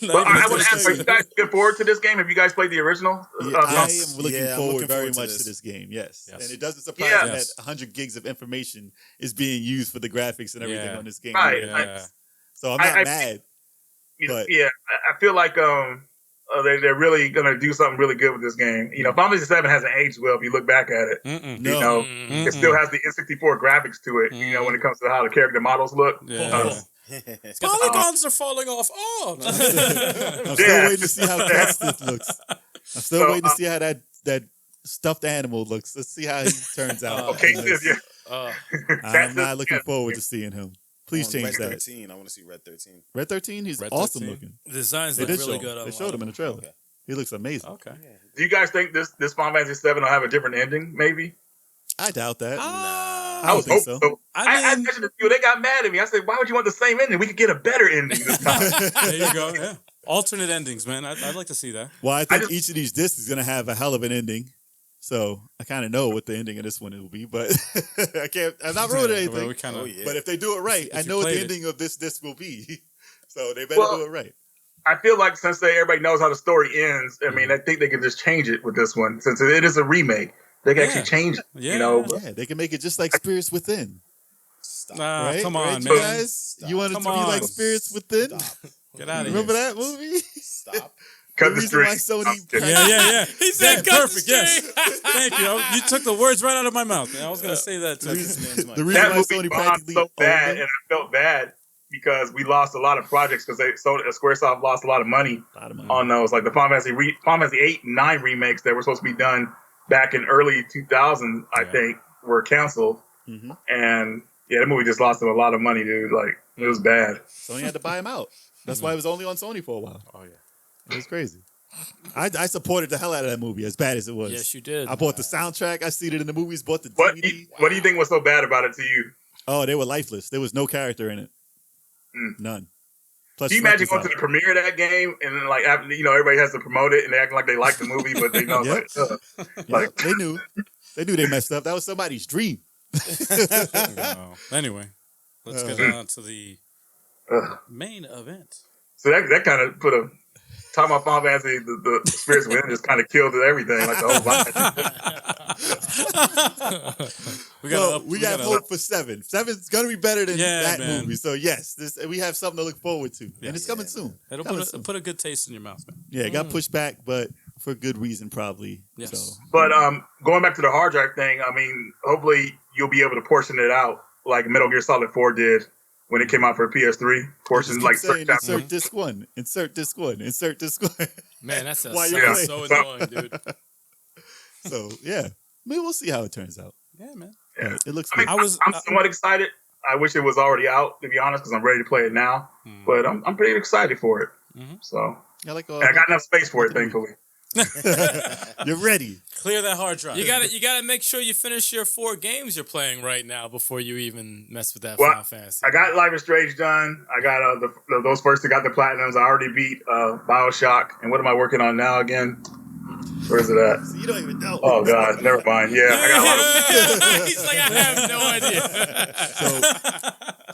well, I would ask, are you guys looking forward to this game? Have you guys played the original?
I am looking
Yeah, I'm
forward
looking
very
forward to
much
this.
to this game, yes.
Yes.
And it doesn't surprise
Yeah.
me
Yes.
that 100 gigs of information is being used for the graphics and everything
Yeah.
on this game.
Right.
Yeah.
So I'm not
I-
mad. But-
Yeah, I feel like they're really gonna do something really good with this game. Final Fantasy 7 hasn't aged well if you look back at it.
No.
It still has the N64 graphics to it. When it comes to how the character models look.
Yeah. Polygons are falling off. Oh.
I'm still
Yeah.
waiting to see how Cat Stick looks. I'm still waiting to see how that stuffed animal looks. Let's see how he turns out.
Okay, yeah.
I'm not looking forward to seeing him. Please
On
change
Red
that.
13. I want to see Red 13.
Red 13, he's
Red
awesome
13.
looking.
The designs
They
look
did
really
show
good.
They showed him in the trailer.
Okay.
He looks amazing.
Okay.
Do you guys think this Final Fantasy 7 will have a different ending? Maybe.
I doubt that.
I
don't
was
think
hoping
so.
so.
I
I
mean-
mentioned a few. They got mad at me. I said, "Why would you want the same ending? We could get a better ending this time."
There you go. Yeah. Alternate endings, man. I'd like to see that.
Well, I think
just-
each of these discs is going to have a hell of an ending. So I kind of know what the ending of this one will be, but I can't. I'm not ruining anything.
Well, we kind of.
Oh, yeah.
But if they do it right,
If
I
you
know what the
played it.
ending of this disc will be. So they better
Well,
do it right.
I feel like since everybody knows how the story ends, I mean, I think they can just change it with this one. Since it is a remake, they can
Yeah.
actually change it.
Yeah.
You know,
Yeah, they can make it just like Spirits Within.
Stop.
Nah,
Right?
come
Right,
on,
you
man.
guys? You want it
Come
to be like
on.
Spirits Within?
Stop.
Get out of
Remember
here.
that movie?
Stop.
cut
the
the
reason why
string.
Sony.
Yeah.
He said,
Yeah,
"Cut
perfect.
the
Yes.
string."
Thank you. You took the words right out of my mouth, man. I was gonna say that
The
too.
reason,
man's
the
money.
reason
That
why
movie
Sony
bombed
practically
so bad,
owned
and
it.
I felt bad because we lost a lot of projects because Squaresoft lost a lot of money
A lot of money.
on those, like the Final Fantasy 8 and 9 remakes that were supposed to be done back in early 2000, I
Yeah.
think, were canceled.
Mhm.
And yeah, that movie just lost them a lot of money, dude. Like, it was bad.
Sony had to buy him out. That's why it was only on Sony for a while.
Oh yeah.
It was crazy. I supported the hell out of that movie, as bad as it was.
Yes, you did.
I bought the soundtrack. I seen it in the movies. Bought the
What
DVD.
what do you think was so bad about it to you?
Oh, they were lifeless. There was no character in it. None. Plus,
Can you
Shrek
imagine
was
going to
out.
the premiere of that game and then, like, after, everybody has to promote it and they acting like they like the movie, but they know,
Yep.
like,
Yep, they knew. They knew they messed up. That was somebody's dream.
Wow. Anyway, let's get on to the main event.
so that kind of put a talking about Final Fantasy, the spirits within just kind of killed everything, like the whole vibe.
We have hope for 7. 7's gonna be better than
Yeah,
that
man.
movie. So yes, we have something to look forward to, and it's coming soon.
It'll
Coming
put
soon.
put a good taste in your mouth, man.
Yeah, it got pushed back, but for good reason, probably.
Yes.
So
But going back to the hard drive thing, I mean, hopefully you'll be able to portion it out like Metal Gear Solid 4 did when it came out for PS3. Portion
just
like
keep saying,
certain
insert disc 1, insert disc 1, insert disc 1.
Man, that's
While you're
so
playing.
annoying, dude.
So yeah, maybe we'll see how it turns out.
Yeah, man.
Yeah.
It looks
I
good.
mean, I'm somewhat excited. I wish it was already out, to be honest, because I'm ready to play it now. But I'm pretty excited for it. So
I like all
and I got enough space for it, thankfully.
You're ready.
Clear that hard drive.
You gotta make sure you finish your 4 games you're playing right now before you even mess with that
Well,
Final Fantasy.
I got Life is Strange done. I got those first that got the platinums. I already beat BioShock. And what am I working on now again? Where is it at?
So you don't even know.
Oh God, never mind. Yeah, I got a lot of.
He's like, I have no idea.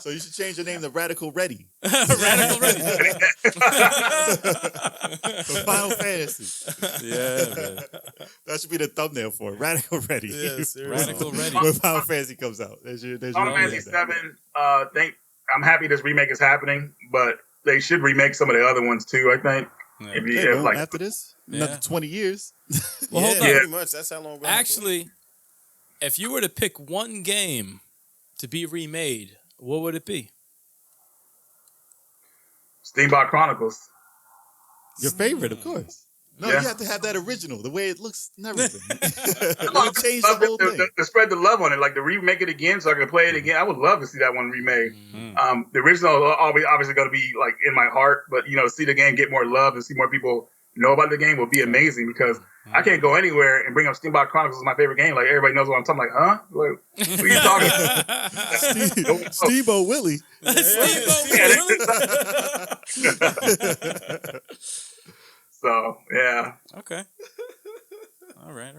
So you should change your name to Radical Reggie
Radical Reggie.
for Final Fantasy.
Yeah, man.
That should be the thumbnail for it. Radical Reggie.
Yeah, seriously.
Radical Reggie.
When Final Fantasy comes out, there's your
Final
name.
Fantasy 7. I'm happy this remake is happening, but they should remake some of the other ones too. I think.
Yeah.
If
They
you, if,
won't
like,
after this,
Yeah.
another 20 years.
Well, hold
yeah,
on.
pretty much. That's how long. we're gonna have to wait.
Actually, if you were to pick one game to be remade, what would it be?
Steamboat Chronicles.
Your favorite, of course. No,
Yeah.
you have to have that original, the way it looks and everything.
I
It would change the whole thing.
to spread the love on it, like to remake it again, so I can play it again. I would love to see that one remade. The original obviously going to be like in my heart, but see the game get more love and see more people know about the game will be amazing because I can't go anywhere and bring up Steamboat Chronicles as my favorite game. Like everybody knows what I'm talking. Like, huh? Like, what are you talking about?
Steve-O Willie.
So yeah,
Okay. All right.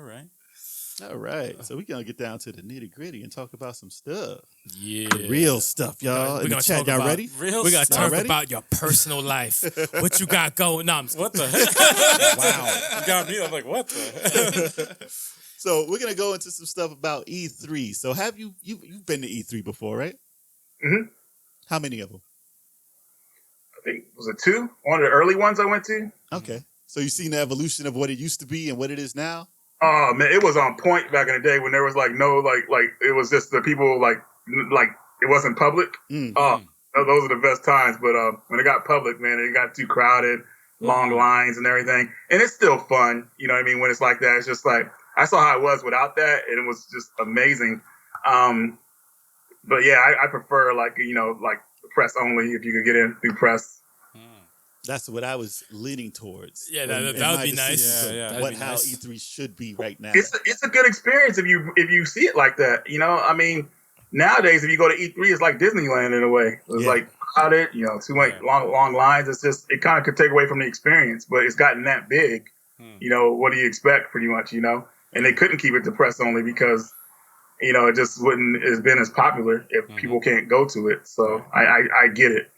All right. So we're going to get down to the nitty gritty and talk about some stuff.
Yeah.
Real stuff, y'all.
We're
In the
gonna
chat,
talk
y'all
about-
ready?
Real
We got to
stuff.
talk
ready?
about your personal life. What you got going on?
What the heck? Wow. You got me. I'm like, what the
So we're going to go into some stuff about E3. So have you've been to E3 before, right?
Mhm.
How many of them?
I think was it 2? One of the early ones I went to.
Okay. So you've seen the evolution of what it used to be and what it is now?
Oh man, it was on point back in the day when there was like no like it was just the people like it wasn't public.
Mm.
Oh, those are the best times. But when it got public, man, it got too crowded, long lines and everything. And it's still fun, you know what I mean? When it's like that, it's just like I saw how it was without that, and it was just amazing. But yeah, I prefer like press only if you could get in through press.
That's what I was leaning towards.
Yeah, that would be nice.
How E3 should be right now.
It's a good experience if you see it like that. I mean, nowadays if you go to E3, it's like Disneyland in a way. It's like crowded, too much long lines. It's just it kind of could take away from the experience. But it's gotten that big. What do you expect? Pretty much, and they couldn't keep it to press only because it just wouldn't have been as popular if people can't go to it. So I get it.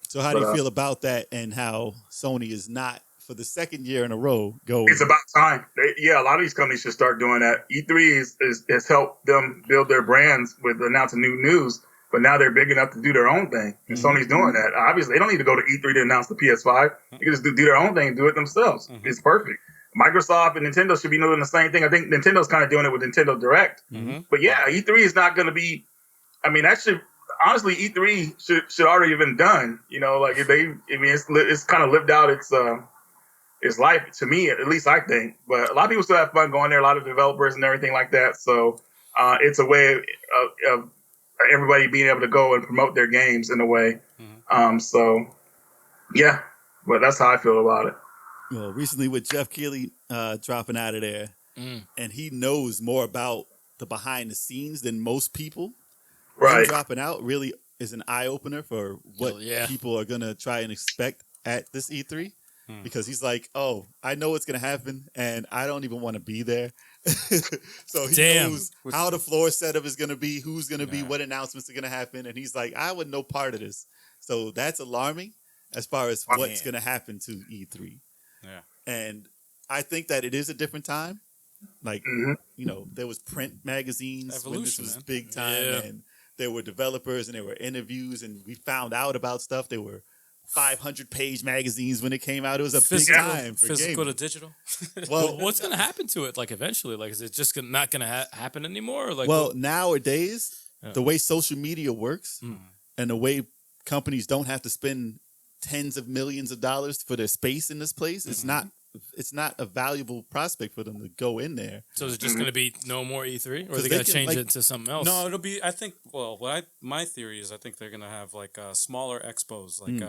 So how do you feel about that and how Sony is not, for the second year in a row, going?
It's about time. A lot of these companies should start doing that. E3 has helped them build their brands with announcing new news, but now they're big enough to do their own thing. And Sony's doing that. Obviously, they don't need to go to E3 to announce the PS5. They can just do their own thing and do it themselves. It's perfect. Microsoft and Nintendo should be doing the same thing. I think Nintendo's kind of doing it with Nintendo Direct. But yeah, E3 is not going to be, that should, honestly, E3 should already have been done. It's kind of lived out its life to me, at least I think. But a lot of people still have fun going there, a lot of developers and everything like that. So it's a way of everybody being able to go and promote their games in a way. So yeah, but that's how I feel about it.
Well, recently with Jeff Keighley dropping out of there, and he knows more about the behind the scenes than most people.
Right.
Him dropping out really is an eye opener for what people are going to try and expect at this E3. Because he's like, oh, I know what's going to happen, and I don't even want to be there. So he knows how the floor setup is going to be, who's going to be, what announcements are going to happen. And he's like, I want no part of this. So that's alarming as far as what's going to happen to E3.
Yeah.
And I think that it is a different time. Like, there was print magazines when this was big time, and there were developers and there were interviews, and we found out about stuff. There were 500-page magazines when it came out. It was a big time for
physical
gaming.
to digital.
Well, what's going to happen to it? Like eventually, like is it just not going to happen anymore? Or like,
nowadays, the way social media works and the way companies don't have to spend tens of millions of dollars for their space in this place, it's not a valuable prospect for them to go in there.
So is it just going to be no more E3, or are they going to change it to something else?
No, it'll be. I think. Well, my theory is I think they're going to have like smaller expos, like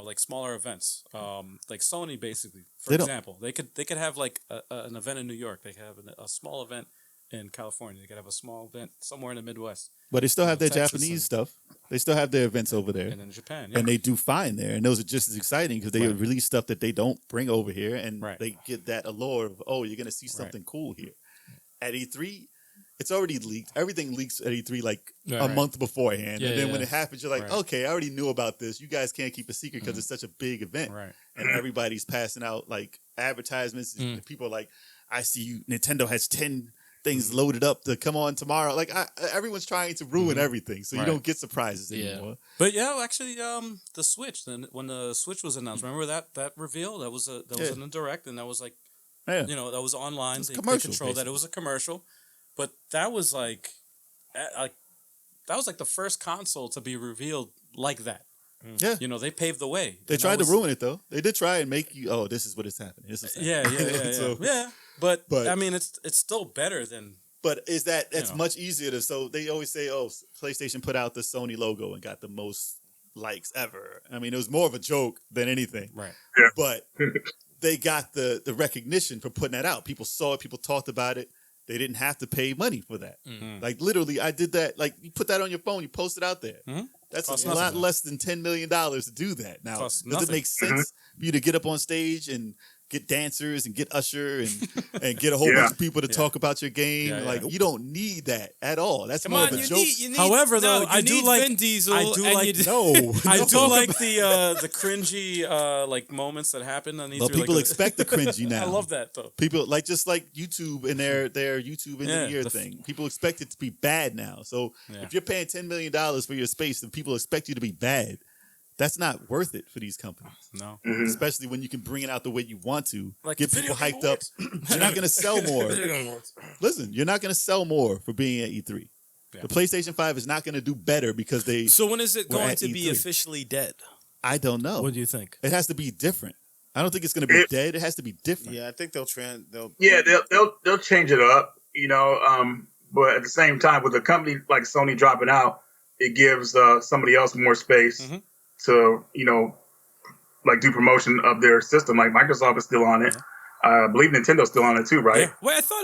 like smaller events, like Sony basically. For example, they could have like an event in New York. They could have a small event in California. They could have a small event somewhere in the Midwest.
But they still have their Japanese stuff. They still have their events over there.
And in Japan,
and they do fine there. And those are just as exciting because they release stuff that they don't bring over here, and they get that allure of, oh, you're going to see something cool here. At E3, it's already leaked. Everything leaks at E3 like a month beforehand. And then when it happens, you're like, okay, I already knew about this. You guys can't keep a secret because it's such a big event.
Right.
And everybody's passing out like advertisements. People are like, I see you. Nintendo has 10 things loaded up to come on tomorrow. Like everyone's trying to ruin everything, so you don't get surprises anymore.
But actually, the Switch. Then when the Switch was announced, remember that reveal? That was in a direct, and that was like, that was online. They controlled that. It was a commercial, but that was like the first console to be revealed like that.
Yeah,
they paved the way.
They tried to ruin it though. They did try and make you. Oh, this is what is happening. This is happening.
Yeah. But I mean, it's still better than.
But that's much easier to. So they always say, oh, PlayStation put out the Sony logo and got the most likes ever. I mean, it was more of a joke than anything.
Right.
Yeah.
But they got the recognition for putting that out. People saw it. People talked about it. They didn't have to pay money for that. Like literally, I did that. Like you put that on your phone, you post it out there. That's a lot less than $10 million to do that. Now, does it make sense for you to get up on stage and get dancers and get Usher and get a whole bunch of people to talk about your game? You don't need that at all. That's more of a joke.
However, though, I do like
Vin Diesel.
I do like the cringy like moments that happen on E3.
Well, people expect the cringy now.
I love that though.
People just like YouTube and their YouTube in the year thing. People expect it to be bad now. So if you're paying $10 million for your space and people expect you to be bad, that's not worth it for these companies.
No.
Especially when you can bring it out the way you want to. Like get people hyped up. You're not going to sell more. Listen, you're not going to sell more for being at E3. Yeah. The PlayStation 5 is not going to do better because they.
So when is it going to be
E3.
officially dead?
I don't know.
What do you think?
It has to be different. I don't think it's going to be dead. It has to be different.
Yeah, I think they'll
they'll change it up, but at the same time, with a company like Sony dropping out, it gives somebody else more space to, like do promotion of their system. Like Microsoft is still on it. I believe Nintendo's still on it too, right?
Yeah.
Wait, I thought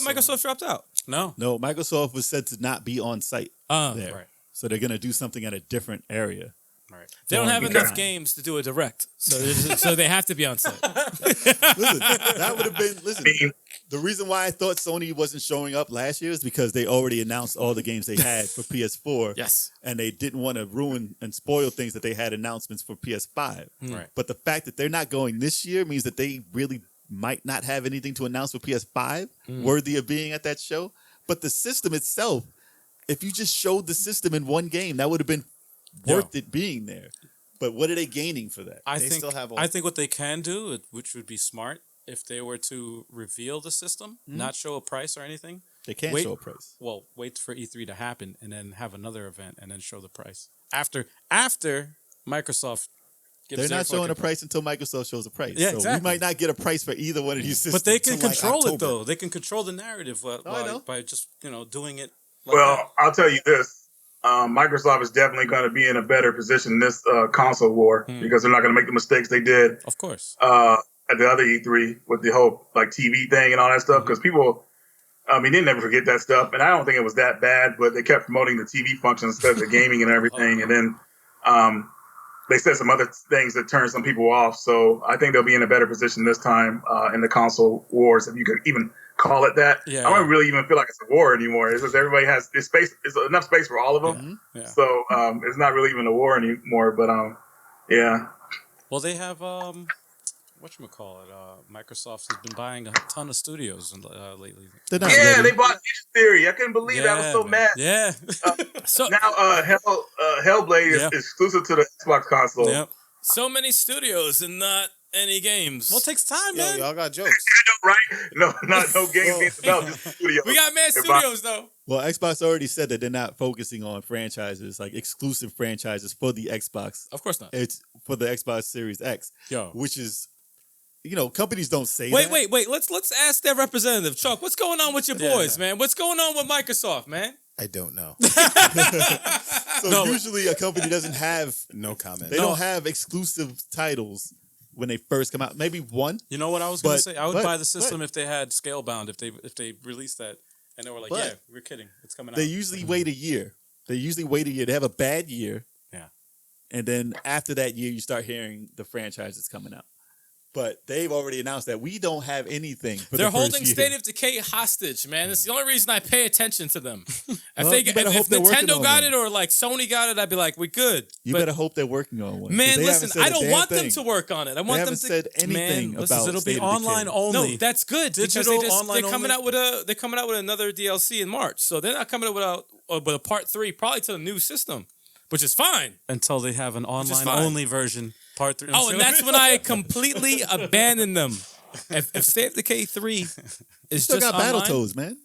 Microsoft dropped out.
No.
Microsoft was said to not be on site there.
Right.
So they're going to do something at a different area.
Right.
They don't have enough games to do a direct, so they have to be on site.
Listen, that would have been. Listen, the reason why I thought Sony wasn't showing up last year is because they already announced all the games they had for PS4.
Yes,
and they didn't want to ruin and spoil things that they had announcements for PS5.
Right.
But the fact that they're not going this year means that they really might not have anything to announce for PS5 worthy of being at that show. But the system itself, if you just showed the system in one game, that would have been worth it being there. But what are they gaining for that?
I think what they can do, which would be smart, if they were to reveal the system, not show a price or anything.
They can't show a price.
Well, wait for E3 to happen and then have another event and then show the price. After Microsoft gives
They're not showing a price until Microsoft shows a price.
Yeah,
so
exactly.
we might not get a price for either one of these systems.
But they can control it,
October.
though. They can control the narrative by just, doing it like
Well,
that.
I'll tell you this. Microsoft is definitely going to be in a better position in this console war because they're not going to make the mistakes they did
Of course.
at the other E3 with the whole like TV thing and all that stuff. Because people, they never forget that stuff. And I don't think it was that bad, but they kept promoting the TV functions instead of the gaming and everything. And then they said some other things that turned some people off. So I think they'll be in a better position this time in the console wars, if you could even call it that.
Yeah,
I don't really even feel like it's a war anymore. It's just everybody has space. It's enough space for all of them.
Yeah.
So it's not really even a war anymore. But yeah.
Well, they have whatchamacallit, Microsoft has been buying a ton of studios lately.
They're not
Yeah,
ready.
they bought Ninja Theory. I couldn't believe that. I was so
man.
mad.
Yeah.
so
Now Hellblade is exclusive to the Xbox console.
Yep.
so many studios and not any games.
Well, it takes time,
Yo,
man.
y'all got jokes.
Right? No games being developed. Just studios.
We got mad studios though.
Well, Xbox already said that they're not focusing on franchises, like exclusive franchises for the Xbox.
Of course not.
It's for the Xbox Series X,
Yo.
which is, companies don't say that.
Wait. Let's ask their representative, Chuck. What's going on with your boys, man? What's going on with Microsoft, man?
I don't know.
So usually a company doesn't have,
No comment.
they don't have exclusive titles when they first come out. Maybe one.
You know what I was going to
But-
say? I would
but-
buy the system
but-
if they had Scalebound, if they released that and they were like,
But-
yeah, we're kidding. It's coming out.
They usually wait a year. They have a bad year.
Yeah.
And then after that year, you start hearing the franchises coming out. But they've already announced that we don't have anything for
They're
the first
holding
year.
State of Decay hostage, man. That's the only reason I pay attention to them.
Well, you better
if
hope they're working
Nintendo
on
got
one.
it or like Sony got it, I'd be like, we're good.
You
But
better hope they're working on one. 'cause
man,
they
listen,
haven't said
I
a
don't
damn
want them
thing.
to work on it. I want
They
them
haven't
to
said anything
listen,
about
it'll be
State of
online
Decay.
only.
No, that's good because
Digital,
they're
online
coming
only.
out with another DLC in March, so they're not coming out with a part 3, probably to the new system, which is fine.
Until they have an
is
online
fine.
only version, part 3.
Oh, and that's when I completely abandon them. If State of Decay 3 is
Still
just
got
online,
Battletoads, man.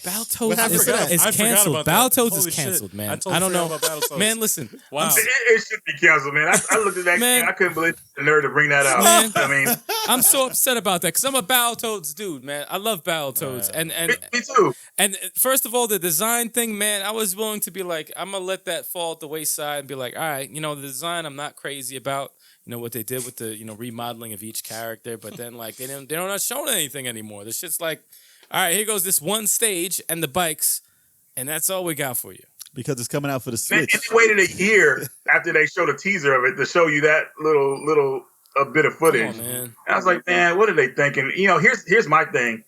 Battletoads
happened
is,
to that?
is
I forgot
canceled.
about that.
Battletoads
Holy
is
shit.
canceled, man.
I totally
I don't know.
forgot about Battletoads.
Man, listen.
Wow.
It should be canceled, man. I looked at that
Man.
game. I couldn't believe the nerve to bring that out.
Man.
I mean,
I'm so upset about that because I'm a Battletoads dude, man. I love Battletoads.
me too.
And first of all, the design thing, man, I was willing to be like, I'm going to let that fall at the wayside and be like, all right, the design I'm not crazy about. What they did with the, remodeling of each character. But then, like, they're not showing anything anymore. This shit's like, all right, here goes this one stage and the bikes, and that's all we got for you.
Because it's coming out for the
Man,
Switch.
and they waited a year after they showed a teaser of it to show you that little bit of footage.
Come on, man.
And I was like, man, what are they thinking? Here's my thing.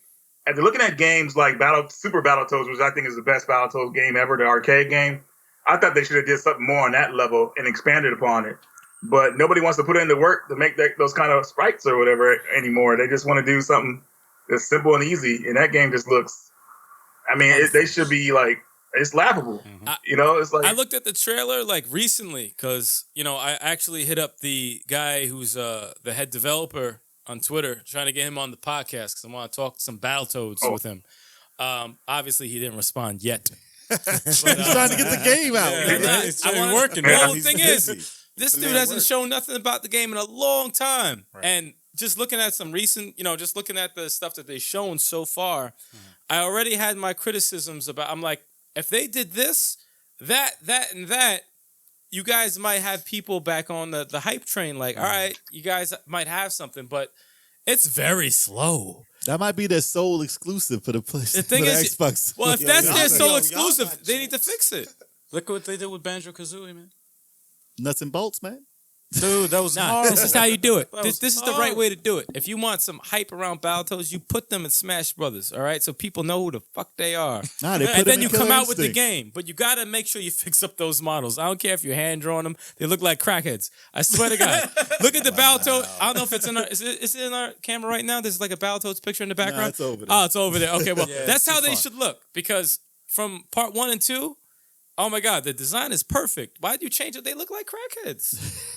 After looking at games like Super Battletoads, which I think is the best Battletoads game ever, the arcade game, I thought they should have did something more on that level and expanded upon it. But nobody wants to put in the work to make those kind of sprites or whatever anymore. They just want to do something that's simple and easy. And that game just looks, they should be like, it's laughable. It's like.
I looked at the trailer like recently because, I actually hit up the guy who's the head developer on Twitter trying to get him on the podcast because I want to talk some Battletoads with him. Obviously, he didn't respond yet.
He's trying to get the game out.
It's
I wanna-
working,
Well,
man.
the
He's
thing
busy.
is, this
The
dude
man
hasn't
worked.
shown nothing about the game in a long time.
Right.
And just looking at some recent, just looking at the stuff that they've shown so far, I already had my criticisms about. I'm like, if they did this, that, and that, you guys might have people back on the hype train. Like, all right, you guys might have something, but it's very slow.
That might be their sole exclusive for the PlayStation.
The thing
for
is,
the Xbox.
well, if
Yo,
that's
y'all
their
got-
sole
y'all
exclusive,
got
they need to
jokes.
fix it.
Look what they did with Banjo Kazooie, man.
Nuts and bolts, man.
Dude, that was
Nah,
horrible.
this is how you do it.
That
This,
was
this is the right
horrible.
way to do it. If you want some hype around Battletoads, you put them in Smash Brothers, all right? So people know who the fuck they are.
Nah, they put
And
them
then
in
you
Killer
come out with the
Instinct.
game. But you got to make sure you fix up those models. I don't care if you're hand-drawing them. They look like crackheads. I swear to God. Look at the Battletoads. I don't know if it's in our... Is it in our camera right now? There's like a Battletoads picture in the background?
it's over there.
Oh, it's over there. Okay, well,
Yeah,
that's
it's
how
too
they
far.
should look. Because from part 1 and 2... Oh my God, the design is perfect. Why'd you change it? They look like crackheads.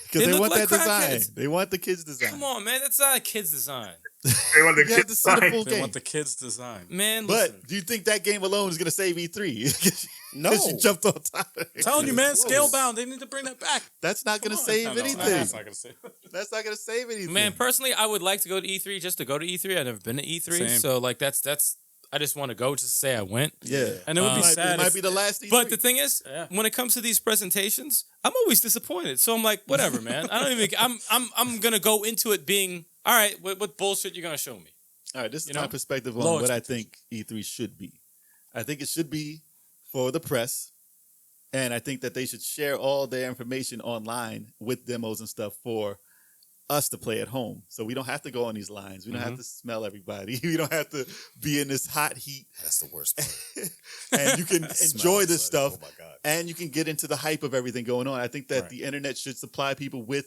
Because they
look
want
like
that design.
crackheads.
They want the kids' design.
Come on, man. That's not a kid's design.
They want the
You have to
kids
see the
sign.
full
They
game.
want the kids' design.
Man,
But
listen.
do you think that game alone is going to save E3?
No.
Because you jumped on top of it.
I'm telling you, man,
Close.
Scalebound, they need to bring that back.
That's not going to
Come on.
save
No, no,
anything.
That's not gonna save.
That's not going to save anything.
Man, personally, I would like to go to E3 just to go to E3. I've never been to E3.
Same.
So, like, that's I just want to go just to say I went.
yeah.
And it would be
It
sad.
might
if-
be the last E3.
But the thing is,
Yeah.
when it comes to these presentations, I'm always disappointed. So I'm like, whatever, man. I don't even. I'm gonna go into it being all right. What bullshit you gonna show me?
All right, this is
know?
my perspective on
Low
what I think E3 should be. I think it should be for the press, and I think that they should share all their information online with demos and stuff for us to play at home. So we don't have to go on these lines. We don't have to smell everybody. We don't have to be in this hot heat,
That's the worst part.
and you can enjoy this
Smell,
stuff.
like, oh my God.
And you can get into the hype of everything going on. I think that
Right.
the internet should supply people with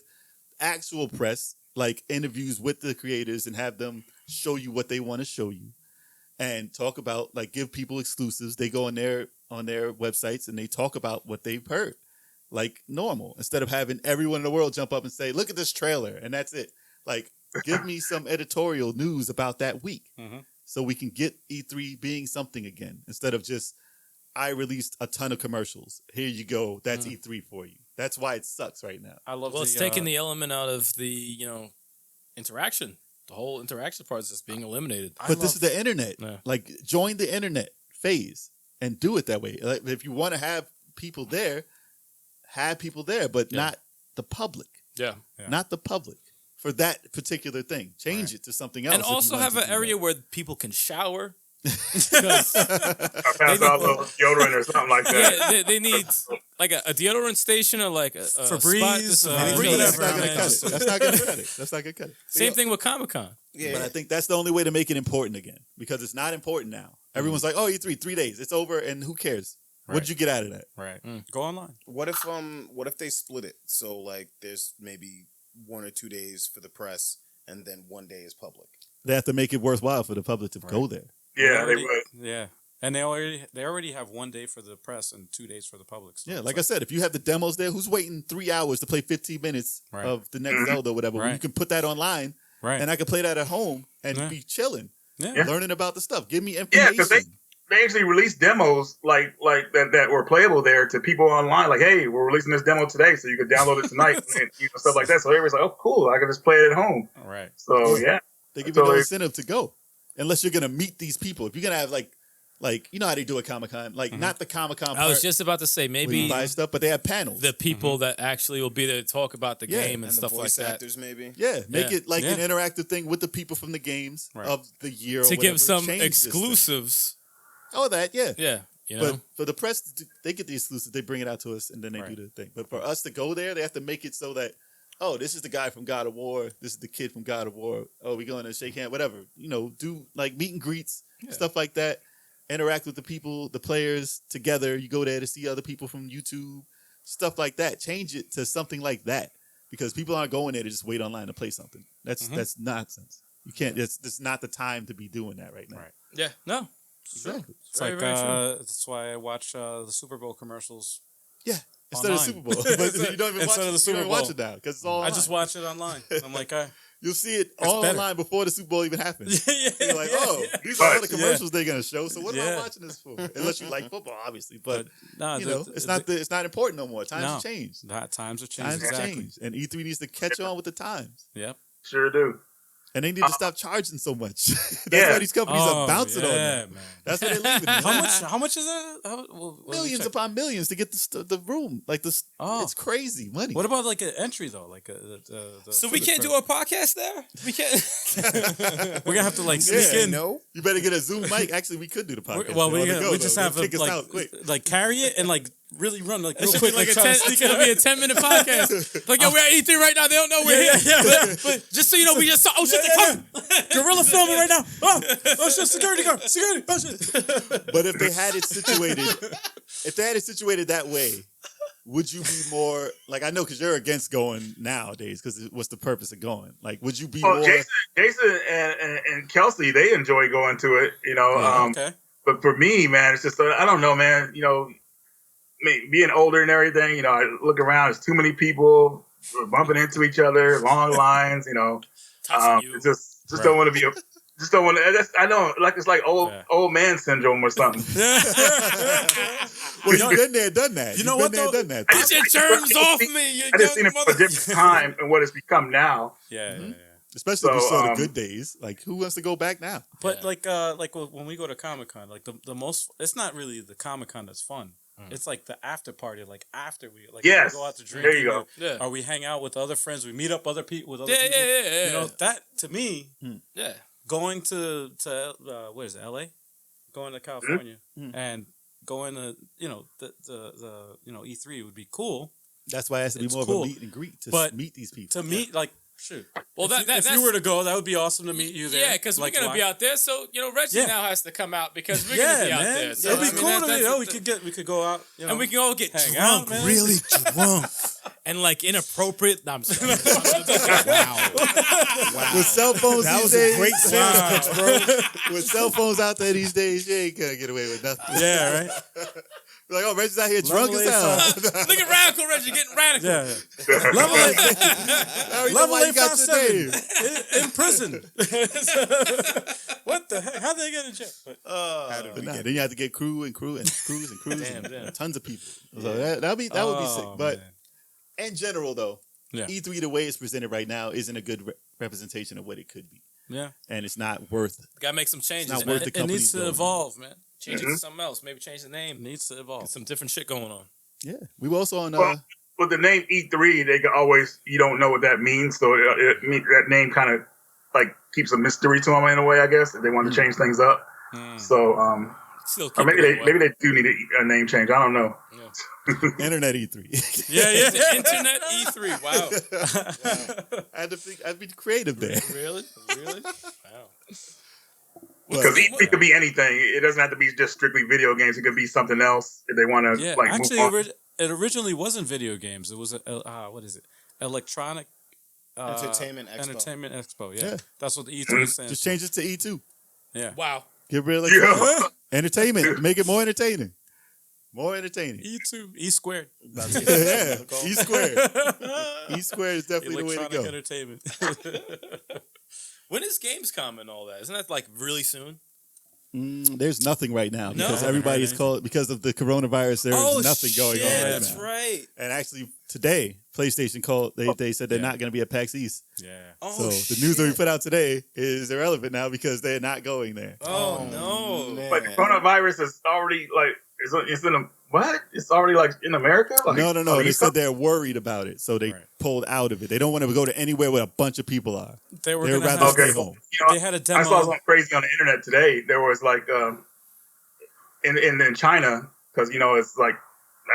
actual press, like interviews with the creators, and have them show you what they want to show you, and talk about, like, give people exclusives. They go on their websites and they talk about what they've heard, like normal, instead of having everyone in the world jump up and say, "Look at this trailer," and that's it. Like, give me some editorial news about that week,
Mhm.
so we can get E3 being something again, instead of just, I released a ton of commercials. Here you go. That's E3 for you. That's why it sucks right now.
I love
Well, it's
the,
taking the element out of the interaction. The whole interaction part is just being eliminated.
But this is the internet.
Yeah.
Like, join the internet phase and do it that way. Like, if you want to have people there, but
Yeah.
not the public.
Yeah.
Yeah.
Not the public for that particular thing. Change it to something else.
And
if you
also
want
have
to
an
do
area
that.
where people can shower.
I pass out a little deodorant or something like that.
Yeah, they need like a deodorant station or like a
Febreze,
spot. This
Febreze,
That's
whatever,
not gonna
man.
cut it. That's not gonna cut it. That's not gonna cut it.
Same thing with Comic-Con.
Yeah.
But I think that's the only way to make it important again, because it's not important now. Everyone's like, "Oh, E3, 3 days, it's over," and who cares? What
Right.
did you get out of that?
Right. Go online.
What if they split it? So like there's maybe 1 or 2 days for the press and then 1 day is public.
They have to make it worthwhile for the public to go there.
Yeah, they would.
Yeah. And they already have 1 day for the press and 2 days for the public. So
Yeah,
it's
like I said, if you have the demos there, who's waiting 3 hours to play 15 minutes
Right.
of the next Zelda or whatever? Well, you
Right.
can put that online,
right.
and I can play that at home and
Yeah.
be chilling,
yeah.
learning about the stuff. Give me
Yeah,
information.
because they actually released demos like that were playable there to people online. Like, hey, we're releasing this demo today, so you can download it tonight and stuff like that. So everybody's like, oh, cool, I can just play it at home.
All right.
So yeah,
They give you no
totally-
incentive to go, unless you're gonna meet these people. If you're gonna have like you know how they do at Comic-Con, like not the Comic-Con part
I was just about to say
where you
maybe
buy stuff, but they have panels.
the people that actually will be there to talk about the
Yeah,
game and
And
stuff
the
like
voice
that.
actors maybe.
Yeah, make
Yeah.
it like
Yeah.
an interactive thing with the people from the games
Right.
of the year, or
To
whatever.
give some
Change this thing.
exclusives.
Oh, that yeah.
Yeah. You know?
But for the press, they get the exclusive. They bring it out to us, and then they
Right.
do the thing. But for us to go there, they have to make it so that, oh, this is the guy from God of War. This is the kid from God of War. Oh, we going to shake hands, whatever. You know, do like meet and greets, stuff like that. Interact with the people, the players together. You go there to see other people from YouTube, stuff like that. Change it to something like that, because people aren't going there to just wait online to play something. That's nonsense. You can't. It's not the time to be doing that right now.
Right.
yeah. No.
Exactly.
It's
Very,
like
very true.
that's why I watch the Super Bowl commercials.
Yeah. Instead of
Online.
Super Bowl, but you don't even
Instead
watch
of the
it.
Super
You don't watch
Bowl.
it now because it's all.
I just
online.
watch it online. I'm like,
You'll see it
It's
all
better.
online before the Super Bowl even happens.
yeah,
You're like, oh, these are all the commercials they're gonna show. So what am I watching this for? Unless you like football, obviously. But
no,
it's not important no more. Times have changed.
Times have changed.
Times have
Exactly.
changed, and E3 needs to catch on with the times.
Yep.
Sure do.
And they need to stop charging so much. That's why these companies are bouncing on that.
Man.
That's what they're leaving.
How much is that?
Millions upon millions to get the room. Like this, it's crazy money.
What about like an entry though? Like
So we can't do a podcast there. We can't.
We're gonna have to like sneak in.
No,
You better get a Zoom mic. Actually, we could do the podcast.
Well,
On the go,
we just
though.
have to
Kick us out quick.
like carry it and like really run like real
It's
quick.
like
Like
it's gonna be a 10-minute podcast. Like, yo, we're at E3 right now. They don't know we're here. But just so you know, we just saw. Oh shit, they come.
Guerrilla filming right now. Oh shit, security guard, security. Oh shit.
But if they had it situated that way, would you be more like, I know because you're against going nowadays because what's the purpose of going? Like, would you be more?
Jason and Kelsey, they enjoy going to it.
Okay.
But for me, man, it's just I don't know, man. Being older and everything, I look around. There's too many people. We're bumping into each other, long lines. It's just don't want to be. Just don't want to. I know, like it's like old man syndrome or something.
Well, you've been there, done that.
You know
You've been
what,
there,
though?
done that.
Get your germs off me.
I just seen it from a different time and what it's become now.
Yeah.
Especially if you saw the
So,
good days. Like, who wants to go back now?
But like when we go to Comic-Con, like the most, it's not really the Comic-Con that's fun. It's like the after party, like after we
Yes.
we go out to drink.
There you go.
Yeah.
Or we hang out with other friends. We meet up other people with other
Yeah,
people.
yeah.
You know, that to me,
Yeah.
going to where is it, LA? Going to California and going to the E3 would be cool.
That's why it has to be
It's
more
cool.
of a meet and greet to
But
meet these people.
To meet like shoot.
Well,
if you were to go, that would be awesome to meet you there.
Yeah, because
like,
we're gonna be out there. So Reggie
Yeah.
now has to come out because we're gonna be out there. So,
It'd be
I mean,
cool to
that's
me.
the-
We could go out,
and we can all get
hang
drunk,
out, man.
really drunk.
and like inappropriate. No, I'm sorry.
With cell phones
That
these
was
days,
a great sales pitch, bro.
with cell phones out there these days, you ain't gonna get away with nothing.
Yeah, right.
Like, oh, Reggie's out here drunk as hell.
Look at Radical Reggie getting radical.
Yeah. Level
Level
Level
you got your
857
name.
in prison. What the heck? How'd they get in jail? But,
But nah, then you have to get crews and
Damn.
and tons of people. So that would be sick. But in general, though,
Yeah.
E3 the way it's presented right now isn't a good representation of what it could be,
yeah,
and it's not worth.
Gotta make some changes,
It's not
man.
worth the
it
company's
needs to
going.
evolve, man.
Change it to something else. Maybe change the name.
It needs to evolve.
Get some different shit going on.
Yeah, we were also on.
Well, with the name E3, they can always, you don't know what that means, so that name kind of like keeps a mystery to them in a way, I guess. If they want to change things up, so
Still
or
keep
maybe
it
they do need a name change. I don't know.
Internet E3.
Yeah.
The Internet E3. Wow.
I had to think. I'd be creative there.
Really? Wow.
Because E3 could be anything. It doesn't have to be just strictly video games. It could be something else if they want to
Yeah,
like
actually,
move on.
it originally wasn't video games. It was what is it? Electronic
Entertainment Expo.
Entertainment Expo. Yeah,
Yeah.
that's what the E3 stands.
Just change it to E2.
Yeah,
Wow.
Get rid of
Yeah.
entertainment. Make it more entertaining. More entertaining.
E2, E squared.
Yeah, E squared. E squared is definitely the way to
Electronic
go.
entertainment.
When is Gamescom and all that? Isn't that like really soon?
There's nothing right now because
No.
everybody is called because of the coronavirus. There's nothing going on right
That's
now.
right.
And actually, today PlayStation called. They said they're not going to be at PAX East.
Yeah.
Oh,
So the news that we put out today is irrelevant now because they're not going there.
Oh, no.
man.
But coronavirus is already like it's in a what? It's already like in America. Like,
No.
oh,
They said they're worried about it, so they pulled out of it. They don't want to go to anywhere where a bunch of people are.
They were
They'd
gonna
rather
have,
stay home.
You know,
They had a
I
demo.
saw something crazy on the internet today. There was like in China, because it's like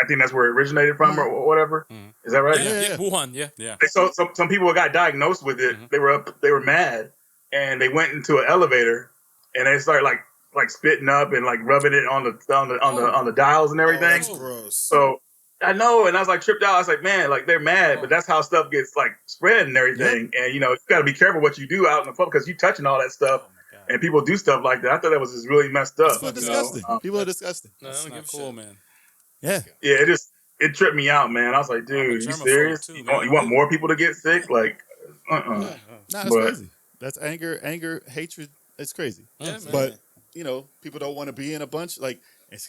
I think that's where it originated from or whatever. Is that right?
Yeah. Wuhan, yeah.
yeah.
So some people got diagnosed with it. They were mad, and they went into an elevator, and they started like spitting up and like rubbing it on the dials and everything.
That's gross.
So I know, and I was like tripped out. I was like, man, like they're mad, but that's how stuff gets like spread and everything. And you got to be careful what you do out in the public because you touching all that stuff, and people do stuff like that. I thought that was just really messed up.
People are disgusting. People are disgusting.
No, I
That's
don't
not
give a
cool,
shit.
man.
Yeah.
Yeah, it tripped me out, man. I was like,
I'm a
dude, you
germaphobe
serious?
too,
You
man.
want more people to get sick? Like,
Yeah, Nah, that's
But-
crazy. That's anger, hatred. It's crazy.
Yeah, man.
But people don't want to be in a bunch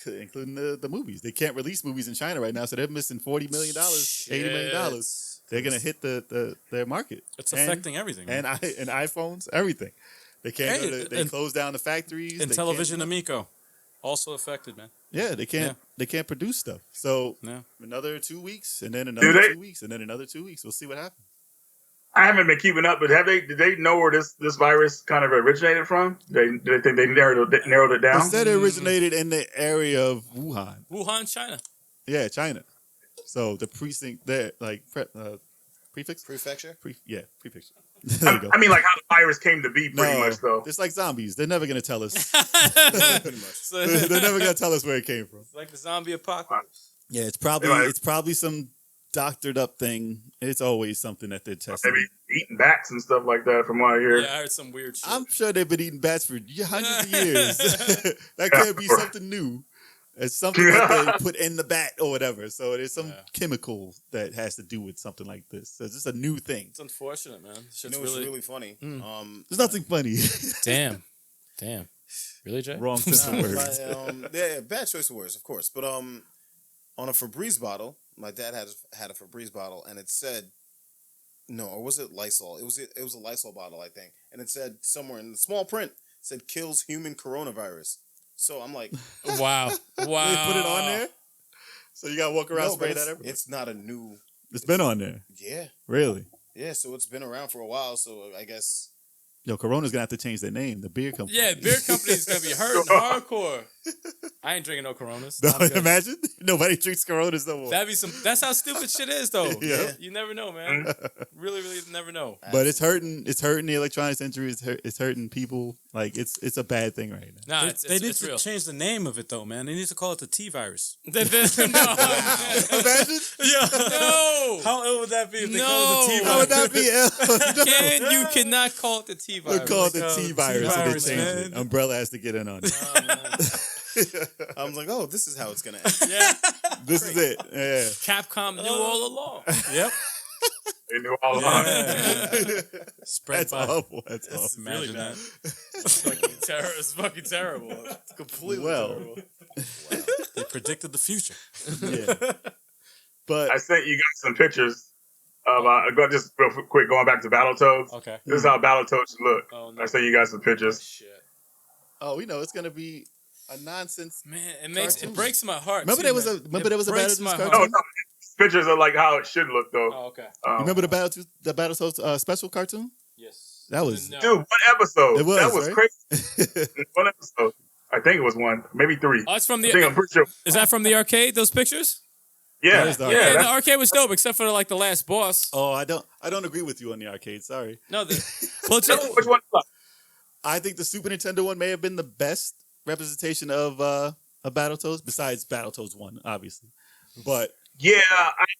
including the movies. They can't release movies in China right now, so they're missing $40 million, $80 million. They're gonna hit their market.
It's affecting everything.
And iPhones, everything. They can't.
Hey,
They close down the factories.
And
They
television,
can't-
Amico, also affected, man.
Yeah, they can't. They can't produce stuff. So
No.
another 2 weeks, and then another 2 weeks, and then another 2 weeks. We'll see what happens.
I haven't been keeping up, but did they know where this virus kind of originated from? Do they think they narrowed it
They
down?
said it originated in the area of Wuhan.
Wuhan, China.
Yeah, China. So the precinct there, prefix?
Prefecture?
Prefecture. There you go.
I mean, like how the virus came to be, pretty much, though.
It's like zombies. They're never gonna tell us.
Pretty much.
So,
They're never gonna tell us where it came from.
it's like the zombie apocalypse.
Yeah, it's
Right.
probably some doctored up thing. It's always something that they're testing.
Maybe eating bats and stuff like that, from what I hear.
Yeah, I heard some weird shit.
I'm sure they've been eating bats for hundreds of years. That can't be something new. It's something that they put in the bat or whatever. So there's some chemical that has to do with something like this. So it's just a new thing.
It's unfortunate, man. Shit's
It's really funny.
There's nothing funny.
Damn. Really, Jay?
Wrong sense of words.
Bad choice of words, of course. But on a Febreze bottle, my dad had a Febreze bottle, and it said, no, or was it Lysol? It was a Lysol bottle, I think, and it said somewhere in the small print, it said kills human coronavirus. So I'm like,
Wow.
They put it on there, so you gotta walk around
no, but
spraying that everywhere.
it's not a new.
It's been on there,
Yeah,
really.
yeah. So it's been around for a while. So I guess.
Yo, Corona's gonna have to change their name. The beer company.
Yeah, beer company's gonna be hurting hardcore. I ain't drinking no Coronas.
No,
I'm good.
imagine nobody drinks Coronas no more.
That's how stupid shit is, though.
Yeah.
You never know, man. Really, really never know.
But it's hurting. It's hurting the electronics industry. It's hurting people. Like it's a bad thing right now.
Nah,
They need
it's
to
real.
change the name of it, though, man. They need to call it the T-virus.
No.
Imagine.
No.
How ill would that be if they
No.
called it the
How would
T-virus?
that be?
You cannot call it the T
We'll
virus.
call it the
Like,
T virus and
T-virus,
they change it.
man.
Umbrella has to get in on it.
I'm like, oh, this is how it's gonna end.
Yeah.
This is it. Yeah.
Capcom knew all along.
Yep.
They knew all along.
Spread
That's
by.
awful. That's awful.
Imagine that.
It's fucking terrible. It's completely
Well.
terrible.
They predicted the future.
Yeah. But
I sent you guys some pictures of just real quick going back to Battletoads.
Okay.
This is how Battletoads should look.
Oh, no.
I sent you guys some pictures.
Shit.
we know it's gonna be a nonsense.
Man,
Cartoon.
it breaks my heart.
Remember
too,
there was
man.
a remember
It
there was a
breaks
Battletoads
my
cartoon.
heart.
No, pictures of like how it should look though.
Oh, okay.
You remember the Battletoads special cartoon?
Yes.
That was-
No.
Dude, one episode.
It was,
that was
right?
crazy. One episode. I think it was one, maybe three.
Oh, it's from
I think I'm
the.
pretty sure.
Is that from the arcade? Those pictures?
Yeah,
That is the
yeah.
Yeah,
that's-
the arcade was dope, except for like the last boss.
Oh, I don't agree with you on the arcade. Sorry.
No, well,
which one?
I think the Super Nintendo one may have been the best representation of Battletoads, besides Battletoads 1, obviously. But
Yeah,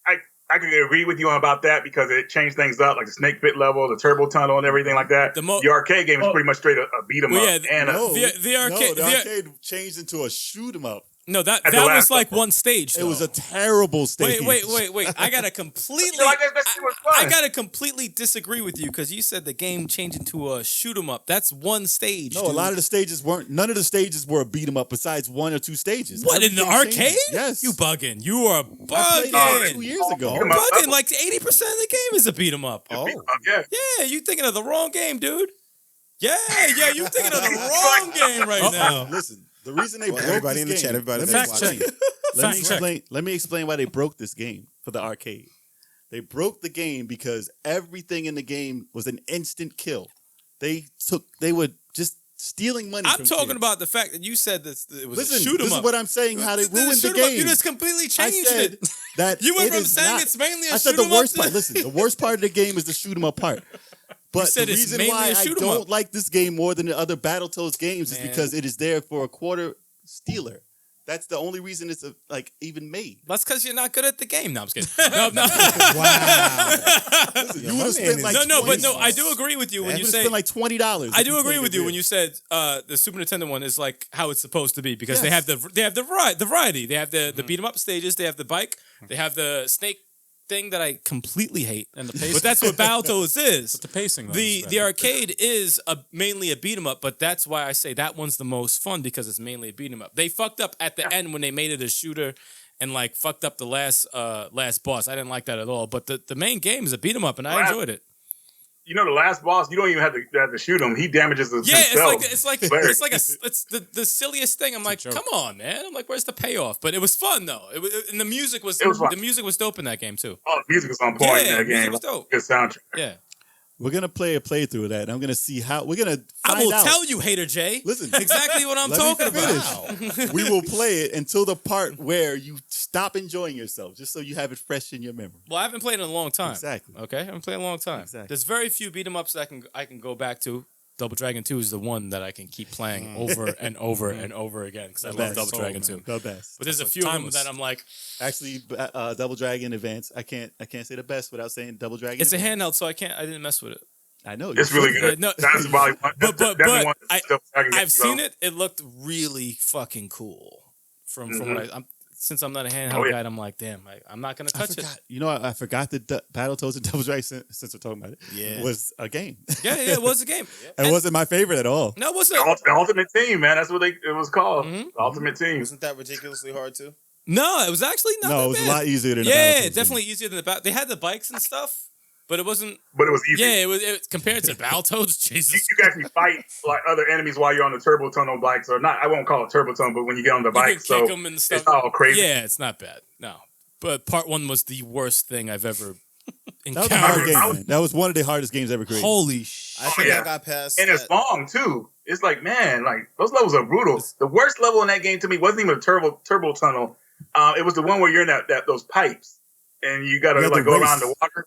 I can agree with you about that because it changed things up, like the snake pit level, the turbo tunnel, and everything like that. The arcade game is pretty much straight a beat 'em
Well,
up.
yeah,
And
the arcade-
the
the-
arcade changed into a shoot 'em up.
No, that
At the
was
last
like
level.
one stage.
It
though.
was a terrible stage.
Wait! I gotta completely.
Like, that shit was fun.
I gotta completely disagree with you because you said the game changed into a shoot 'em up. That's one stage.
No,
dude.
a lot of the stages weren't. None of the stages were a beat 'em up besides one or two stages.
What, in the
Everything changed.
arcade?
Yes.
You bugging? You are
I played it 2
bugging.
years ago.
Beat 'em up.
Bugging. Like 80% of the game is a beat 'em up.
Beat 'em up, yeah.
Yeah, you thinking of the wrong game, dude. Yeah, you thinking of the wrong game right now.
Listen, the reason they
Well,
broke
everybody
this
in the
game,
chat, everybody
let me
that's
explain.
watching.
Let me explain why they broke this game for the arcade. They broke the game because everything in the game was an instant kill. They were just stealing money.
I'm
from
talking
kids.
about the fact that you said that it was
Listen,
a shoot 'em
this
up.
is what I'm saying. How they
This is
ruined the
shoot 'em up.
game.
You just completely
I
changed
said
it.
that
You went
it
from
is
saying
not-
it's mainly a
I said
shoot
the
'em up
worst
to-
part. Listen, the worst part of the game is the shoot 'em up part. But
said
the
it's
reason
mainly
why
a
I
shoot 'em up.
don't like this game more than the other Battletoads games is
Man.
because it is there for a quarter stealer. That's the only reason it's even made.
That's because you're not good at the game. No, I'm just kidding. No.
Listen, you would have spent like
No, I do agree with you when
you
you
would
say.
have spent like $20.
I do agree with you when you said the Super Nintendo one is like how it's supposed to be because they
Yes.
have the variety. They have the beat 'em up stages. They have the bike. They have the snake thing that I completely hate.
And the pacing.
But that's what Battletoads is.
But the pacing, though,
The
is
the
better.
arcade is mainly a beat 'em up, but that's why I say that one's the most fun because it's mainly a beat 'em up. They fucked up at the end when they made it a shooter and like fucked up the last boss. I didn't like that at all. But the main game is a beat 'em up, and I enjoyed it.
You know, the last boss, you don't even have to shoot him. He damages himself.
It's like the silliest thing. I'm like, come on, man. I'm like, where's the payoff? But it was fun though. And the music was
fun.
the music was dope in that game too.
Oh, the music was on point in that
music
game.
was dope.
Good soundtrack.
Yeah.
We're gonna play a playthrough of that, and I'm gonna see how we're gonna.
I will
out.
tell you, Hater Jay.
Listen,
exactly what I'm
let me
talking
finish.
about.
We will play it until the part where you stop enjoying yourself, just so you have it fresh in your memory.
Well, I haven't played in a long time.
Exactly.
Okay, I haven't played in a long time.
Exactly.
There's very few beat 'em ups that I can go back to. Double Dragon 2 is the one that I can keep playing over and over and over again because I love Double Dragon 2.
The best.
But there's a few of them that I'm like,
Actually, Double Dragon Advance. I can't say the best without saying Double Dragon.
it's a
Advance.
handheld, so I didn't mess with it.
I know
It's really good.
No,
That's probably one.
But
I've
I've seen it. It looked really fucking cool. From what since I'm not a handheld guy, I'm like, damn, I'm not gonna touch it.
You know, I forgot that Battletoads and Double Dragon, since we're talking about it, was a game.
Yeah, it was a game.
It wasn't my favorite at all.
No, it wasn't.
The Ultimate Team, man. That's what it was called. The Ultimate Team.
Wasn't that ridiculously hard too?
No, it was actually not.
No,
that
it was
bad.
a lot easier than the
Yeah,
Battletoads
definitely easier than the They had the bikes and stuff, but it wasn't.
But it was easy.
Yeah, it was compared to Battletoads. Jesus,
You can actually fight like other enemies while you're on the turbo tunnel bikes, or not. I won't call it turbo tunnel, but when you get on the
you can
bike,
kick
so
them and stuff.
it's all crazy.
Yeah, it's not bad. No, but part 1 was the worst thing I've ever
That was a hard
encountered.
game, man. That was one of the hardest games ever created.
Holy shit!
I think
yeah.
I got past.
And it's long too. It's like, man, like those levels are brutal. The worst level in that game to me wasn't even a turbo tunnel. It was the one where you're in those pipes and you gotta
You had
like
to
go
race.
around the water.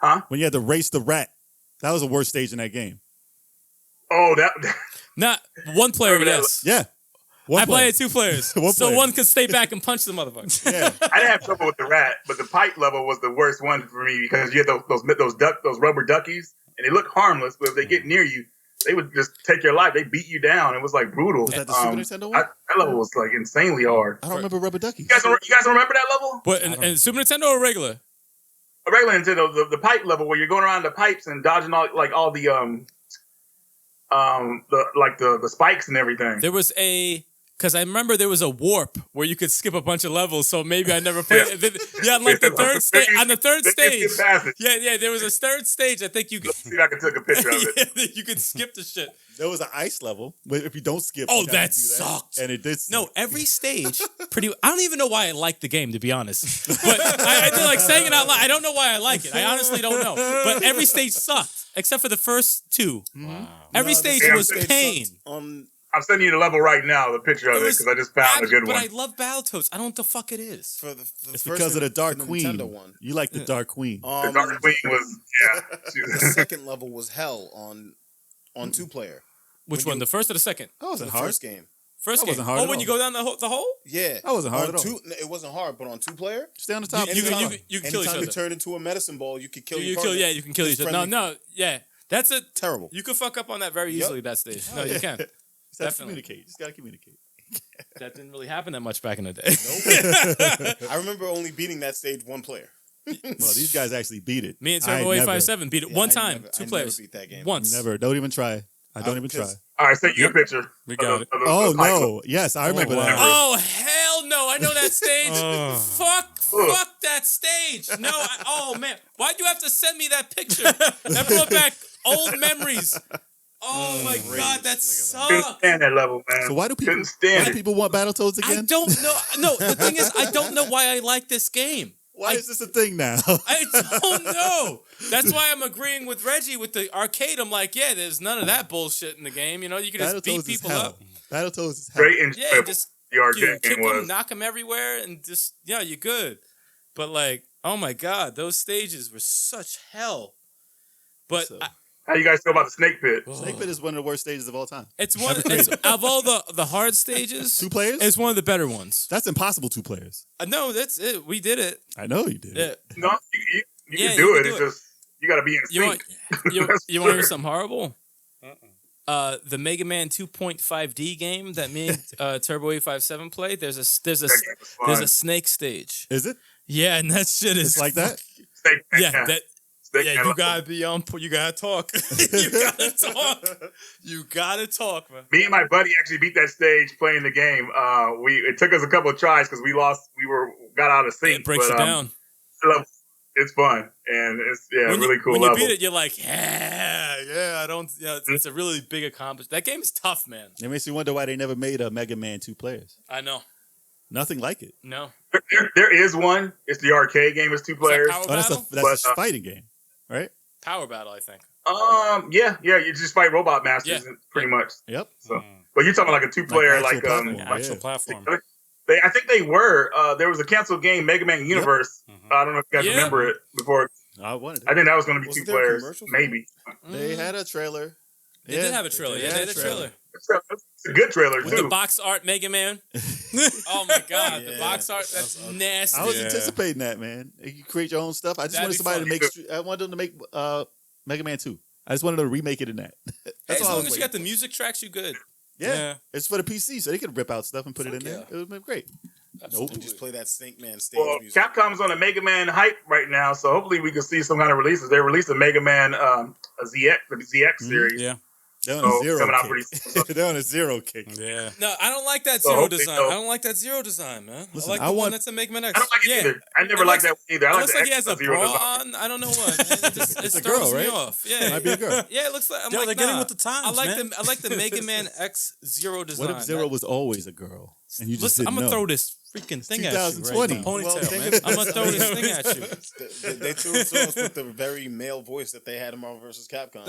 Huh?
When you had to race the rat. That was the worst stage in that game.
Oh, that
Not one player,
Remember that?
yes.
Yeah.
I played 2 players,
One
so
player.
one could stay back and punch the motherfucker.
Yeah.
I didn't have trouble with the rat, but the pipe level was the worst one for me because you had those rubber duckies and they look harmless, but if they get near you, they would just take your life. They beat you down. It was like brutal.
Was that the Super Nintendo one?
That level was like insanely hard.
I don't remember Rubber Duckies.
You guys remember that level?
But and Super Nintendo or regular?
A regular Nintendo, the pipe level where you're going around the pipes and dodging all the spikes and everything.
There was because I remember there was a warp where you could skip a bunch of levels, so maybe I never played it. Yeah, like the third stage. On the third stage. Yeah, there was a third stage. I think you could.
See if I can take a picture of it.
Yeah, you could skip the shit.
There was an ice level, but if you don't skip,
Oh,
you have
that
to do
sucked.
And it did.
No,
suck.
every stage, I don't even know why I like the game, to be honest. But I feel like saying it out loud. I don't know why I like it. I honestly don't know. But every stage sucked, except for the first 2. Wow. Every stage was pain.
I'm sending you the level right now, the picture of it, because I just found a good
but
one.
I love Battletoads. I don't know what the fuck it is.
For the
It's
first
because of the Dark
the
Queen.
Nintendo one.
You like the Dark Queen.
The Dark Queen was,
The second level was hell on 2-player.
Which one? The first or the second?
That wasn't
The
hard.
first game.
First
That
game.
wasn't hard
Oh,
at
when
all.
you go down the hole?
Yeah,
That wasn't hard
on
at all.
It wasn't hard, but on 2-player,
Stay on the top.
You can kill each
anytime
other.
you turn into a medicine ball, you could kill
You
your
kill,
partner.
yeah, you can kill
It's
each other.
friendly.
Yeah. That's a
Terrible.
You could fuck up on that very easily. That stage. No, you can.
Just have to
Definitely.
communicate. Just gotta communicate.
That didn't really happen that much back in the day.
I remember only beating that stage 1 player.
Well, these guys actually beat it.
Me and
I
Turbo
never-
857 beat it one time,
I
2
never
players.
beat that game.
Once.
Never. Don't even try. I don't even try.
Because-
All right, send you a picture.
We got it.
Oh no! Yes, I remember that.
Oh hell no! I know that stage. Fuck that stage. No. Oh man, why'd you have to send me that picture? That brought back old memories. Oh my god, that
Couldn't
sucked.
stand that level, man.
So why do people?
Couldn't stand
Why do
it.
people want Battletoads
I
again?
don't know. No, the thing is, I don't know why I like this game.
Why is this a thing now?
I don't know. That's why I'm agreeing with Reggie with the arcade. I'm like, yeah, there's none of that bullshit in the game. You know, you can just beat
Battletoads is
people
hell.
up.
Battletoads is hell.
Great
Yeah,
enjoyable.
just
The arcade
you kick
game
them,
was.
knock them everywhere, and just you're good. But like, oh my god, those stages were such hell. But
So-
How you guys feel about the Snake Pit?
Snake Pit is one of the worst stages of all time.
it's one it's, of all the hard stages.
2 players?
It's one of the better ones.
That's impossible. 2 players.
No, that's it. We did it.
I know you did.
Yeah.
No, you
Yeah,
can do
you
it.
can
It's
do it.
just you got to be in
You want
sync.
you
That's
want to hear
sure.
something horrible? The Mega Man 2.5D game that me and Turbo 857 played. There's a
That game was fun.
there's a snake stage.
Is it?
Yeah, and that shit is
It's like that.
Yeah, that.
Steak
Yeah,
man.
you gotta be on. You gotta talk. You gotta talk. You gotta talk, man.
Me and my buddy actually beat that stage playing the game. It took us a couple of tries because we got out of sync.
It breaks
but,
you down.
It's fun and it's
When
really cool
When
level.
you beat it, you're like, yeah. I don't. Yeah, it's a really big accomplishment. That game is tough, man.
It makes me wonder why they never made a Mega Man 2 players.
I know.
Nothing like it.
No.
There is one. It's the arcade game. It's 2 players.
Power
Oh,
Battle?
that's a fighting game, right?
Power Battle, I think.
Yeah. You just fight robot masters,
Yeah.
pretty much.
Yep.
So, but you're talking like a 2-player,
Like
like
actual platform.
Actual
Yeah.
platform.
I think they were. There was a canceled game, Mega Man Universe. I don't know if you guys
Yeah.
remember it before.
I wanted it.
I think that was going to be
Wasn't
2
there a
players,
commercial?
maybe.
They had a trailer.
They did have a trailer. Yeah, they had a trailer.
It's a good trailer
With the
too.
box art Mega Man. Oh my god, the
Yeah.
box art, that's nasty.
I was
Yeah.
anticipating that, man. You create your own stuff. I just
That'd
wanted
be
somebody
fun.
to make. I wanted them to make Mega Man 2. I just wanted them to remake it in that. That's
As
all I
long
was
as you got the music tracks, you good.
Yeah. It's for the PC, so they could rip out stuff and put it in there.
yeah.
It would have been great.
Nope. And just play that Snake Man stage
Well,
music.
Capcom's on a Mega Man hype right now, so hopefully we can see some kind of releases. They released a Mega Man a ZX, the ZX series.
Yeah.
They're on a
So,
zero
coming out
kick.
pretty soon.
They're on a zero kick.
Yeah.
No, I don't like that
So
zero
hopefully
design.
so.
I don't like that zero design, man.
Listen,
I like
I
the one
want-
that's a Mega Man X.
I don't like it
yeah.
either. I never
It
liked
looks-
that one either. I
It
like
looks
the
like he has a
X-Zero
bra
design.
on. I don't know what. It just
It's a
throws
girl,
me
right?
off. Yeah.
Might be a girl.
Yeah, it looks like. I'm
Yo,
like,
they're getting
nah.
with the times, man.
I like the Mega Man X Zero design.
What if Zero was always a girl and you just
Listen,
didn't
I'm gonna
know?
throw this freaking thing at you. Right
2020.
now.
Ponytail,
Well,
man.
I'm gonna throw this thing at you.
They chose songs with the very male voice that they had in Marvel vs. Capcom.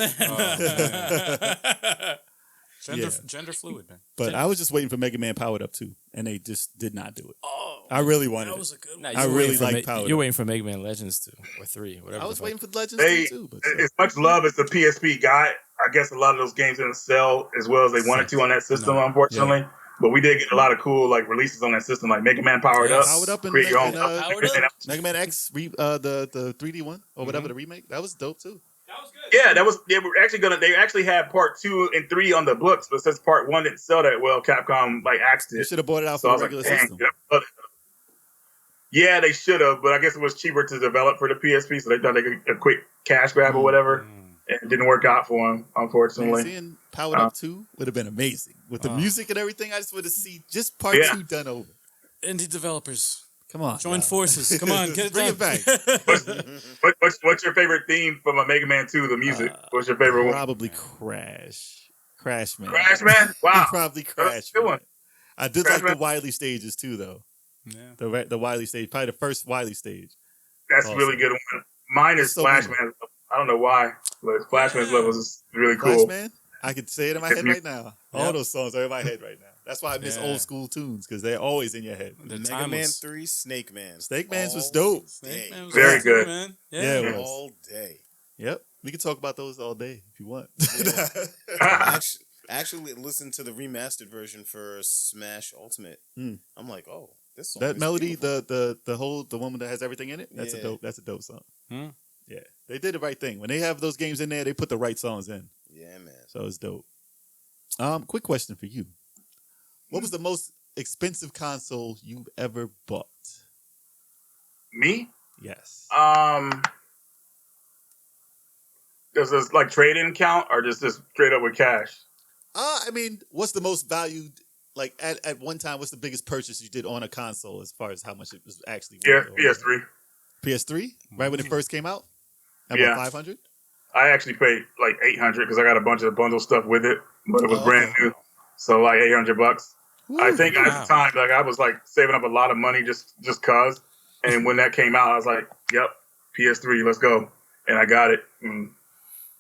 Gender fluid, man.
But I was just waiting for Mega Man Powered Up 2, and they just did not do it.
Oh,
I really wanted
that
it.
was a good
Nah,
one.
I
you were
really
waiting for
like Power
You're
Up.
waiting for Mega Man Legends 2 or 3, whatever.
I was
the fuck.
waiting for Legends
They,
2 too. But
as much love as the PSP got, I guess a lot of those games didn't sell as well as they wanted to on that system, unfortunately. But we did get a lot of cool like releases on that system, like Mega Man Powered Up.
Powered Up and
Create your own.
Powered Up?
Mega Man X, the 3D one or whatever the remake, that was dope too.
That was good.
Yeah, that was. They were actually gonna. They actually had part 2 and 3 on the books, but since part 1 didn't sell that well, Capcom like axed
They
it.
should have bought it out
So I
for
was
the
like,
regular
dang.
system.
Yeah, they should have, but I guess it was cheaper to develop for the PSP, so they thought they could a quick cash grab or whatever, and it didn't work out for them,
Man,
unfortunately.
seeing Powered Up 2 would have been amazing with the music and everything. I just want to see just part
Yeah.
2 done over.
Indie developers,
Come on,
join
now.
forces. Come on, get it
Bring
done.
it back.
What's your favorite theme from a Mega Man 2? The music. What's your favorite one?
Probably Crash. Crash Man.
Crash Man. Wow,
Probably Crash.
good
Man.
one.
I did
Crash
like the
Man.
Wily stages too, though.
Yeah.
The Wily stage, probably the first Wily stage.
That's
Awesome.
a really good one. Mine is
So
Splash
good.
Man. I don't know why, but Splash Man's levels is really
Crash
cool.
Man. I could say it in my
It's
head right now. All those songs are in my head right now. That's why I miss
Yeah.
old school tunes because they're always in your head.
They're
Mega Man
timeless.
3, Snake Man.
Snake Man's was
All
dope.
day.
Man, it was
Very
too,
good.
man.
Yeah, it was.
All day.
Yep. We can talk about those all day if you want.
Actually, listen to the remastered version for Smash Ultimate.
Mm.
I'm like, oh, this song
That
is
melody,
beautiful.
the one that has everything in it, that's
Yeah.
a dope song.
Hmm.
Yeah. They did the right thing. When they have those games in there, they put the right songs in.
Yeah, man.
So it's dope. Quick question for you. What was the most expensive console you've ever bought?
Me?
Yes.
Does this like trade-in count or just straight up with cash?
I mean, what's the most valued? Like at one time, what's the biggest purchase you did on a console as far as how much it was actually
Yeah,
worth?
PS3.
PS3, right when it first came out. At
Yeah.
500.
I actually paid like $800 because I got a bunch of bundle stuff with it, but it was
Oh,
brand
okay.
new, so like $800. I think at
wow.
the time, like I was like saving up a lot of money just cause, and when that came out, I was like, "Yep, PS3, let's go," and I got it. And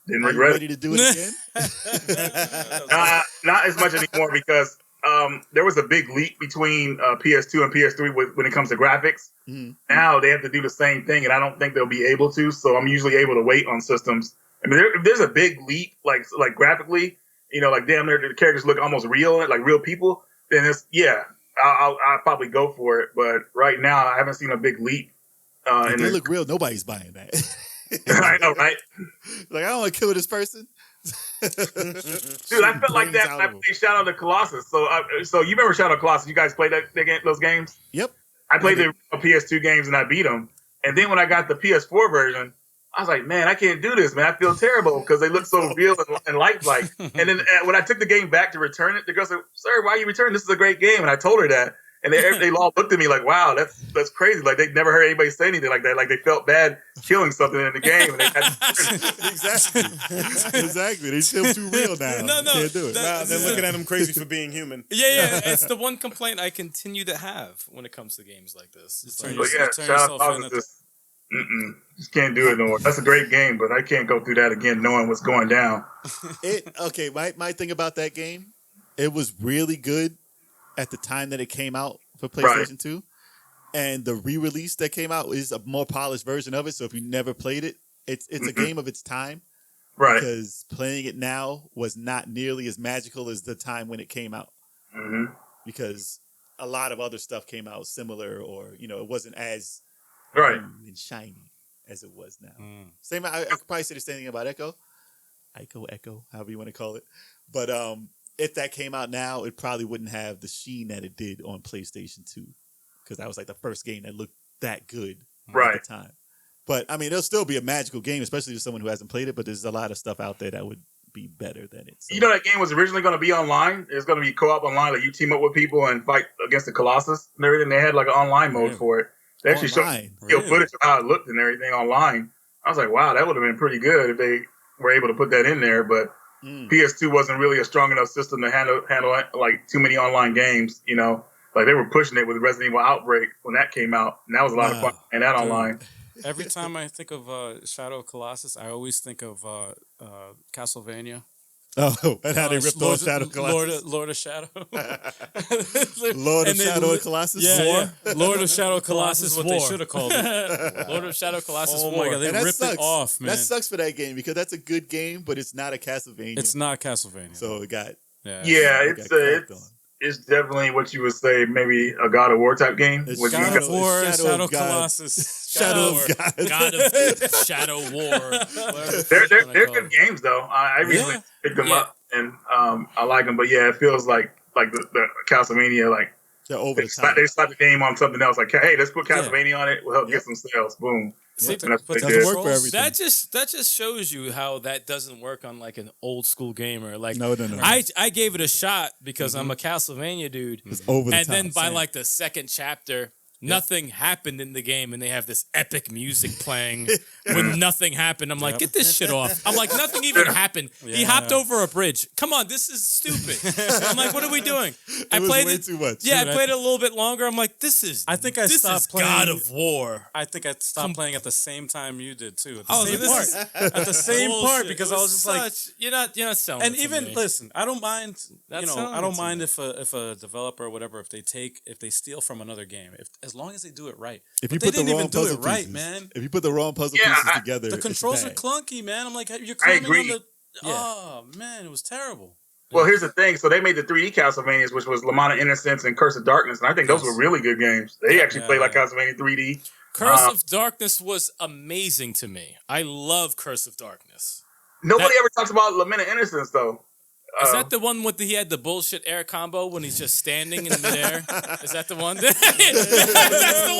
didn't
Are you
regret
ready
it.
to do it again?
Not as much anymore because there was a big leap between PS2 and PS3 when it comes to graphics.
Mhm.
Now they have to do the same thing, and I don't think they'll be able to. So I'm usually able to wait on systems. I mean, if there's a big leap, like graphically, like damn near the characters look almost real, like real people, then I'll probably go for it. But right now, I haven't seen a big leap.
If they look real, nobody's buying that.
I know, right?
Like, I don't want to kill this person.
Dude, I felt like that when I played Shadow of the Colossus. So you remember Shadow of the Colossus? You guys played those games?
Yep.
I played the PS2 games and I beat them. And then when I got the PS4 version, I was like, man, I can't do this, man. I feel terrible because they look so real and lifelike. And then when I took the game back to return it, the girl said, sir, why are you returning? This is a great game. And I told her that. And they all looked at me like, wow, that's crazy. Like, they'd never heard anybody say anything like that. Like, they felt bad killing something in the game. And they had
Exactly. They feel too real now.
No.
Can't do it.
Wow, they're looking at him crazy for being human.
Yeah. It's the one complaint I continue to have when it comes to games like this. It's like,
But yeah, shout out to just can't do it no more. That's a great game, but I can't go through that again knowing what's going down.
My thing about that game, it was really good at the time that it came out for PlayStation 2. And the re-release that came out is a more polished version of it. So if you never played it, it's a game of its time.
Right.
Because playing it now was not nearly as magical as the time when it came out.
Mm-hmm.
Because a lot of other stuff came out similar, or it wasn't as and shiny as it was now. Same. I could probably say the same thing about Echo, however you want to call it. But if that came out now, it probably wouldn't have the sheen that it did on PlayStation 2, because that was like the first game that looked that good at the time. But I mean, it'll still be a magical game, especially to someone who hasn't played it. But there's a lot of stuff out there that would be better than it. So.
You know, that game was originally going to be online. It's going to be co-op online. Like, you team up with people and fight against the Colossus and everything. They had like an online mode for it. They actually showed footage of how it looked and everything online. I was like, wow, that would have been pretty good if they were able to put that in there. But PS2 wasn't really a strong enough system to handle like too many online games. Like, they were pushing it with Resident Evil Outbreak when that came out, and that was a lot of fun. And that online.
Every time I think of Shadow of Colossus, I always think of Castlevania.
Oh, and how they ripped off Shadow of Colossus.
Lord of Shadow.
Lord of Shadow of Colossus?
Yeah. Lord of Shadow of Colossus is what they should have called it.
Lord of Shadow Colossus.
Oh my God, they ripped it off, man.
That sucks for that game, because that's a good game, but it's not a Castlevania.
It's not Castlevania.
So it got...
It's definitely what you would say, maybe a God of War type game.
God of War, Shadow of Colossus.
Shadow of God.
God of Shadow War.
They're good games, though. I recently picked them up, and I like them. But yeah, it feels like the Castlevania, like they slapped the name on something else. Like, hey, let's put Castlevania on it. We'll help get some sales. Boom.
That just shows you how that doesn't work on like an old school gamer. Like,
no.
I gave it a shot because I'm a Castlevania dude.
It's over the top.
Then by like the second chapter, nothing happened in the game, and they have this epic music playing when nothing happened. I'm like, get this shit off. I'm like, nothing even happened. He hopped over a bridge. Come on, this is stupid. I'm like, what are we doing? I played it
too much.
Yeah, I played it a little bit longer. I'm like, this is.
I think I stopped playing.
God of War.
I think I stopped playing at the same time you did too. At
the
same part, because I was just like,
you're not selling.
And
it to
even
me.
listen, I don't mind. I don't mind
me.
if a developer or whatever, if they steal from another game, as long as they do it right.
If you
But
put
they
the
didn't
wrong
even do
puzzle
it right,
pieces,
man.
If you put the wrong puzzle pieces together,
The controls are
bad.
clunky, man. I'm like, you're
I
climbing
agree.
on the. Oh man, it was terrible.
Well, here's the thing. So they made the 3D Castlevanias, which was Lamont of Innocence and Curse of Darkness, and I think those were really good games. They actually played like Castlevania 3D.
Curse of Darkness was amazing to me. I love Curse of Darkness.
Nobody ever talks about Lament of Innocence, though.
Is that the one with he had the bullshit air combo when he's just standing in midair? Is that the one? That's the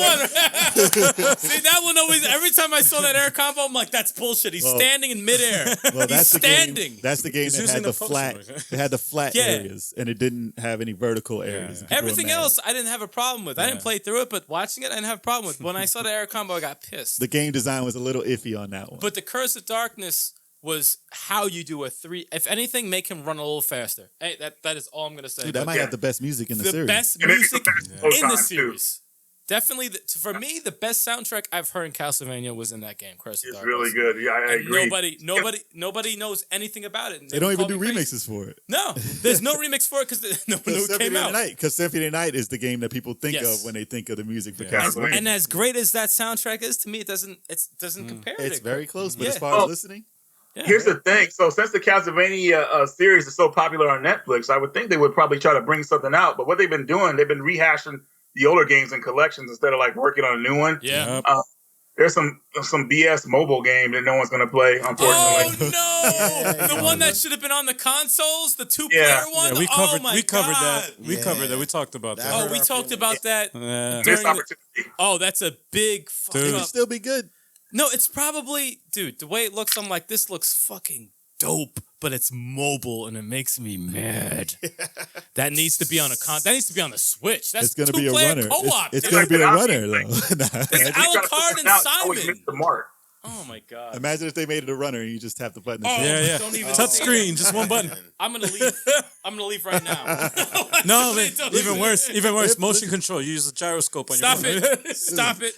one. See, that one always. Every time I saw that air combo, I'm like, "That's bullshit." He's standing in midair.
Well,
he's standing.
That's the game that had the flat. It had the flat areas, and it didn't have any vertical areas.
Everything else, I didn't have a problem with. I didn't play through it, but watching it, I didn't have a problem with. When I saw the air combo, I got pissed.
The game design was a little iffy on that one.
But the Curse of Darkness was how you do a 3. If anything, make him run a little faster. Hey, that is all I'm gonna say.
Dude, that might have the best music in the series.
The best music in the series. Definitely, for me, the best soundtrack I've heard in Castlevania was in that game. Curse of
It's
Darkness.
really good. Yeah, I agree.
Nobody knows anything about it.
They don't even do remixes for it.
No, there's no remix for it because no one knew it came out.
Because Symphony of the Night is the game that people think of when they think of the music for Castlevania.
And as great as that soundtrack is, to me, it doesn't compare.
It's very close, but as far as listening.
Here's the thing. So since the Castlevania series is so popular on Netflix, I would think they would probably try to bring something out. But what they've been doing, they've been rehashing the older games and collections instead of like working on a new one.
Yeah.
there's some BS mobile game that no one's gonna play. Unfortunately.
Oh no! The one that should have been on the consoles, the 2-player one.
Yeah, we
oh
covered.
my
We covered
God.
that. We covered that. We talked about that.
Oh, we talked about that.
Yeah.
Missed
during the-
opportunity.
Oh, that's a big fuck
Dude.
It'll
up.
still be good.
No, it's probably, dude, the way it looks, I'm like, this looks fucking dope, but it's mobile and it makes me mad. That needs to be on that needs to be on the Switch. That's
It's going to be a
two-player
runner.
co-op.
It's
dude.
going to be a
Like
runner,
the
though.
It's
They
a la
try to put
carte and
it out, always
Simon.
miss the mark.
Oh my God.
Imagine if they made it a runner and you just tap the button.
Oh,
Yeah.
don't even
Touch
say
screen, just one button.
I'm gonna leave. I'm gonna leave right now.
No, man,
Don't
even
do
worse.
it.
Even worse. Motion control. You use the gyroscope on
Stop
your phone.
it. Stop it.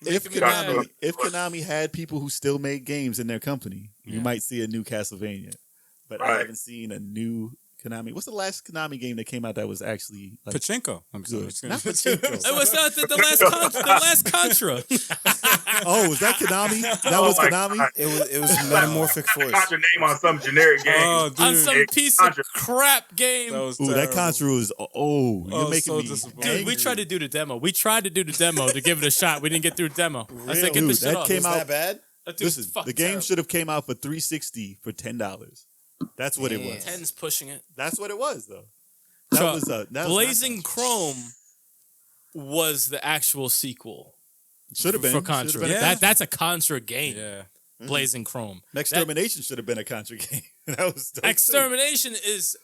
If
Making me mad.
Konami had people who still made games in their company, you might see a new Castlevania. But I
Right.
haven't seen a new Konami. What's the last Konami game that came out that was actually like,
Pachinko. I'm sorry.
good? Not Pachinko.
It was the last Contra.
Oh, was that Konami? That
Oh
was
my
Konami?
God.
It was Metamorphic Force.
Contra name on some generic game.
Oh,
On
dude.
some piece of crap game.
That was
Ooh, that
terrible.
Contra was, you're making
so
me
disappointing.
Dude, we
angry.
tried to do the demo. We tried to do the demo to give it a shot. We didn't get through the demo. I said, get
Dude,
this shit
that
off.
came
Was
out-
that bad?
Dude,
Listen,
fuck
the game
terrible.
should have came out for $360 for $10. That's what it
Yeah.
was.
10's pushing it.
That's what it was, though.
So,
That was
Blazing
not-
Chrome was the actual sequel
should have been
for Contra.
Should have been.
Yeah.
That's a Contra game.
Yeah.
Blazing Chrome.
Extermination should have been a Contra game. That was dope, too.
Extermination is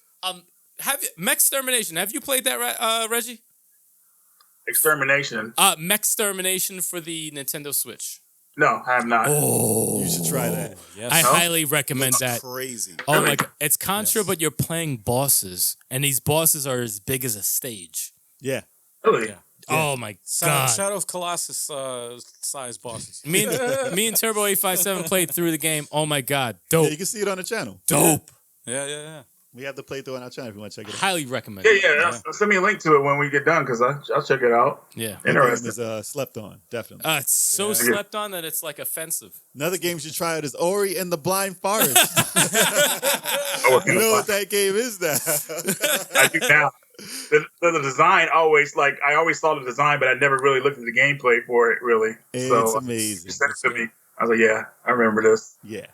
Mextermination. Have you played that, Reggie?
Extermination.
Mextermination for the Nintendo Switch.
No, I have not.
Oh,
You should try that.
Yes.
I highly recommend that.
Crazy.
Oh my god, it's Contra, but you're playing bosses, and these bosses are as big as a stage.
Yeah.
Really?
Yeah.
Oh my god!
Shadow of Colossus size bosses.
Me and Turbo 857 played through the game. Oh my god,
Yeah,
dope,
you can see it on the channel.
dope.
Yeah.
We have the playthrough on our channel if you want to check it out.
Highly recommend.
Yeah,
it.
Send me a link to it when we get done because I'll check it out.
Yeah.
That game
Interesting.
is slept on, definitely.
It's so slept on that it's like offensive.
Another game you should try out is Ori and the Blind Forest.
Oh,
You know what that game is now.
I do now. The design always I always saw the design, but I never really looked at the gameplay for it. Really,
It's
so
amazing.
you sent it to me. I was like, yeah, I remember this.
Yeah,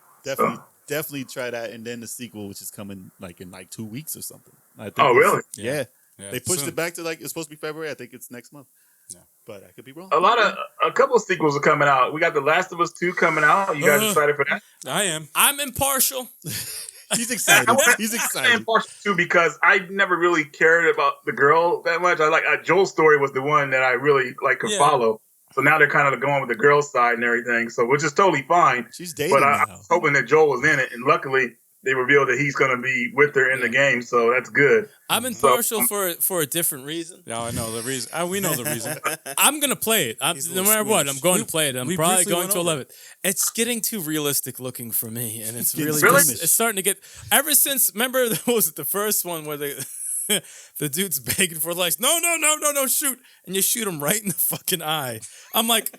definitely try that, and then the sequel, which is coming in 2 weeks or something. I think
Oh,
it's-
really?
Yeah.
Yeah,
They pushed
soon.
it back to it's supposed to be February. I think it's next month.
Yeah.
But I could be wrong.
A couple of sequels are coming out. We got The Last of Us 2 coming out. You guys excited for that?
I am.
I'm impartial.
He's excited. He's
I'm
excited.
partial too because I never really cared about the girl that much. I Joel's story was the one that I really could
Yeah.
follow. So now they're kind of going with the girl side and everything. So which is totally fine.
She's dating
But I
now.
was hoping that Joel was in it, and luckily they revealed that he's going to be with her in the game. So that's good.
I'm impartial for a different reason.
Yeah, I know the reason. We know the reason.
I'm gonna play it.
He's a
No
little
matter what,
squeamish.
I'm going to play it. I'm
we
probably
briefly
going
went
to
over
11. It's getting too realistic looking for me, and it's really,
Really?
it's starting to get. Ever since, remember, was it the first one where the dude's begging for life? No, shoot, and you shoot him right in the fucking eye. I'm like,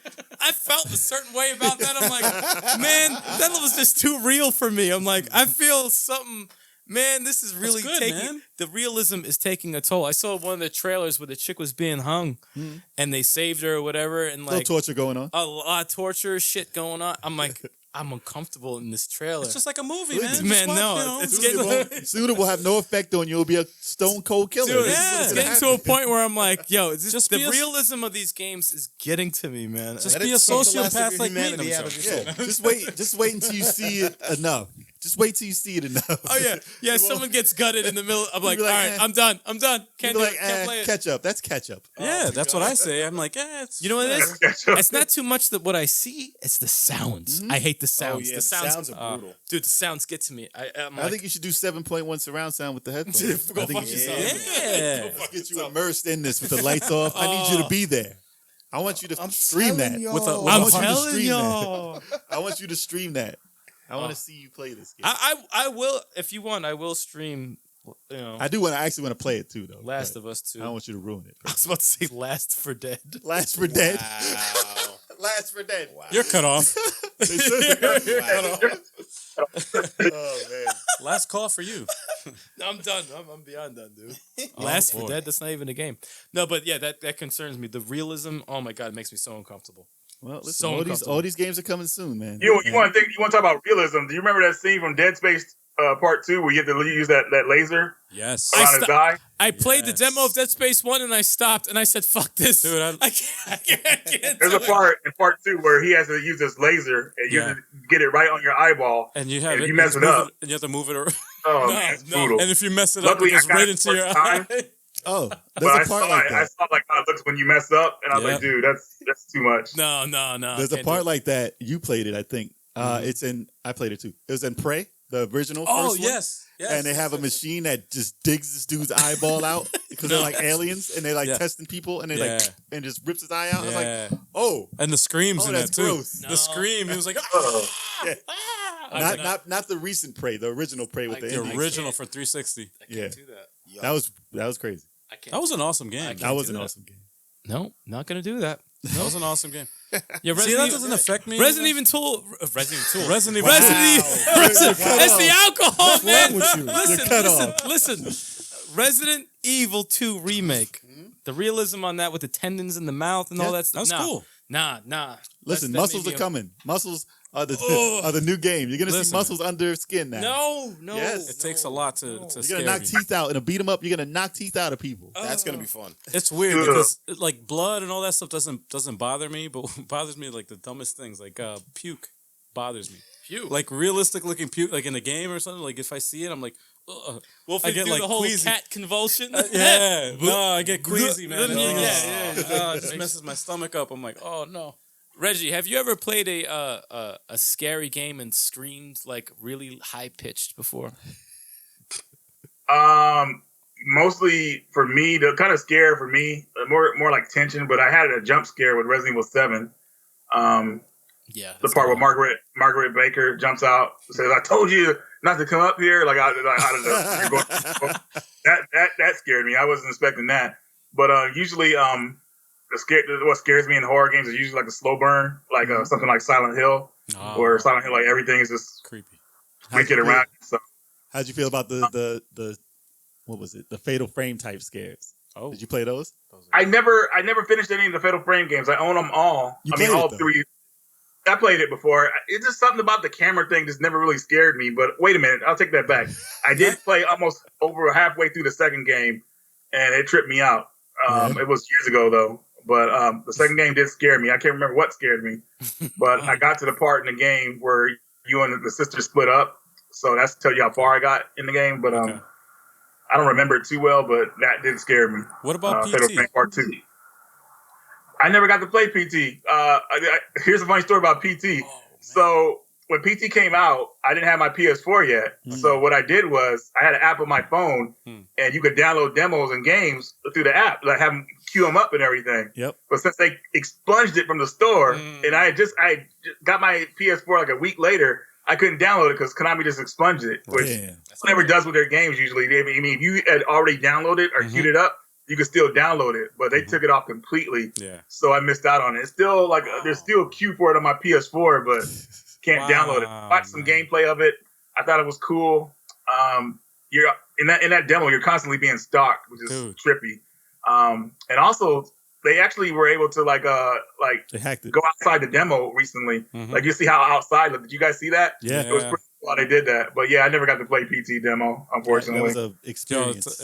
I felt a certain way about that. I'm like, man, that was just too real for me. I'm like, I feel something. Man, this is really
good,
taking
man.
the realism is taking a toll. I saw one of the trailers where the chick was being hung, and they saved her or whatever, and
Little
like
torture going on.
a lot of torture shit going on. I'm like, I'm uncomfortable in this trailer.
It's just like a movie, man.
Just
Man,
Just
no,
watch, you know.
it's
Soon it will have no effect on you. It'll be a stone cold killer.
Dude,
This is
yeah.
what's
it's
gonna
getting to a
happen.
point where I'm like, yo,
Just
the
be a-
realism of these games is getting to me, man.
Just
Let
be
it
a
suck the last of
sociopath
your
like me.
humanity out of your soul.
Yeah, just wait until you see it enough. Just wait till you see it enough.
Oh yeah. Someone gets gutted in the middle. I'm like,
be
all
like,
right,
eh.
I'm done. Can't
You'll
do
be
it. Can't play it.
ketchup. That's ketchup.
Yeah, that's what I say. I'm like, it's
You know what it is?
Ketchup.
It's not too much that what I see. It's the sounds. I hate the
Oh
sounds.
yeah,
the
the
sounds,
sounds are brutal.
dude. The sounds get to me. I'm
I
like,
think you should do 7.1 surround sound with the headphones.
go
I think
fuck
you should
yourself.
yeah.
get you immersed in this with the lights off. I need you to be there. I want you to stream that.
telling y'all.
With a-
I
I'm
want you to
telling
stream
y'all.
that. I want you to stream that. I want to see you play this game.
I will if you want. I will stream. You know,
I do want. I actually want to play it too, though.
Last
but
of Us 2.
I don't want you to ruin it.
I was about to say Last for Dead.
Last for Dead.
Wow.
Last for Dead.
You're cut off.
Oh man.
Last call for you.
I'm done. I'm beyond done, dude. Last for
boy.
Dead. That's not even a game. No, but yeah, that concerns me. The realism. Oh my god, it makes me so uncomfortable.
Well, listen,
So
all these games are coming soon, man.
You want to talk about realism? Do you remember that scene from Dead Space Part 2 where you have to use that laser
Yes.
around his eye?
I played the
Yes.
demo of Dead Space 1 and I stopped and I said, fuck this.
Dude,
I can't
There's
do
a
it.
part in Part 2 where he has to use this laser and you have to get it right on your eyeball.
And you have
And if
it,
you mess
it's
it up-
and you have to move it around.
Oh,
No,
man, it's
no.
brutal.
And if you mess it
Luckily,
up, it goes
I got
right
it
into your
first time.
eye.
Oh,
But
there's
I
a part
saw
like
it. I
that.
saw like how it looks when you mess up, and I was
Yeah.
like, dude, that's too much.
No.
There's a
can't
part
do it.
like that. You played it, I think. It's in. I played it too. It was in Prey, the original.
Oh,
first one.
yes. Yes.
And they have a machine that just digs this dude's eyeball out because they're like aliens and they're like
Yeah.
testing people and they
Yeah.
like and just rips his eye out. I was
Yeah.
like, oh,
And the screams
Oh,
in
that's
that too.
gross.
The scream. He was like,
Oh.
Yeah.
I was like,
not the recent Prey, the original Prey with
I
the
the
Indian.
original for 360.
I can't
Yeah.
do that.
Yup.
That was crazy.
I can't.
That was an awesome game.
can't
That was
do
an
that.
awesome game.
No, not gonna do that.
That was an awesome game.
Yeah,
See, that doesn't affect me.
Resident Evil 2. Resident Evil 2.
Resident Evil.
It's the alcohol, man.
with you?
Listen,
You're cut
listen. Resident Evil 2 remake. The realism on that with the tendons in the mouth and all that stuff.
That's cool.
Nah.
Listen,
That
muscles
made
are
me-
coming. Muscles are the
Ugh.
are the new game. You're gonna see
Listen,
muscles under skin now.
No.
Yes.
It takes a lot to
You're
scare
gonna knock
me.
teeth out and a beat 'em up. You're gonna knock teeth out of people.
That's gonna be fun.
It's weird
Ugh.
because like blood and all that stuff doesn't bother me, but what bothers me like the dumbest things like puke bothers me.
Phew.
Like realistic looking puke, like in a game or something. Like if I see it, I'm like, ugh.
Wolf,
I
do
get like
the whole
queasy.
cat convulsion.
Yeah, no, I get queasy, man.
Yeah.
It just messes my stomach up. I'm like, oh no.
Reggie, have you ever played a scary game and screamed like really high pitched before?
Mostly for me, the kind of scare for me, more like tension. But I had a jump scare with Resident Evil 7.
Yeah,
The part where Margaret Baker jumps out, says, "I told you not to come up here." Like out of the that scared me. I wasn't expecting that. But usually, what scares me in horror games is usually like a slow burn, like something like Silent Hill, where Silent Hill, like everything is just
Creepy.
wicked around. So
How'd you feel about the what was it? The Fatal Frame type scares.
Oh,
Did you play those?
I never finished any of the Fatal Frame games. I own them all.
You
I mean,
played
all
it, though.
three. I played it before. It's just something about the camera thing just never really scared me. But wait a minute, I'll take that back. I did play almost over halfway through the second game, and it tripped me out. It was years ago though. But the second game did scare me. I can't remember what scared me, but I got to the part in the game where you and the sister split up. So that's to tell you how far I got in the game. But
Okay.
I don't remember it too well. But that did scare me.
What about
Fatal
PT?
Frame Part 2. I never got to play PT. Here's a funny story about PT. So when PT came out, I didn't have my PS4 yet. So what I did was I had an app on my phone, and you could download demos and games through the app, like have them queue them up and everything.
Yep.
But since they expunged it from the store, and I just got my PS4 like a week later, I couldn't download it because Konami just expunged it, which
Yeah.
never does with their games usually. I mean, if you had already downloaded or queued it up, you could still download it, but they took it off completely.
Yeah.
So I missed out on it. It's still like there's still a queue for it on my PS4, but can't download it. Watched some gameplay of it. I thought it was cool. You're in that demo, you're constantly being stalked, which is trippy. And also they actually were able to
They hacked it.
go outside the demo recently. Like you see how outside looked. Did you guys see that?
Yeah.
It was pretty cool how they did that. But yeah, I never got to play PT demo,
That
unfortunately.
was a
Yo,
experience.
it's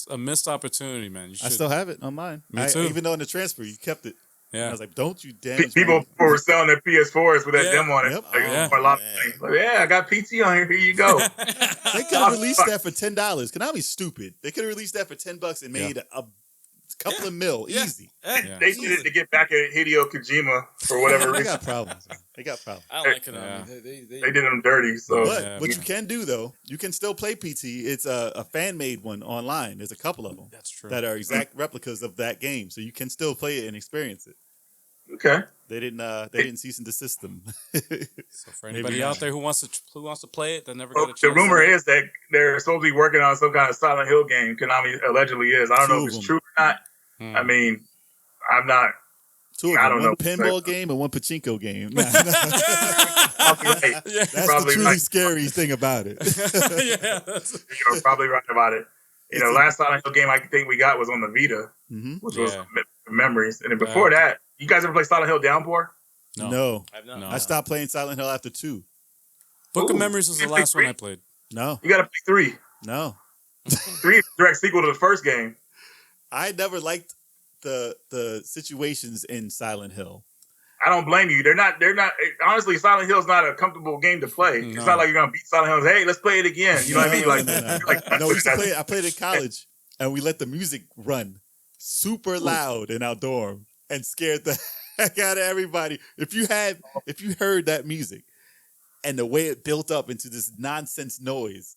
a missed opportunity, man. You should.
I still have it on mine.
Me too.
Even though in the transfer you kept it.
Yeah.
I was like, don't you damn.
People were selling their PS4s with that
Yeah.
demo on it.
Yep.
Like,
Yeah.
for a lot of things. Like, yeah, I got PT on here. Here you go.
They could have released that for $10. Konami's stupid. They could have released that for $10 and made a couple of mil easy.
Yeah.
They did it to get back at Hideo Kojima for whatever
They
reason.
got problems. Man. They got problems.
I like it.
Yeah.
They did them dirty. So
But what you can do though, you can still play PT. It's a fan made one online. There's a couple of them
That's true.
that are exact replicas of that game, so you can still play it and experience it.
okay.
They didn't cease and desist them.
So for anybody out there who wants to play it, that never
Well,
got a chance.
the rumor is that they're supposed to be working on some kind of Silent Hill game. Konami allegedly is. I don't know
Two
if
of
it's
them.
true or not. I mean, I'm not.
Two of
I
them,
don't know.
one pinball game and one pachinko game.
Probably right.
That's the
Probably
truly
right.
scary thing about it.
Yeah, that's
You're probably right about it. You know, last Silent Hill game I think we got was on the Vita,
hmm
which was
Yeah.
Memories. And then before that, you guys ever play Silent Hill Downpour?
No.
I've not.
No.
I stopped playing Silent Hill after 2.
Book of
Ooh.
Memories was the
You
last
play
one I played.
No.
You got to play 3.
No.
3 is a direct sequel to the first game.
I never liked the situations in Silent Hill.
I don't blame you. They're not. Honestly, Silent Hill's not a comfortable game to play.
No.
It's not like you're gonna beat Silent Hill. Hey, let's play it again. You know what I mean? Like,
No, we used to play it. I played it in college, and we let the music run super loud in our dorm and scared the heck out of everybody. If you heard that music and the way it built up into this nonsense noise,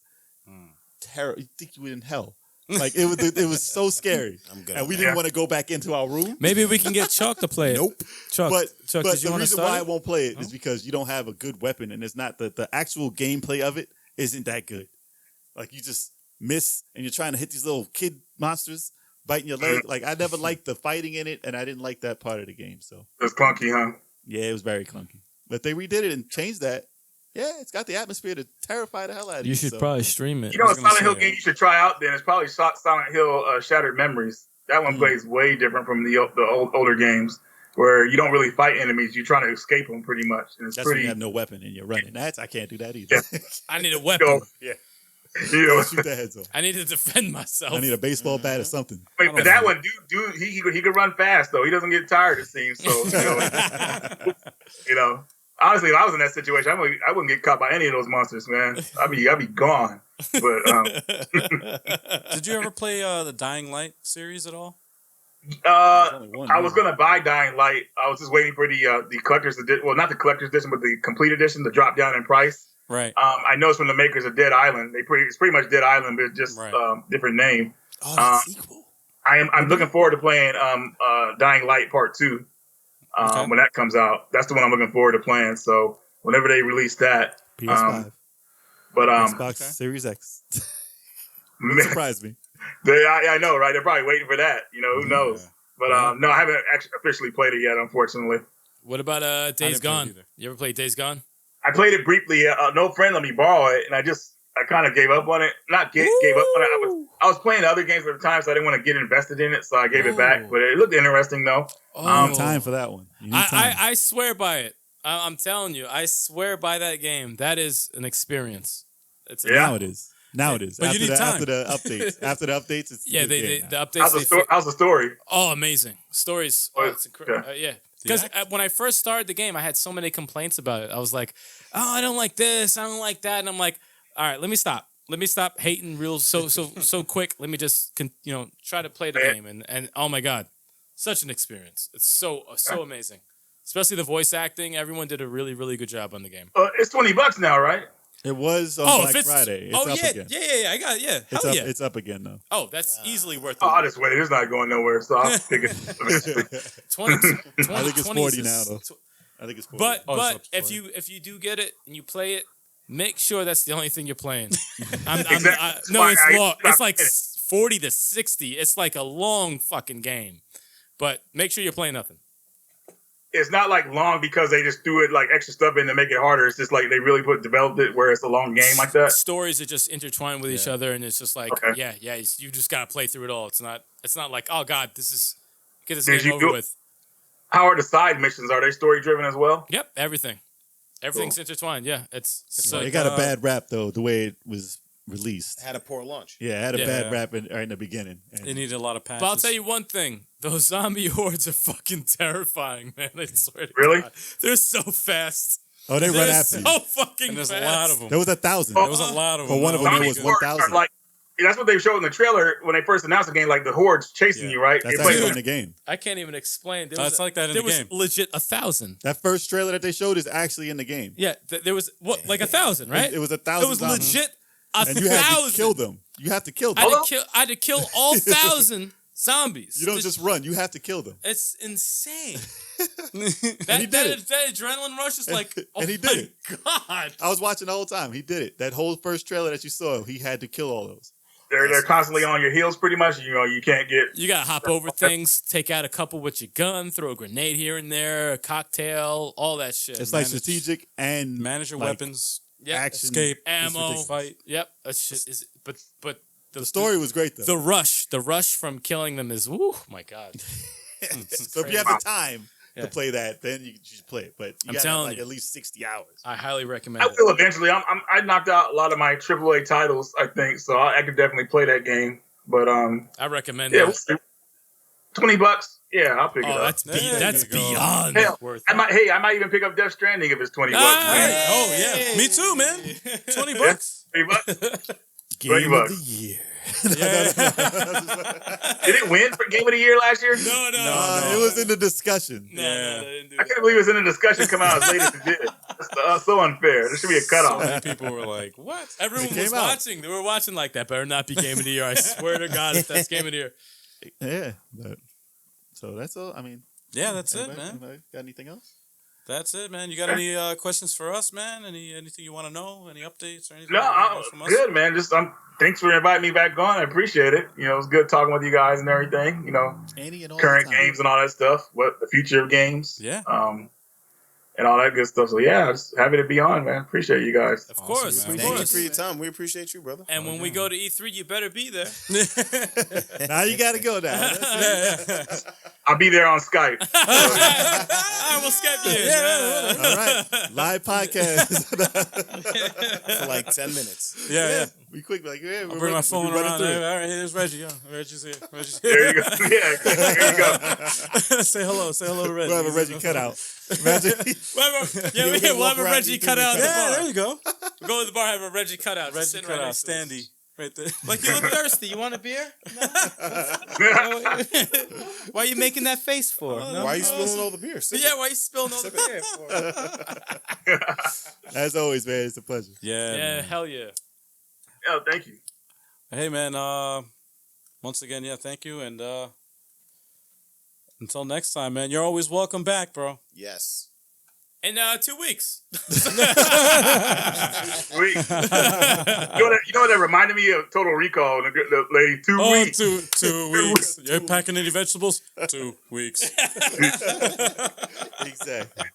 terror, you think you were in hell. Like it was so scary,
I'm good.
and we didn't want to go back into our room.
Maybe we can get Chuck to play it.
Nope.
Chuck,
But
did you
the
want to
reason why I
start?
won't play it is because you don't have a good weapon, and it's not the actual gameplay of it isn't that good. Like you just miss, and you're trying to hit these little kid monsters biting your leg. Like I never liked the fighting in it, and I didn't like that part of the game. So
it's clunky, huh?
yeah, it was very clunky. But they redid it and changed that. Yeah, it's got the atmosphere to terrify the hell out of you.
You should probably stream it.
You know,
I
a
was gonna
Silent Hill
say,
game you should try out. Then it's probably Silent Hill Shattered Memories. That one plays way different from the older games, where you don't really fight enemies. You're trying to escape them pretty much, and it's
That's when
pretty.
you have no weapon and you're running. I can't do that either.
Yeah.
I need a
You
weapon.
know,
Yeah.
you know,
Shoot their heads off.
I need to defend myself.
I need a baseball bat or something.
Wait, but that one, dude, he could run fast though. He doesn't get tired. It seems so. You know, honestly, if I was in that situation, I wouldn't get caught by any of those monsters, man. I'd be gone. But
Did you ever play the Dying Light series at all?
There's only one,
I was gonna buy Dying Light. I was just waiting for the collector's edition. Well, not the collector's edition, but the complete edition to drop down in price.
Right.
I noticed from the makers of Dead Island, it's pretty much Dead Island, but it's just
Right.
different name.
Oh, that's sequel.
I'm looking forward to playing Dying Light Part 2
Okay.
when that comes out. That's the one I'm looking forward to playing. So whenever they release that,
PS5.
but
Xbox
Okay.
Series X. Wouldn't surprise me.
I know, right? They're probably waiting for that. You know, who knows? But no, I haven't actually officially played it yet, unfortunately.
What about Days
didn't play it
Gone?
either.
You ever played Days Gone?
I played it briefly. No friend let me borrow it, and I kind of gave up on it. Gave up on it. I was playing other games at the time, so I didn't want to get invested in it, so I gave it back. But it looked interesting, though.
You need time for that one. You need time.
I swear by it. I'm telling you, I swear by that game. That is an experience. It's
Yeah.
Now it is. Now it is.
But you need time.
After the updates. After the updates, it's a
yeah,
good game
the
now.
updates.
How's the story?
Oh, amazing stories!
Oh,
It's incredible.
okay.
Yeah, because when I first started the game, I had so many complaints about it. I was like, "Oh, I don't like this. I don't like that," and I'm like, "All right, let me stop. Let me stop hating real so quick. Let me just try to play the game." And oh my god, such an experience! It's so amazing. Especially the voice acting. Everyone did a really, really good job on the game.
It's $20 now, right?
It was on Black Friday. It's up again.
Yeah. I got it. Yeah,
It's
hell
up.
yeah.
It's up again though.
Oh, that's easily worth it.
Oh, I just wait. It's not going nowhere, so I'll pick it.
20,
I think it's
20
40
is-
now though. I think it's 40.
But
Oh, it's up to
if
40.
you do get it and you play it, make sure that's the only thing you're playing.
Exactly.
No, it's
I-
long.
I-
It's like 40 to 60. It's like a long fucking game. But make sure you're playing nothing.
It's not like long because they just do it like extra stuff in to make it harder. It's just like they really developed it where it's a long game like that.
Stories are just intertwined with each other, and it's just like,
Okay.
you just gotta play through it all. It's not like, oh god, get this
Did
game
you
over
do-
with.
How are the side missions? Are they story driven as well?
Yep, everything's intertwined. Yeah, it's
It
like,
got a bad rap though, the way it was released.
Had a poor launch.
Yeah, it had a
Yeah.
bad rap in the beginning. And
It needed a lot of patches.
But I'll tell you one thing: those zombie hordes are fucking terrifying, man. I swear to
Really?
God. They're so fast.
oh, they run
They're
after you.
so fucking
and there's
fast.
a lot of them.
There was 1,000.
Oh,
There was a lot of
For
them.
one of them,
Zombie
it was
hordes
1,000.
are like that's what they showed in the trailer when they first announced the game. Like the hordes chasing
Yeah.
you, right?
That's
It
actually
plays-
in the game.
I can't even explain. There
It's like that in
there
the
was
game.
legit 1,000.
That first trailer that they showed is actually in the game.
Yeah, there was like 1,000, right?
It was 1,000.
It was
zombies.
legit
And you had to
1,000.
kill them. You have to kill
I
them.
had to kill all 1,000 zombies.
You don't just run. You have to kill them.
It's insane.
And he did it.
That adrenaline rush is like, oh
and he did
my
it.
god.
I was watching the whole time. He did it. That whole first trailer that you saw, he had to kill all those.
They're constantly on your heels, pretty much. You know, you can't get.
You gotta hop over things, take out a couple with your gun, throw a grenade here and there, a cocktail, all that shit.
It's like
Manage-
strategic and
Manage your
like,
weapons,
Yep.
action.
escape,
ammo.
fight.
Yep, that shit is. But
The story was great though.
the rush from killing them is. Woo, my god.
So if you have the time,
Yeah.
to play that, then you should play it. But you
I'm
gotta have
telling
like
you.
at least 60 hours.
I highly recommend
I
it.
will eventually. I knocked out a lot of my AAA titles, I think, so I could definitely play that game. But
I recommend
yeah,
that.
we'll see. $20. Yeah, I'll pick it
Oh,
up.
that's beyond
Hell,
worth
I
it.
might even pick up Death Stranding if it's $20.
Hey.
Oh yeah, me too, man. $20.
$20.
Game of
$20.
the year.
Yeah.
Did it win for Game of the Year last year?
No.
It was in the discussion.
No,
Yeah.
they didn't do
I
that.
can't believe it was in the discussion come out as late as it did. That's so unfair. There should be a
So
cutoff.
many people were like, "What?"
Everyone
It came
was
out.
watching. They were watching like that. Better not be Game of the Year. I swear to God, if that's Game of the Year.
Yeah. But, so that's all. I mean,
Yeah, that's it,
anybody,
man.
anybody got anything else?
That's it, man. You got any questions for us, man? Anything you want to know? Any updates or anything?
No,
else from us?
good, man. Just thanks for inviting me back on. I appreciate it. You know, it was good talking with you guys and everything. You know,
Any and all
current
the time.
games and all that stuff. What the future of games.
Yeah.
And all that good stuff. So yeah, just happy to be on, man. Appreciate you guys.
Of course,
man.
of
Thank you
course.
for your time. We appreciate you, brother.
And when we go to E3, you better be there.
Now you got to go now. That's it.
I'll be there on Skype.
I will Skype you.
Yeah.
All right. Live podcast.
For like 10 minutes.
Yeah.
We quick, like, yeah,
I'll bring my phone around. Hey, all right, here's Reggie. Yeah, Reggie's here. Reggie's
There
here.
you go. Yeah, there you go.
Say hello. Say hello to Reggie.
We'll have a Reggie cutout. Imagine.
We'll have a Reggie cut out.
Yeah, there you go.
We'll go to the bar, have a Reggie cut out.
Reggie cut out. Standy. Right there.
Like, you look thirsty. You want a beer? Why are you making that face for? No?
Why are you spilling all the beer? Sip
Yeah,
it.
why are you spilling all the beer for?
As always, man, it's a pleasure.
Yeah.
Yeah,
man.
hell yeah.
Oh, thank you.
Hey, man. Once again, yeah, thank you. And until next time, man, you're always welcome back, bro.
Yes.
In 2 weeks.
Sweet. You know what that reminded me of? Total Recall. The lady, 2
Oh,
weeks.
2 weeks. You're packing any vegetables? 2 weeks.
Exactly.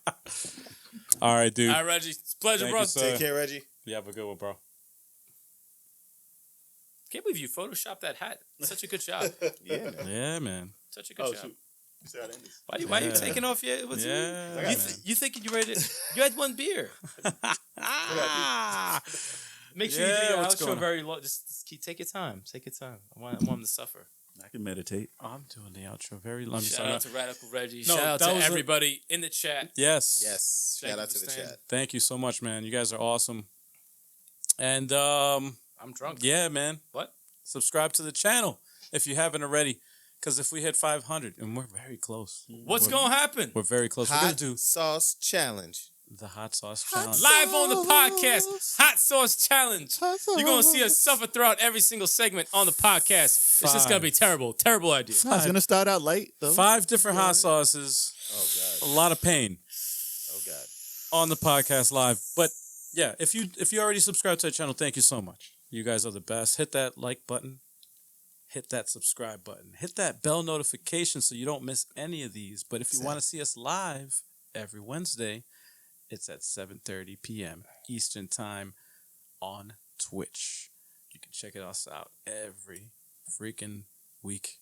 All right, dude.
All right, Reggie. It's a pleasure,
Thank
bro.
you, sir.
Take care, Reggie.
You have a good one, bro.
Can't believe you photoshopped that hat. Such a good job.
Yeah, man.
Yeah, man.
Such a good job.
Shoot. You see how that is?
Why are you
Yeah.
taking off your... What's
Yeah.
you thinking you ready to... You had one beer. Make sure you
Yeah,
do your
what's
outro
going on?
very low. Just take your time. Take your time. I want him to suffer.
I can meditate.
Oh, I'm doing the outro very long.
Shout out to Radical Reggie.
No,
Shout out
that
to
was a-
everybody in the chat.
Yes.
Yes.
Thank
Shout
you
out
for
to the
staying.
chat.
Thank you so much, man. You guys are awesome. And
I'm drunk.
yeah, man.
What?
Subscribe to the channel if you haven't already. Because if we hit 500, and we're very close.
What's going to happen?
We're very close. We're going
Hot
to do
sauce challenge.
the hot sauce challenge.
Live on the podcast, Hot Sauce Challenge. You're going to see us suffer throughout every single segment on the podcast. It's just going to be terrible. Terrible idea.
It's going to start out light, though.
5 different hot sauces.
Oh,
A
God.
lot of pain
Oh, God.
on the podcast live. But yeah, if you already subscribed to the channel, thank you so much. You guys are the best. Hit that like button. Hit that subscribe button. Hit that bell notification so you don't miss any of these. But if you want to see us live every Wednesday, it's at 7:30 p.m. Eastern Time on Twitch. You can check us out every freaking week.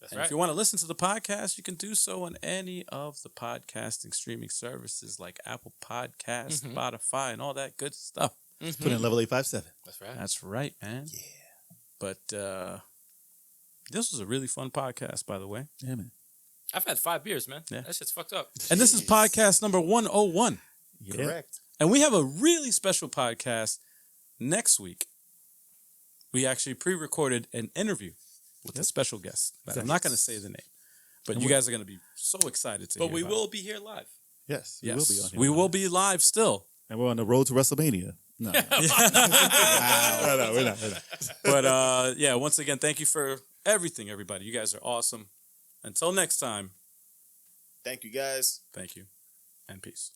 That's
And
right.
if you want to listen to the podcast, you can do so on any of the podcasting streaming services like Apple Podcasts, Spotify, and all that good stuff.
Put in level 857.
That's right.
That's right, man. Yeah. But this was a really fun podcast, by the way.
Yeah, man.
I've had 5 beers, man.
Yeah.
That shit's fucked up.
And this is podcast number 101.
Yeah.
Correct.
And we have a really special podcast next week. We actually pre-recorded an interview with a special guest. But I'm not going to say the name. But you guys are going to be so excited to
But
hear
we
about
will be here live.
Yes,
it.
we will be on here.
We will be live still.
And we're on the road to WrestleMania. No. No, we're not.
But yeah, once again, thank you for everything, everybody. You guys are awesome. Until next time,
Thank you, guys.
thank you and peace.